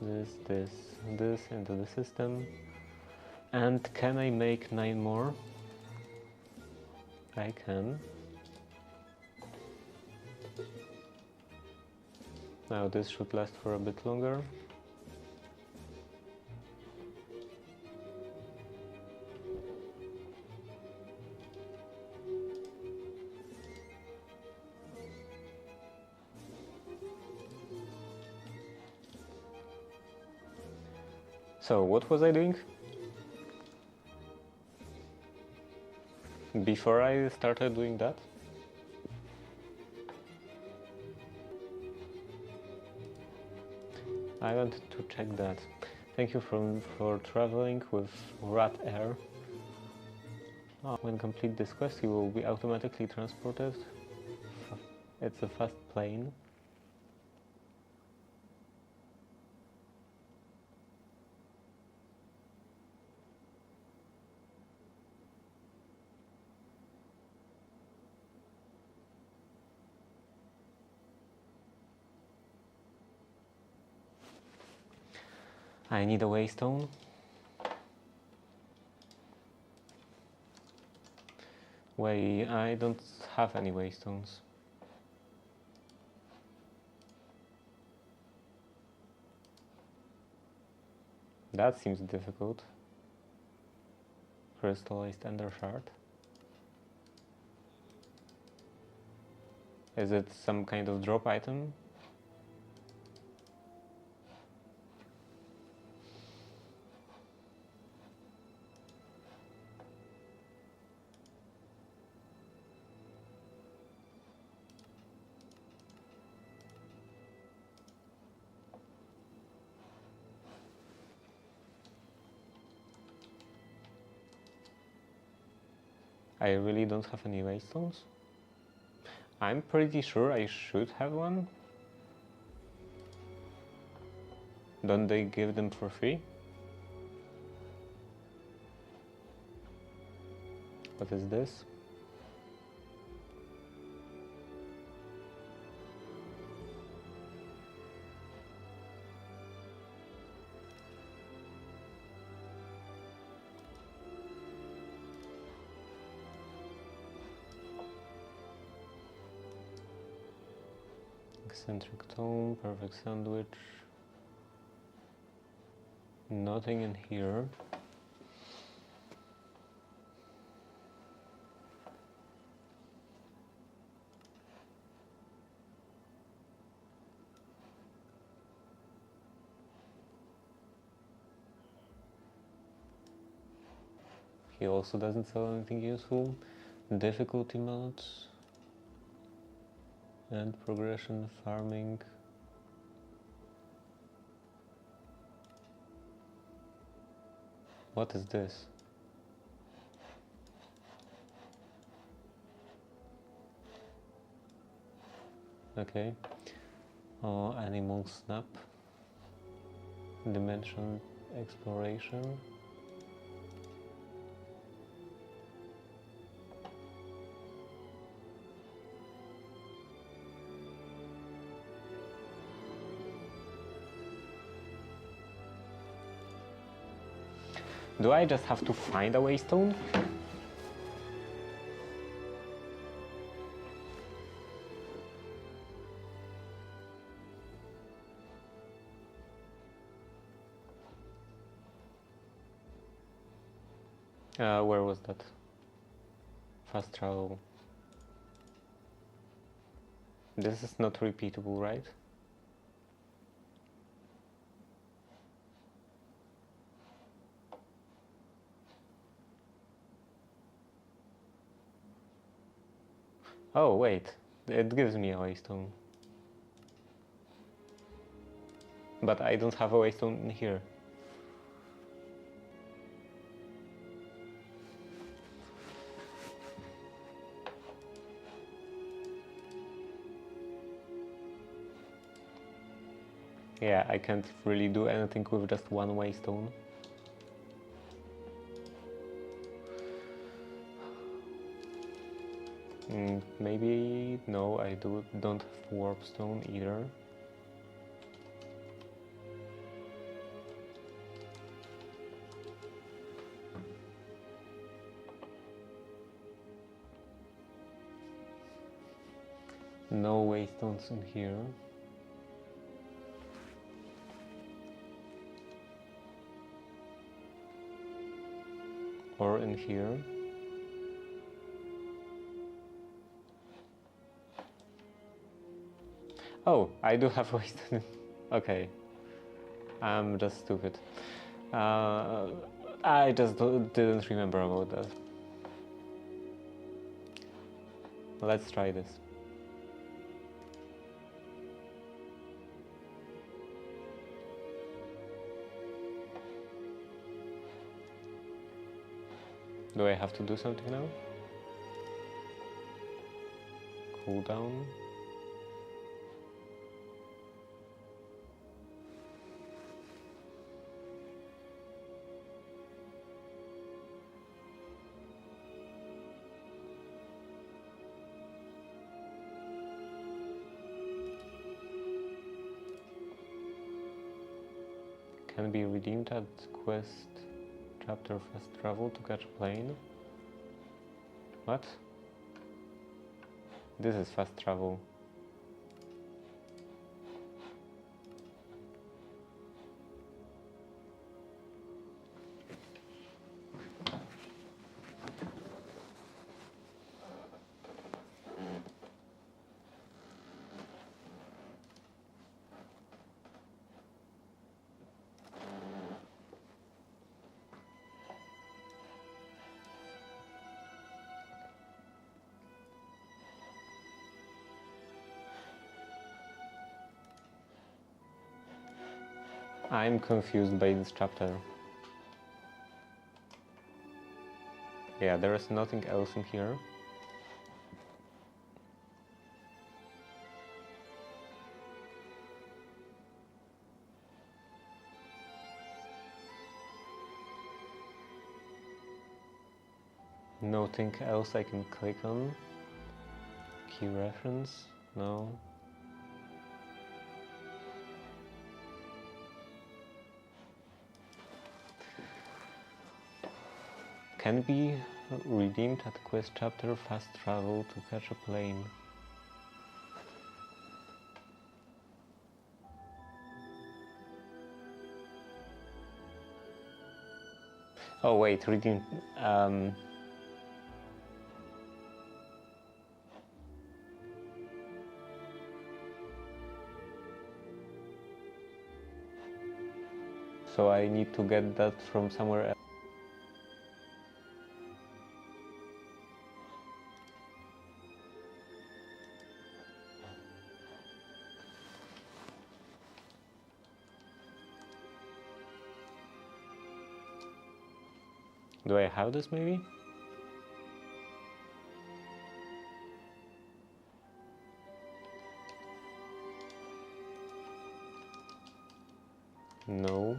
[SPEAKER 1] This into the system. And can I make 9 more? I can. Now this should last for a bit longer. So what was I doing? Before I started doing that? I wanted to check that. Thank you for traveling with Rat Air. Oh, when complete this quest, you will be automatically transported. It's a fast plane. I need a waystone. Wait, I don't have any waystones. That seems difficult. Crystallized Ender Shard. Is it some kind of drop item? I really don't have any waystones. I'm pretty sure I should have one. Don't they give them for free? What is this? Eccentric tone, perfect sandwich. Nothing in here. He also doesn't sell anything useful. Difficulty modes and progression farming. What is this? Okay. Animal snap. Dimension exploration. Do I just have to find a waystone? Where was that? Fast travel. This is not repeatable, right? Oh, wait. It gives me a waystone. But I don't have a waystone in here. Yeah, I can't really do anything with just one waystone. Maybe no, I don't have warp stone either. No waystones in here. Or in here. Oh, I do have waystone. Okay. I'm just stupid. I just didn't remember about that. Let's try this. Do I have to do something now? Cool down. Can be redeemed at quest chapter fast travel to catch a plane. What? This is fast travel. I'm confused by this chapter. Yeah, there is nothing else in here. Nothing else I can click on. Key reference? No. Can be redeemed at quest chapter fast travel to catch a plane. Oh wait, redeemed. So I need to get that from somewhere else. Do I have this maybe? No.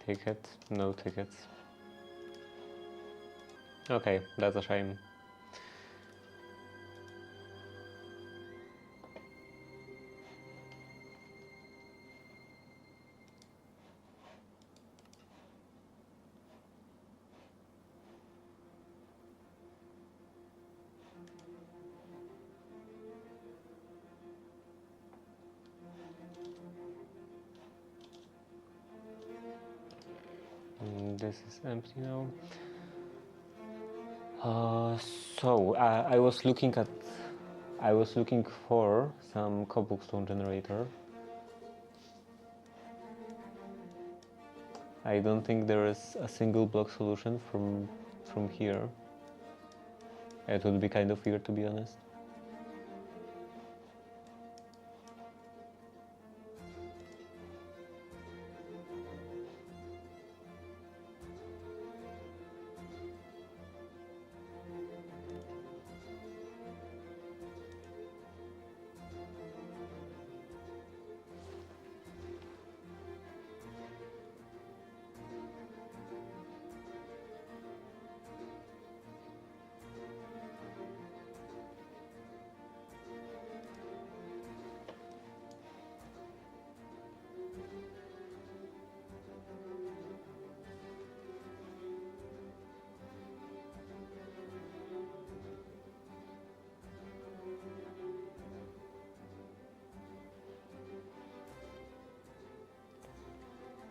[SPEAKER 1] Ticket? No tickets. Okay, that's a shame. This is empty now. So I was looking for some cobblestone generator. I don't think there is a single block solution from here. It would be kind of weird, to be honest.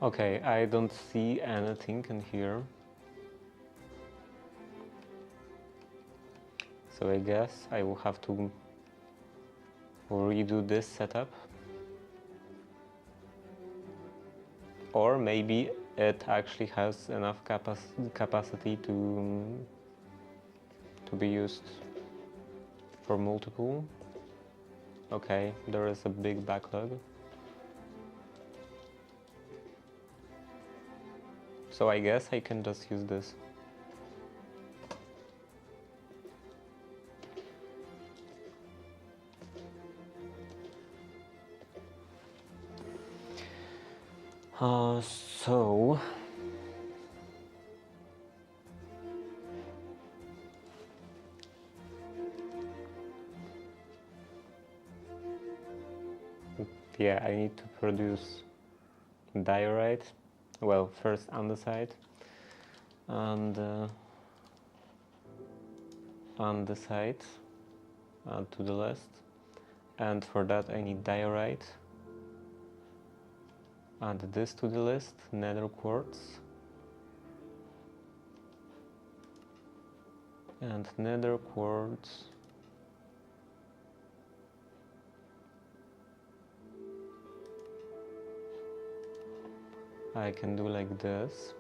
[SPEAKER 1] Okay, I don't see anything in here. So I guess I will have to redo this setup. Or maybe it actually has enough capacity to be used for multiple. Okay, there is a big backlog. So I guess I can just use this. So yeah, I need to produce diorite. Well, first andesite and andesite to the list, and for that I need diorite. Add this to the list, nether quartz. And nether quartz. I can do like this.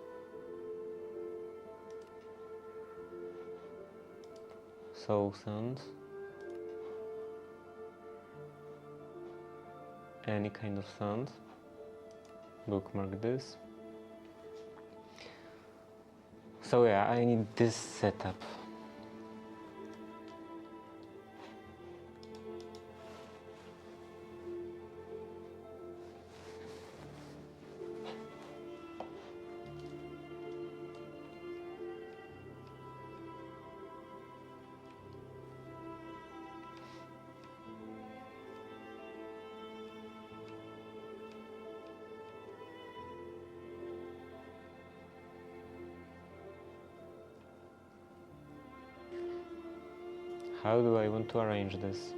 [SPEAKER 1] Soul sand. Any kind of sand. Bookmark this. So yeah, I need this setup. How do I want to arrange this?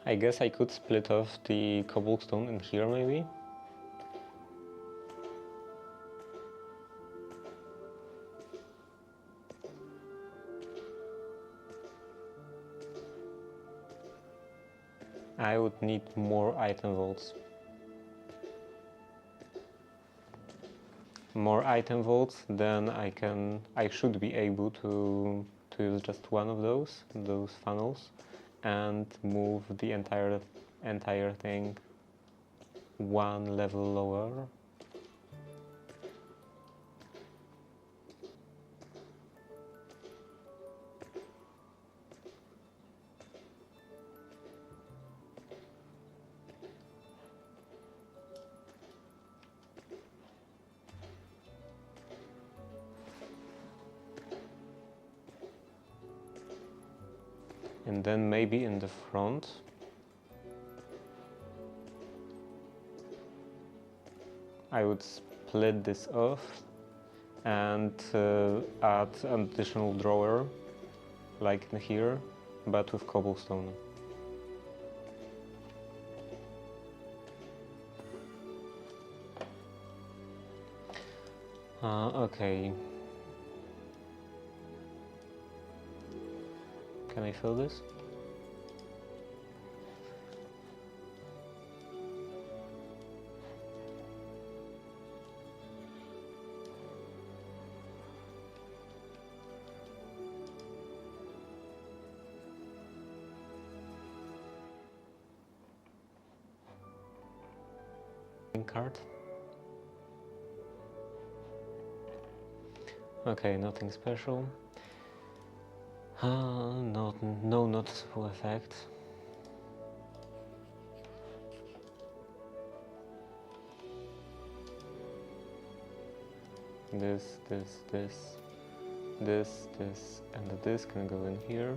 [SPEAKER 1] I guess I could split off the cobblestone in here maybe. I would need more item vaults. More item vaults, then I should be able to use just one of those funnels and move the entire thing one level lower. And then maybe in the front I would split this off and add an additional drawer like in here, but with cobblestone. Okay. Can I fill this? Card. Okay, nothing special. No noticeable effect. This, and this can go in here.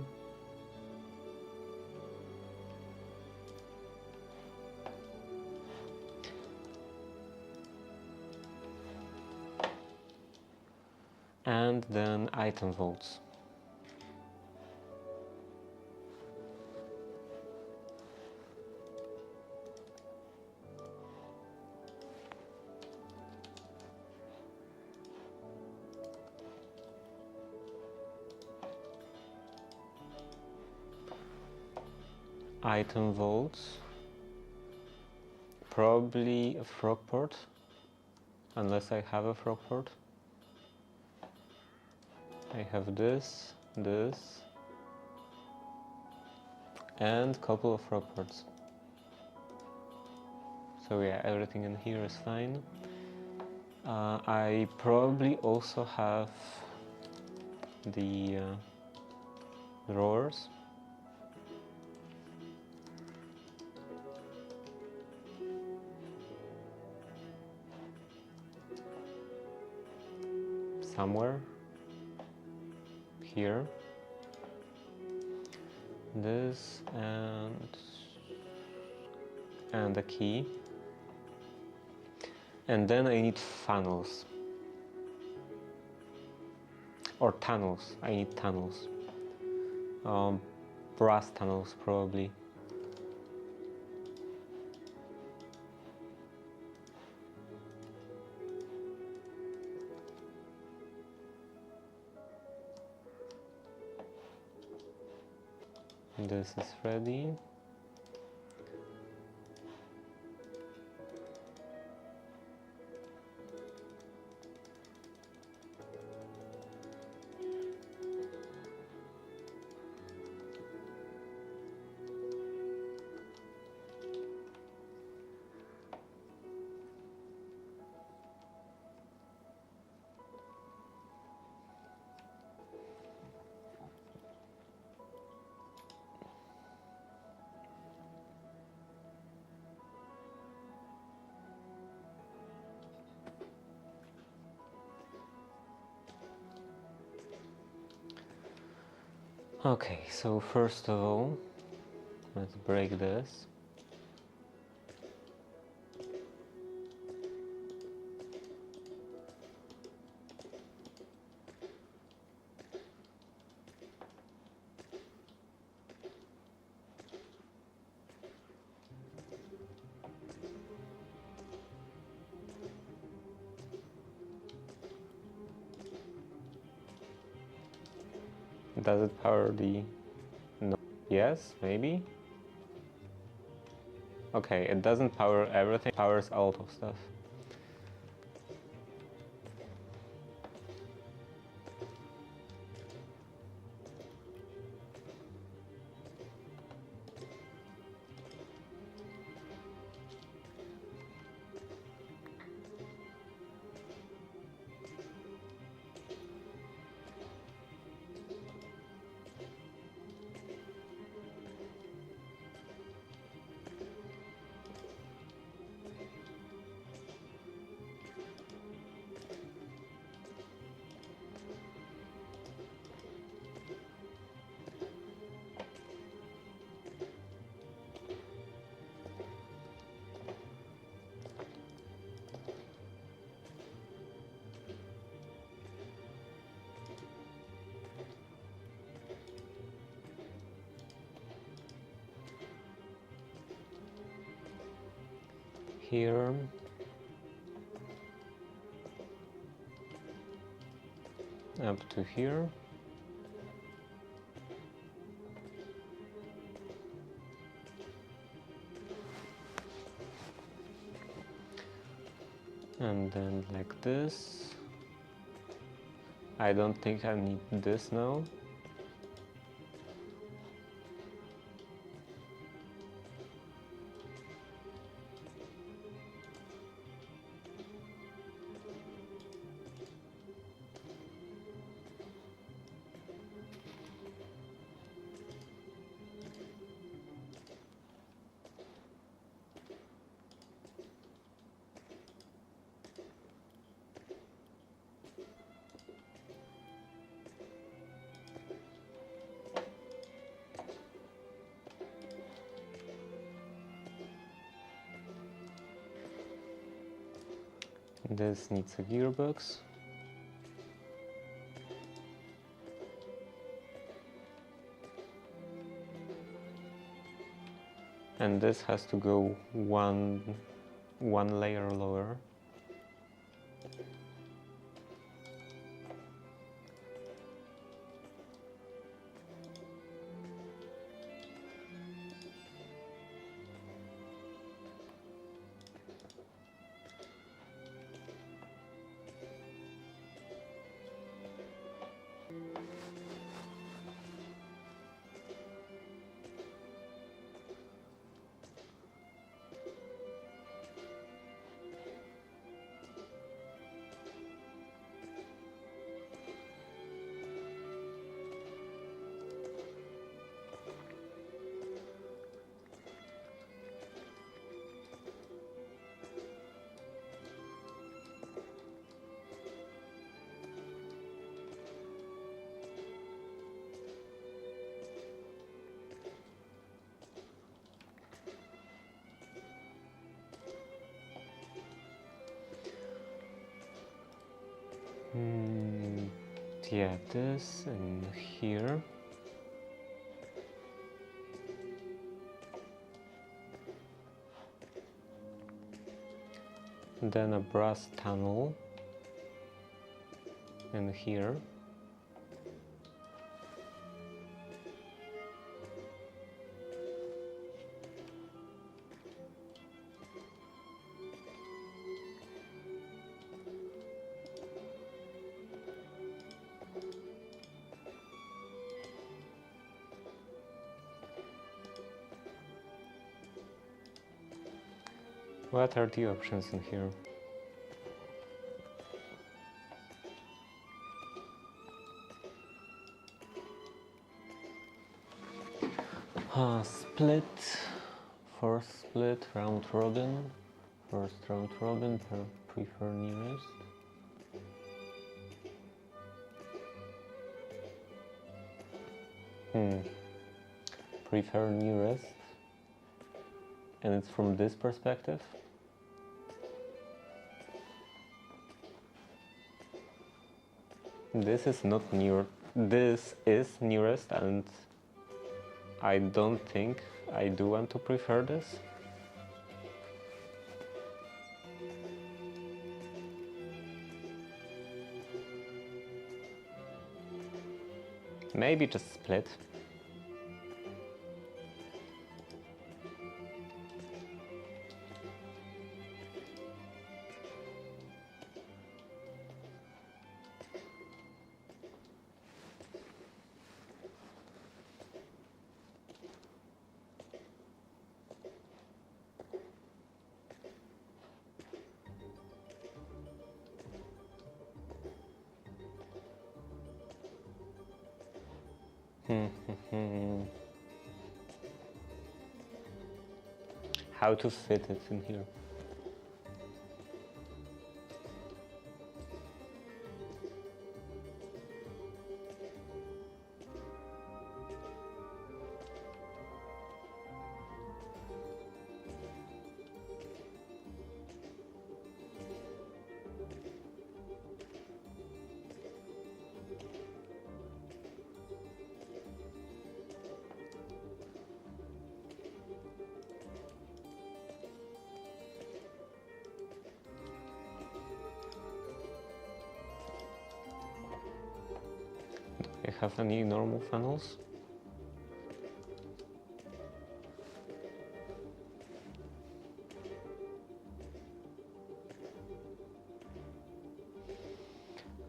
[SPEAKER 1] And then item vaults. Item vaults. Probably a frog port, unless I have a frog port. I have this, and a couple of frog ports. So yeah, everything in here is fine. I probably also have the drawers. Somewhere here. This and a key. And then I need funnels. Or tunnels. I need tunnels. Brass tunnels, probably. This is ready. Okay, so first of all, let's break this. Does it power the... No. Yes, maybe? Okay, it doesn't power everything, it powers a lot of stuff. Here. Up to here. And then like this. I don't think I need this now. This needs a gearbox. And this has to go one layer lower. Yeah, this and here. Then a brass tunnel in here. What are the options in here? Split, first split, round robin, first round robin, prefer nearest. Prefer nearest, and it's from this perspective. This is not near, this is nearest, and I don't think I do want to prefer this. Maybe just split. How to fit it in here? Do you have any normal funnels?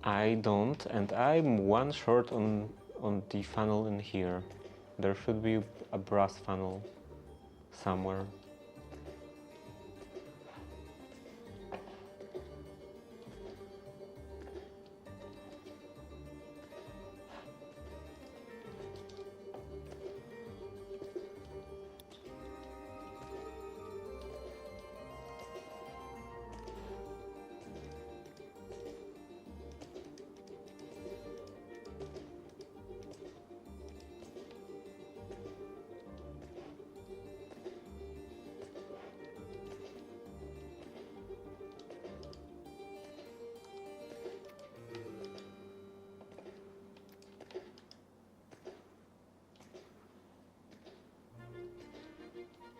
[SPEAKER 1] I don't, and I'm one short on the funnel in here. There should be a brass funnel somewhere.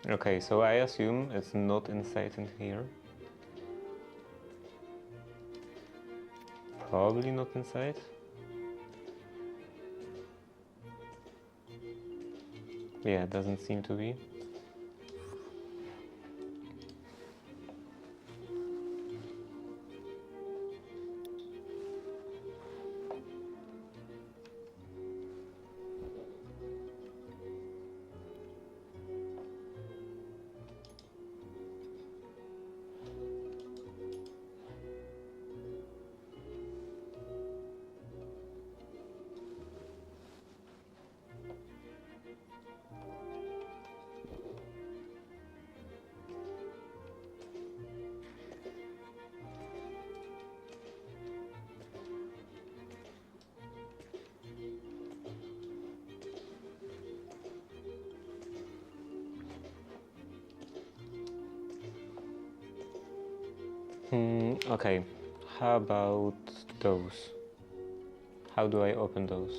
[SPEAKER 1] Okay, so I assume it's not inside in here. Probably not inside. Yeah, it doesn't seem to be. Okay, how about those? How do I open those?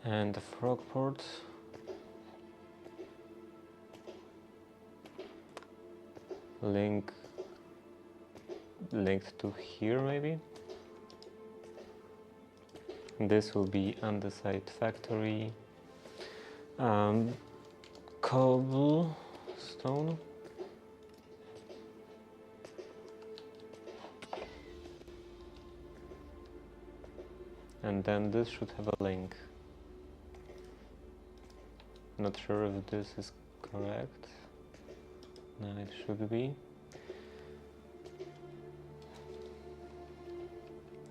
[SPEAKER 1] And the frog port. Linked to here maybe. This will be andesite factory. Cobblestone. And then this should have a link. Not sure if this is correct. No, it should be.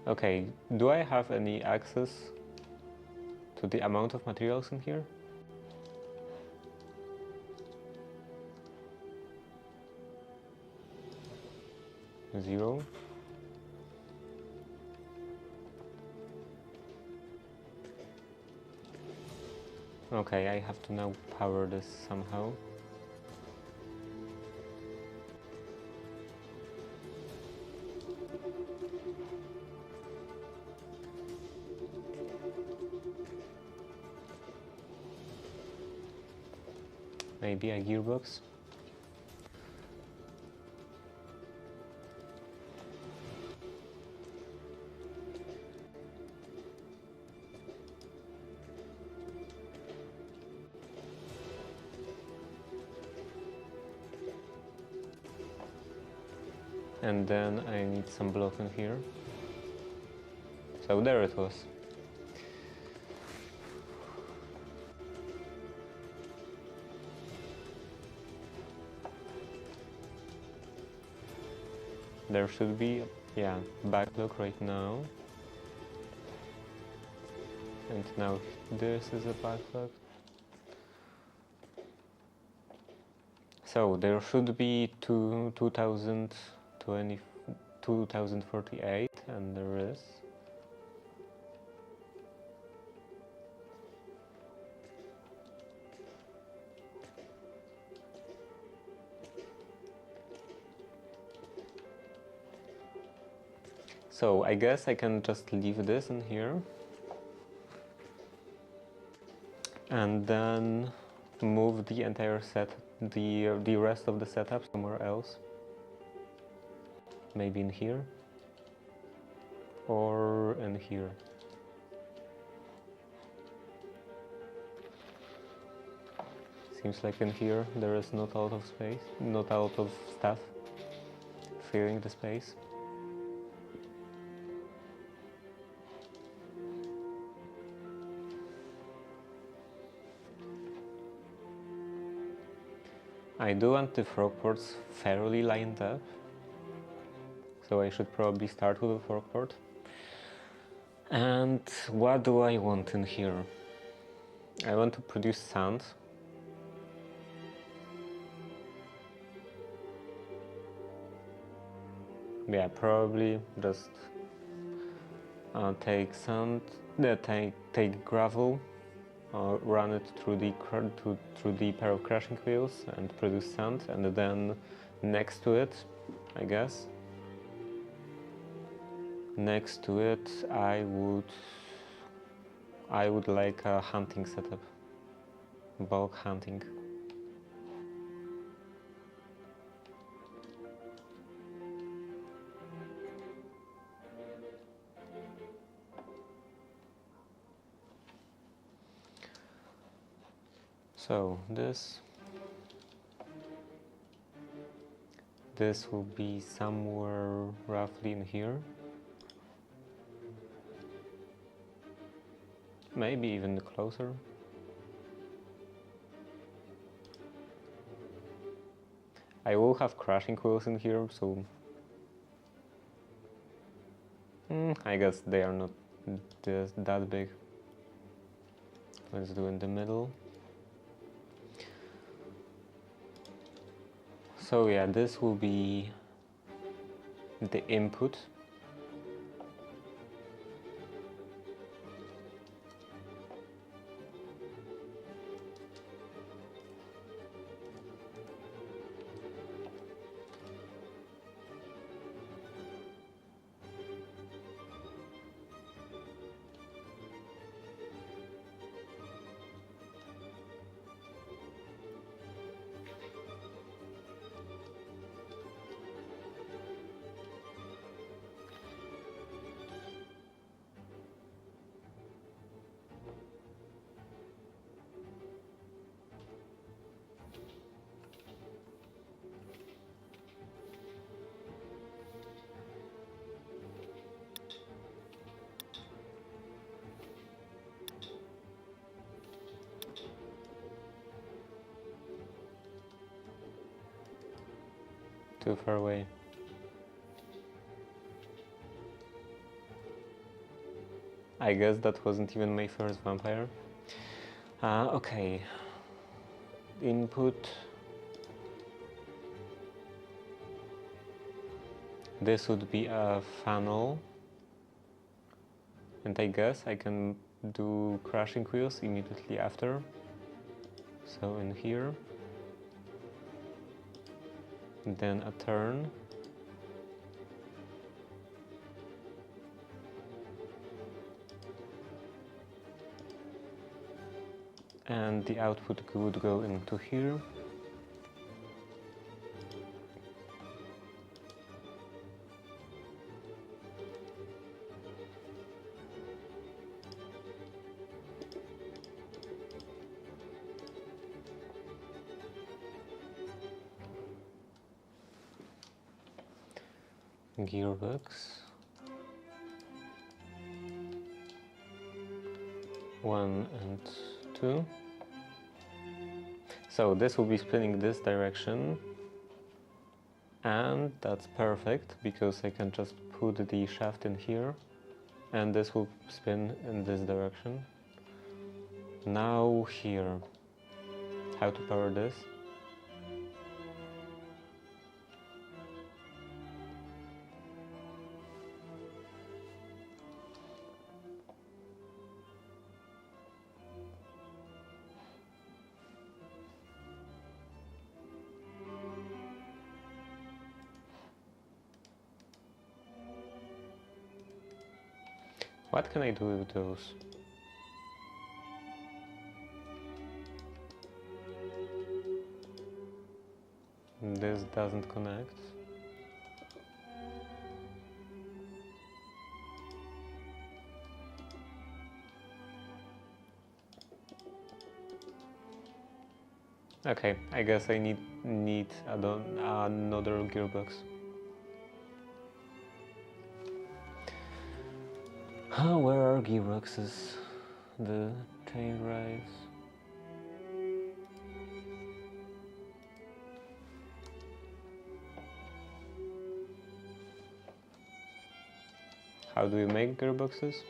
[SPEAKER 1] Okay, do I have any access to the amount of materials in here? Zero. Okay, I have to now power this somehow. Maybe a gearbox. And then I need some block in here. So there it was. There should be, yeah, backlog right now. And now this is a backlog. So there should be 2048, and there is. So I guess I can just leave this in here and then move the entire the rest of the setup somewhere else. Maybe in here or in here. Seems like in here there is not a lot of space, not a lot of stuff filling the space. I do want the frog ports fairly lined up, so I should probably start with a frog port. And what do I want in here? I want to produce sand. Yeah, probably just take sand, take gravel, run it through the pair of crushing wheels and produce sand, and then next to it, I guess, next to it I would like a hunting setup, bulk hunting. So this will be somewhere roughly in here. Maybe even closer. I will have crushing wheels in here, so I guess they are not that big. Let's do in the middle. So yeah, this will be the input. Too far away. I guess that wasn't even my first vampire. Okay. Input. This would be a funnel. And I guess I can do crushing wheels immediately after. So in here. Then a turn. And the output would go into here. Gearbox. 1 and 2. So this will be spinning this direction, and that's perfect because I can just put the shaft in here and this will spin in this direction. Now here, how to power this? What can I do with those? This doesn't connect. Okay, I guess I need another gearbox. Where are gearboxes? The tail drives. How do you make gearboxes?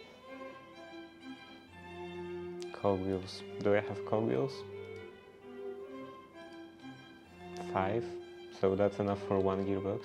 [SPEAKER 1] Cogwheels. Do I have cogwheels? 5. So that's enough for one gearbox.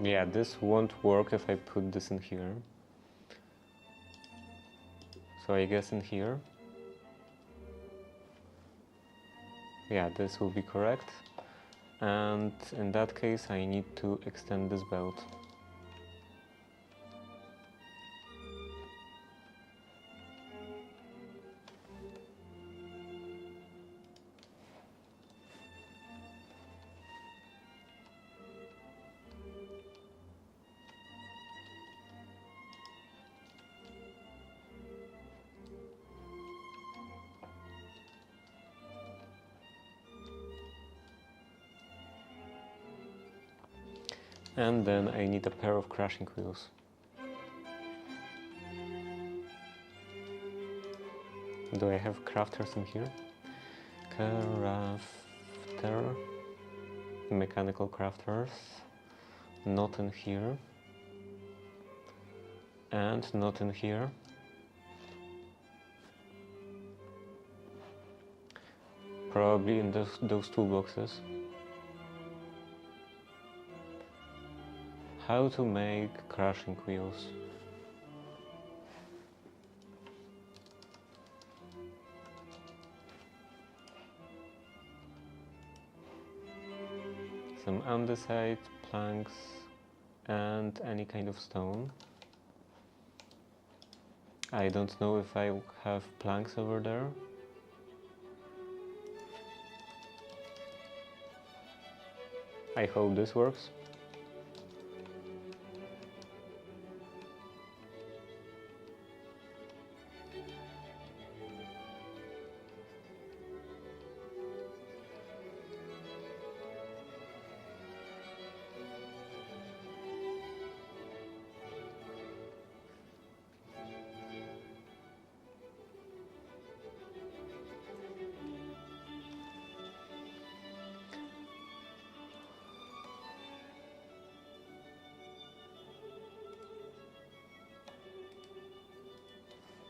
[SPEAKER 1] Yeah, this won't work if I put this in here. So I guess in here. Yeah, this will be correct. And in that case, I need to extend this belt. And then I need a pair of crashing wheels. Do I have crafters in here? Crafter. Mechanical crafters. Not in here. And not in here. Probably in those two boxes. How to make crashing wheels? Some andesite, planks, and any kind of stone. I don't know if I have planks over there. I hope this works.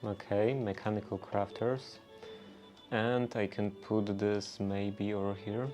[SPEAKER 1] Okay, mechanical crafters. And I can put this maybe over here.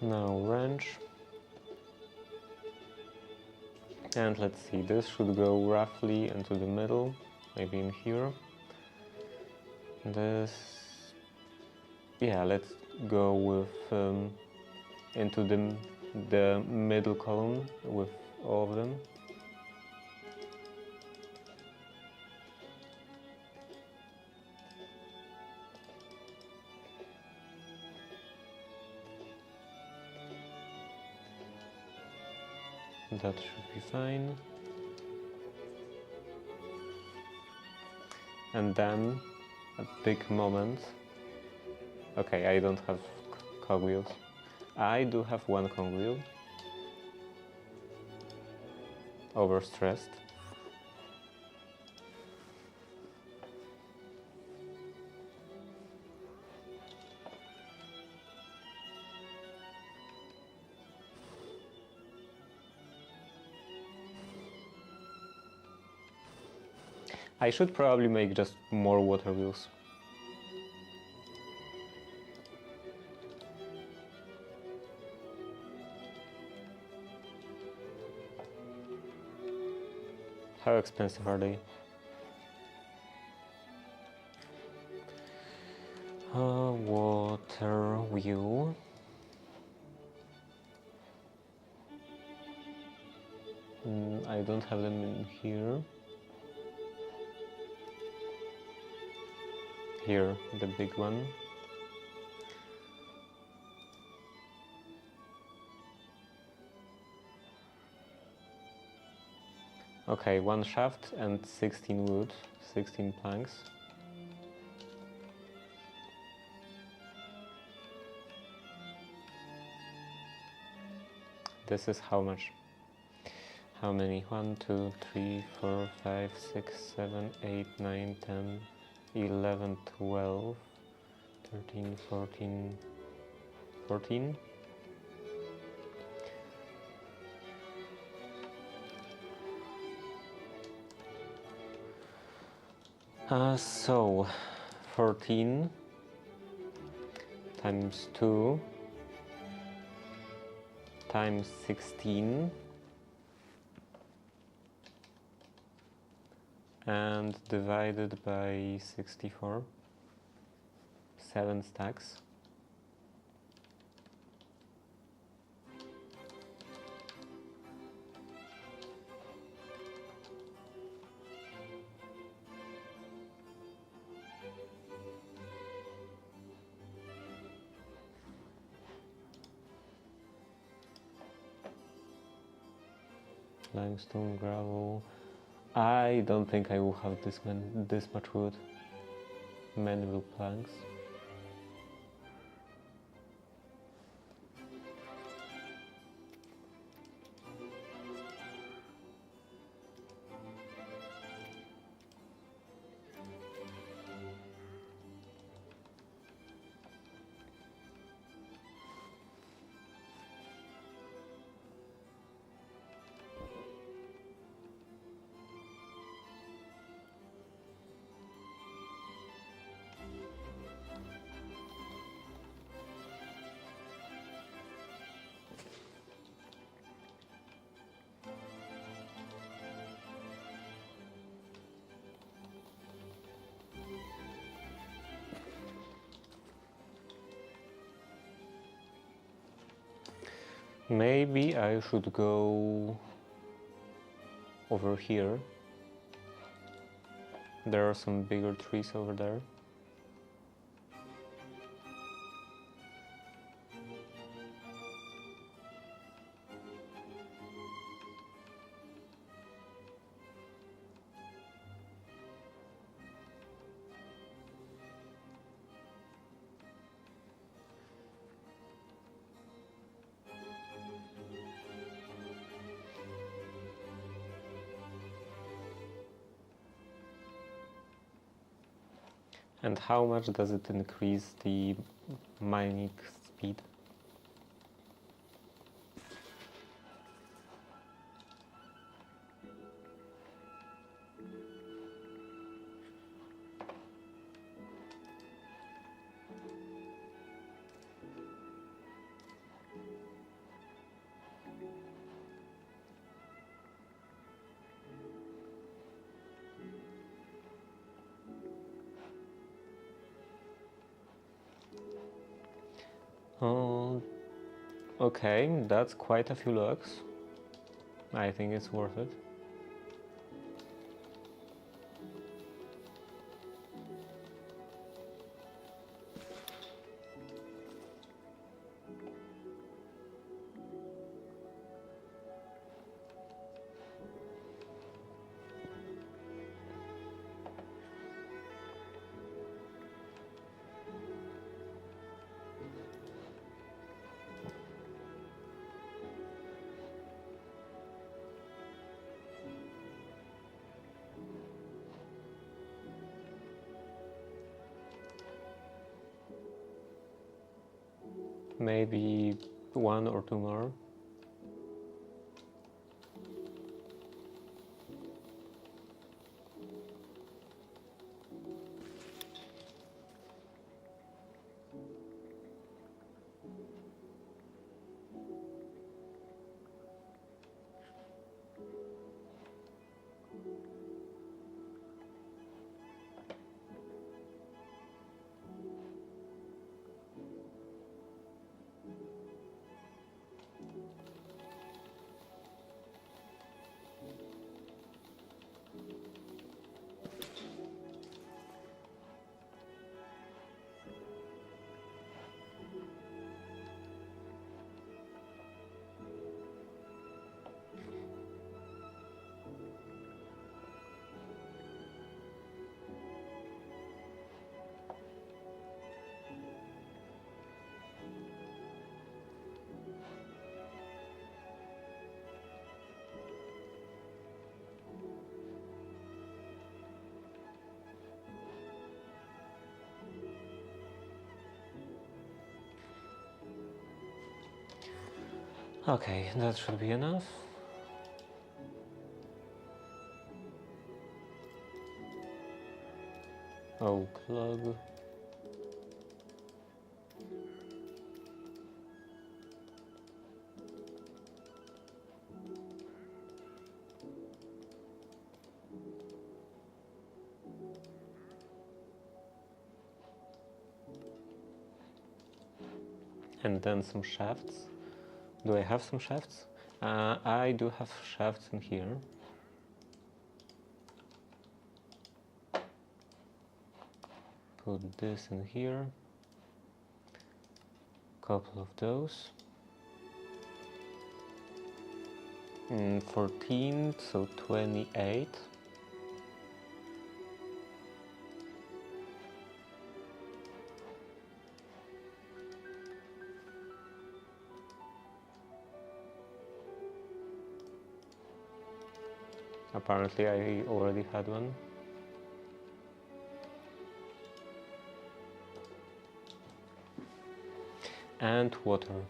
[SPEAKER 1] Now wrench. And let's see, this should go roughly into the middle, maybe in here. This, yeah, let's go with into the middle column with all of them. That should be fine. And then a big moment. Okay, I don't have cogwheels. I do have one cogwheel. Overstressed. I should probably make just more water wheels. How expensive are they? Water wheel. I don't have them in here. Here, the big one. Okay, one shaft and 16 wood, 16 planks. This is how much? How many? 1, 2, 3, 4, 5, 6, 7, 8, 9, 10, 11, 12, 13, 14, 14? So 14 times 2 times 16 and divided by 64, 7 stacks. Limestone, gravel. I don't think I will have this much wood. Manual planks. Maybe I should go over here. There are some bigger trees over there. And how much does it increase the mining speed? Oh, okay, that's quite a few logs. I think it's worth it. Maybe 1 or 2 more. Okay, that should be enough. Oh, clog. And then some shafts. Do I have some shafts? I do have shafts in here. Put this in here. Couple of those. 14, so 28. Apparently I already had one. And water.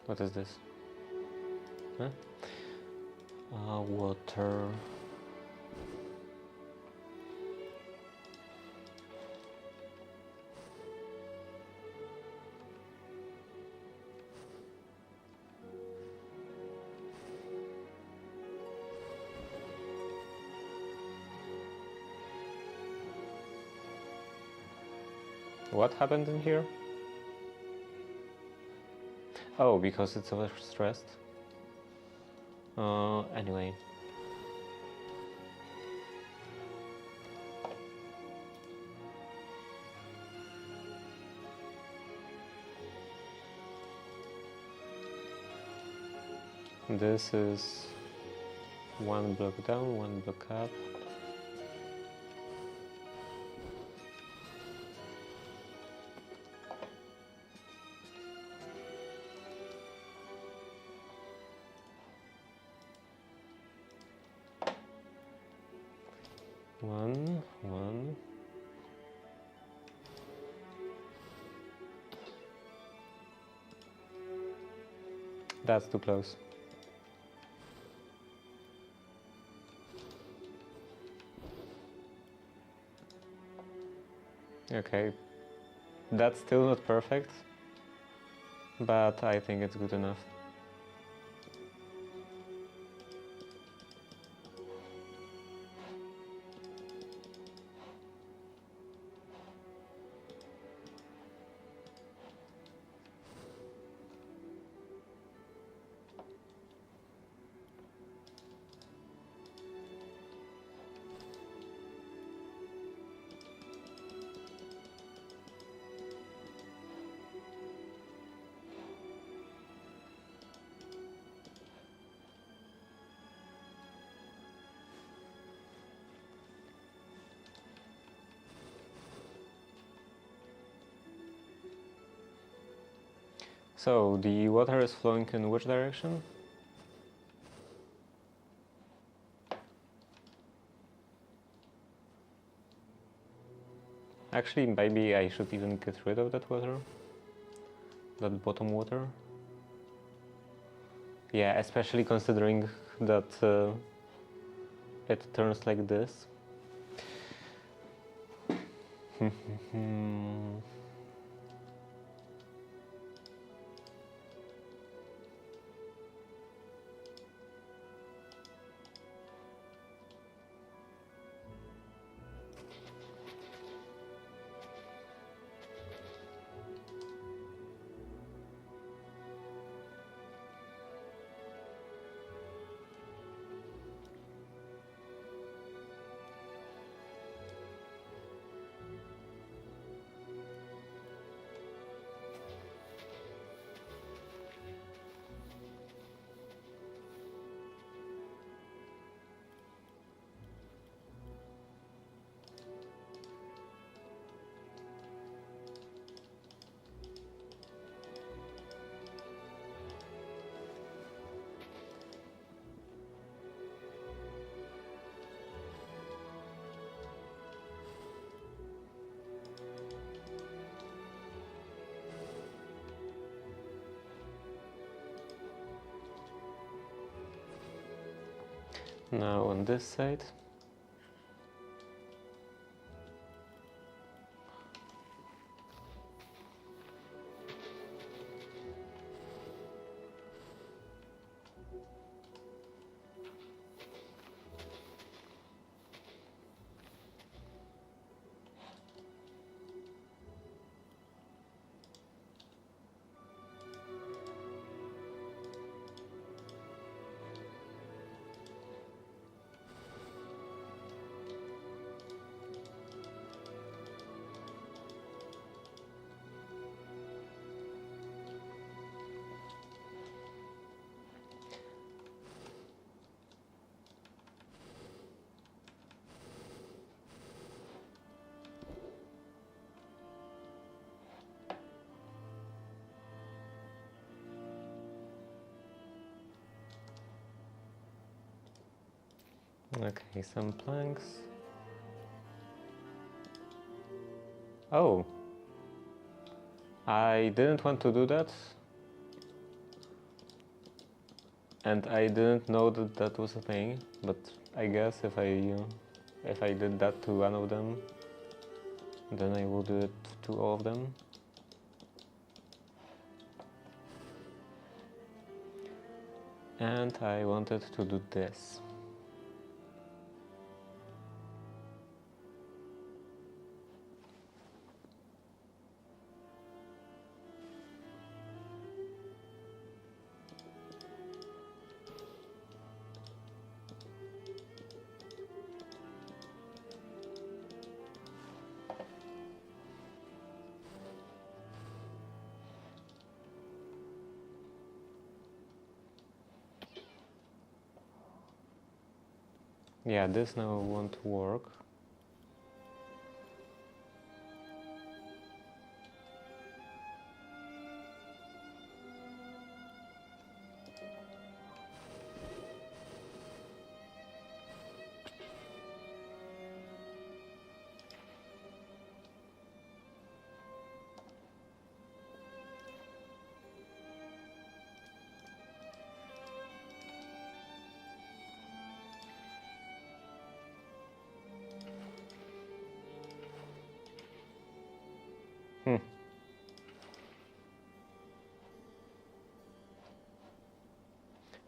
[SPEAKER 1] What is this? Huh? Water. What happened in here? Oh, because it's overstressed. Anyway. This is one block down, one block up. One. That's too close. Okay, that's still not perfect, but I think it's good enough. So, the water is flowing in which direction? Actually, maybe I should even get rid of that water. That bottom water. Yeah, especially considering that it turns like this. Now on this side. Okay, some planks. Oh, I didn't want to do that, and I didn't know that that was a thing, but I guess if I did that to one of them, then I will do it to all of them. And I wanted to do this. Yeah, this now won't work.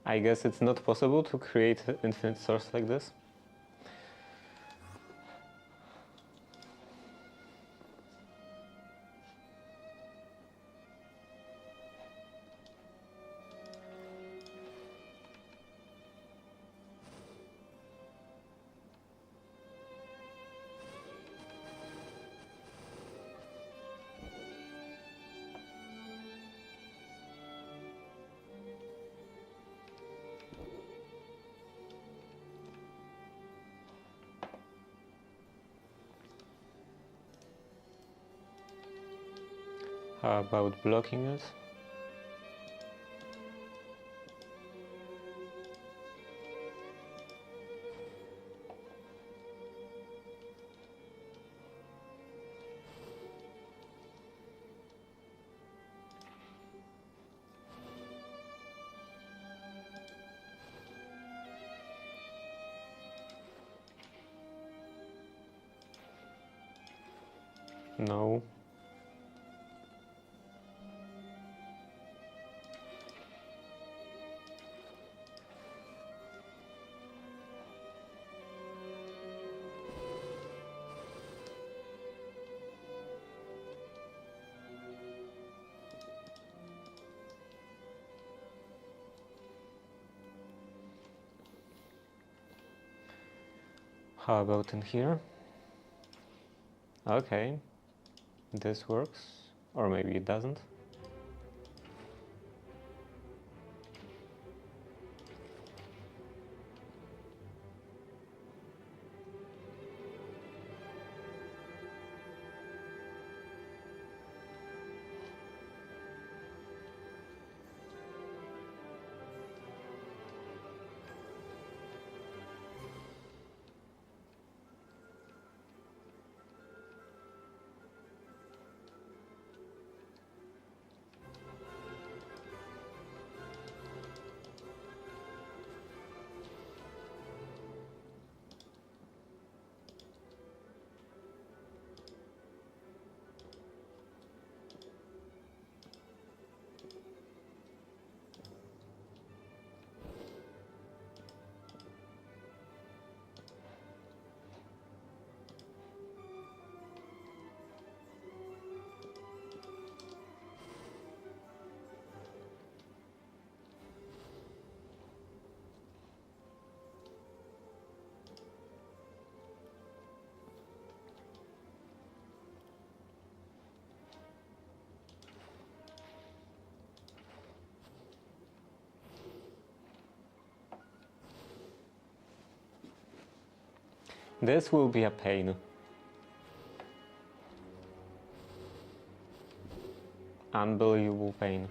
[SPEAKER 1] I guess it's not possible to create an infinite source like this. How about blocking it? No. How about in here? Okay, this works, or maybe it doesn't. This will be a pain. Unbelievable pain.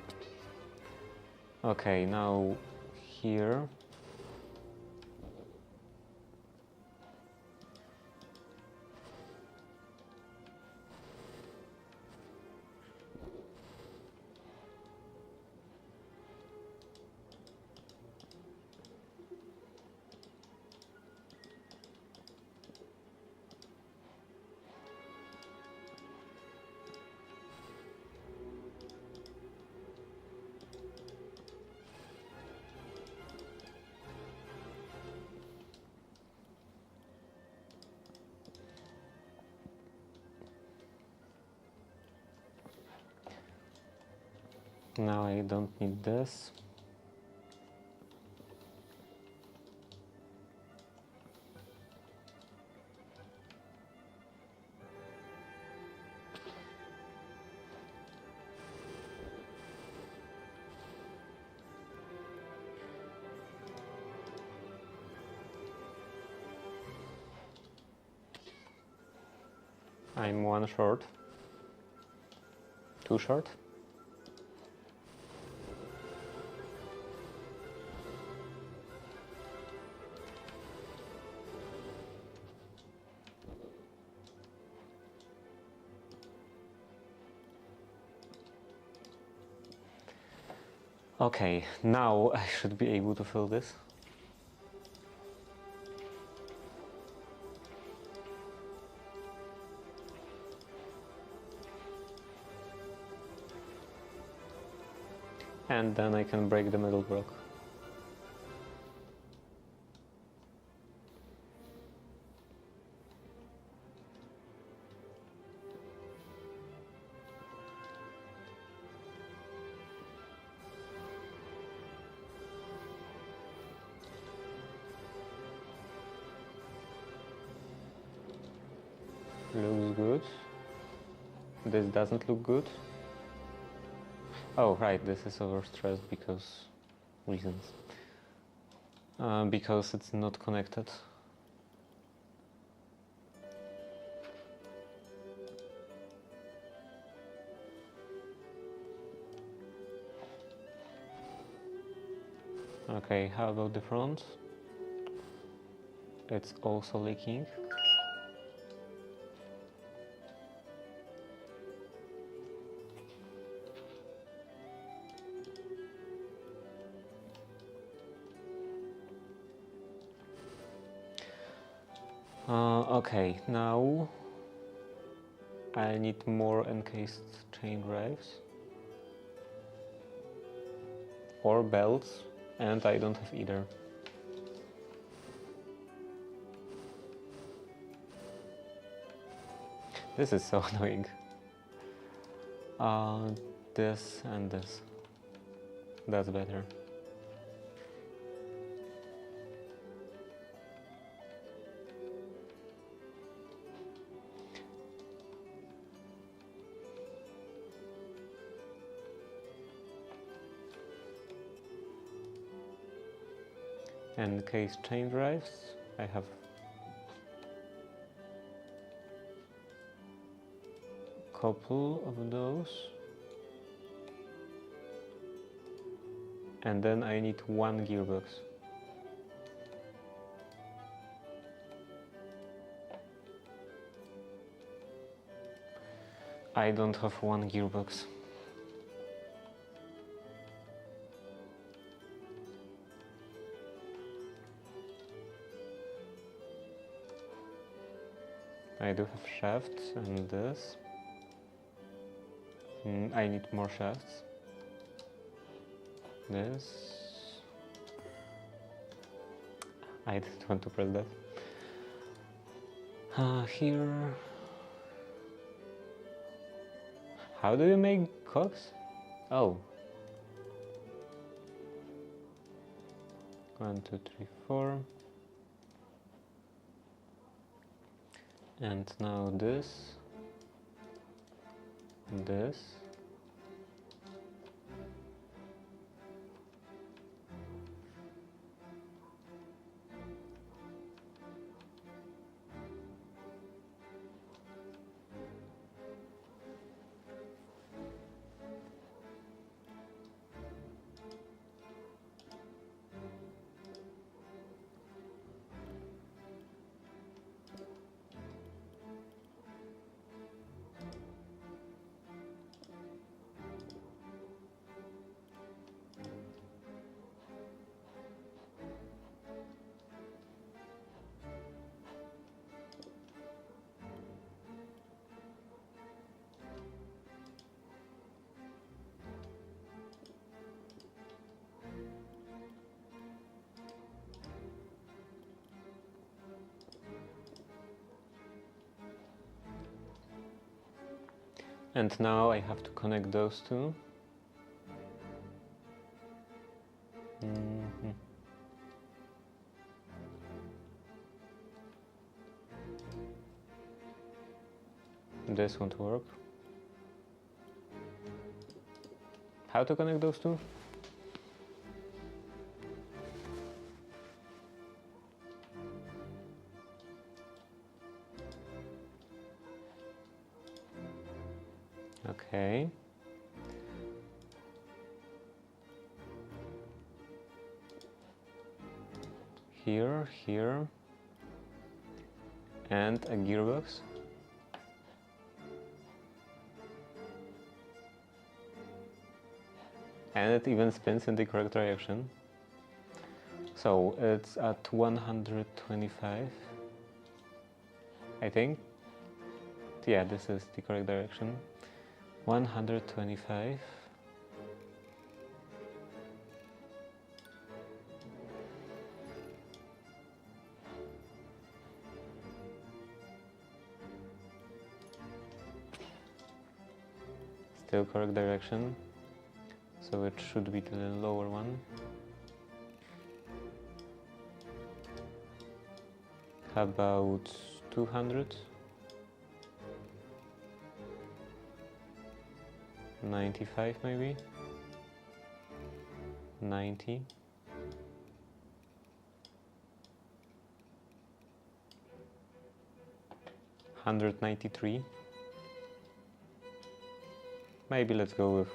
[SPEAKER 1] Okay, now here. Now I don't need this. I'm one short. Too short. Okay, now I should be able to fill this. And then I can break the middle block. Looks good. This doesn't look good. Oh, right, this is overstressed because reasons. Because it's not connected. Okay, how about the front? It's also leaking. Okay, now I need more encased chain drives or belts, and I don't have either. This is so annoying. This and this. That's better. Encased chain drives. I have couple of those. And then I need one gearbox. I don't have one gearbox. I do have shafts and this. I need more shafts. This. I didn't want to press that. Here. How do you make cogs? Oh. 1, 2, 3, 4. And now this. This. And now I have to connect those two. This won't work. How to connect those two? Okay. Here, here, and a gearbox. And it even spins in the correct direction. So it's at 125, I think. Yeah, this is the correct direction. 125. Still correct direction. So it should be the lower one. How about 200? 95 maybe? 90? 193? Maybe let's go with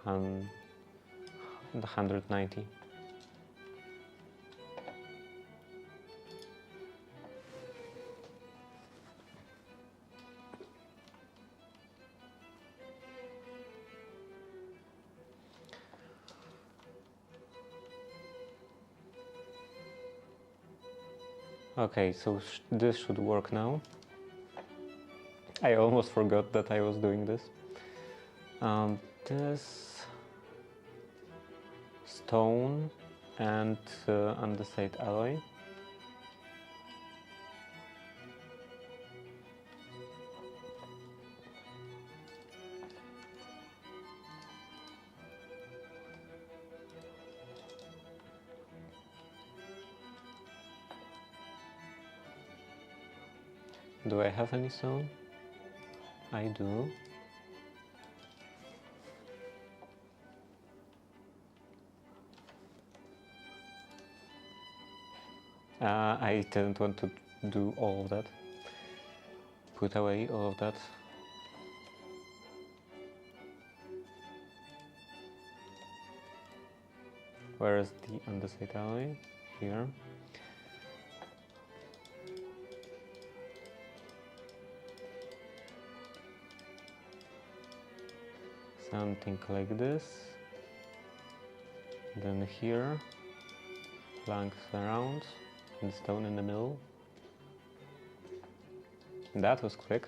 [SPEAKER 1] 190. Okay, so this should work now. I almost forgot that I was doing this. This stone and andesite alloy. Do I have any stone? I do. I didn't want to do all of that. Put away all of that. Where is the andesite alloy? Here. Something like this. Then here, planks around, and stone in the middle. That was quick.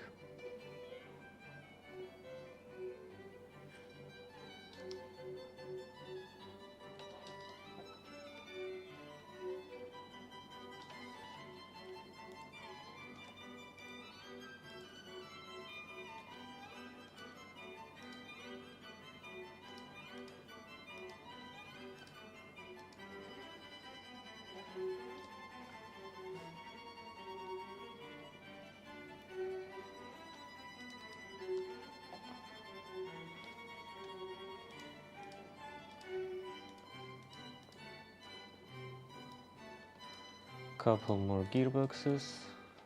[SPEAKER 1] Couple more gearboxes,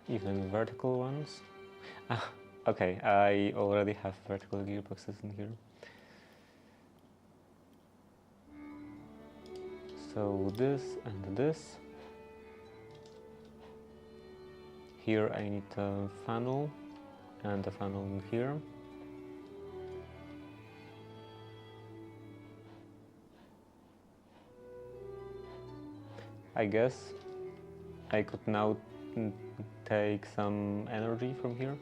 [SPEAKER 1] even vertical ones. Ah, okay, I already have vertical gearboxes in here. So this and this. Here I need a funnel and a funnel in here. I guess I could now take some energy from here.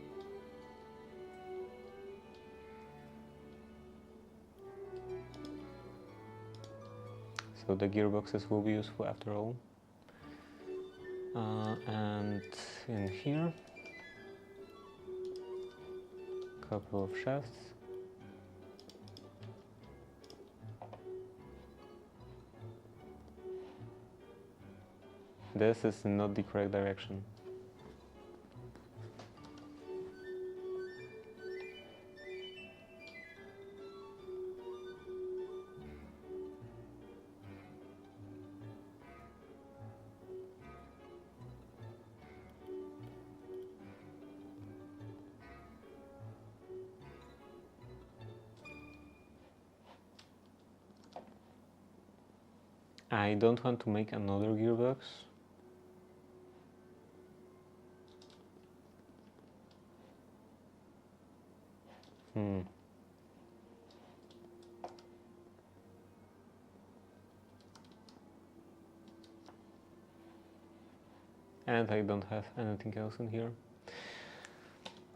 [SPEAKER 1] So the gearboxes will be useful after all. And in here, a couple of shafts. This is not the correct direction. I don't want to make another gearbox. And I don't have anything else in here.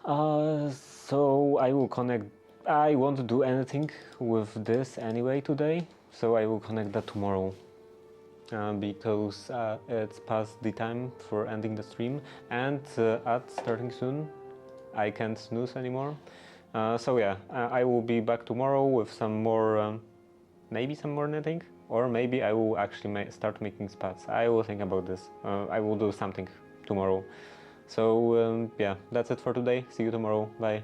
[SPEAKER 1] So I will connect. I won't do anything with this anyway today, so I will connect that tomorrow. Because it's past the time for ending the stream, and at starting soon I can't snooze anymore. So yeah, I will be back tomorrow with some more, maybe some more knitting, or maybe I will actually start making spats. I will think about this. I will do something tomorrow. So yeah, that's it for today. See you tomorrow. Bye.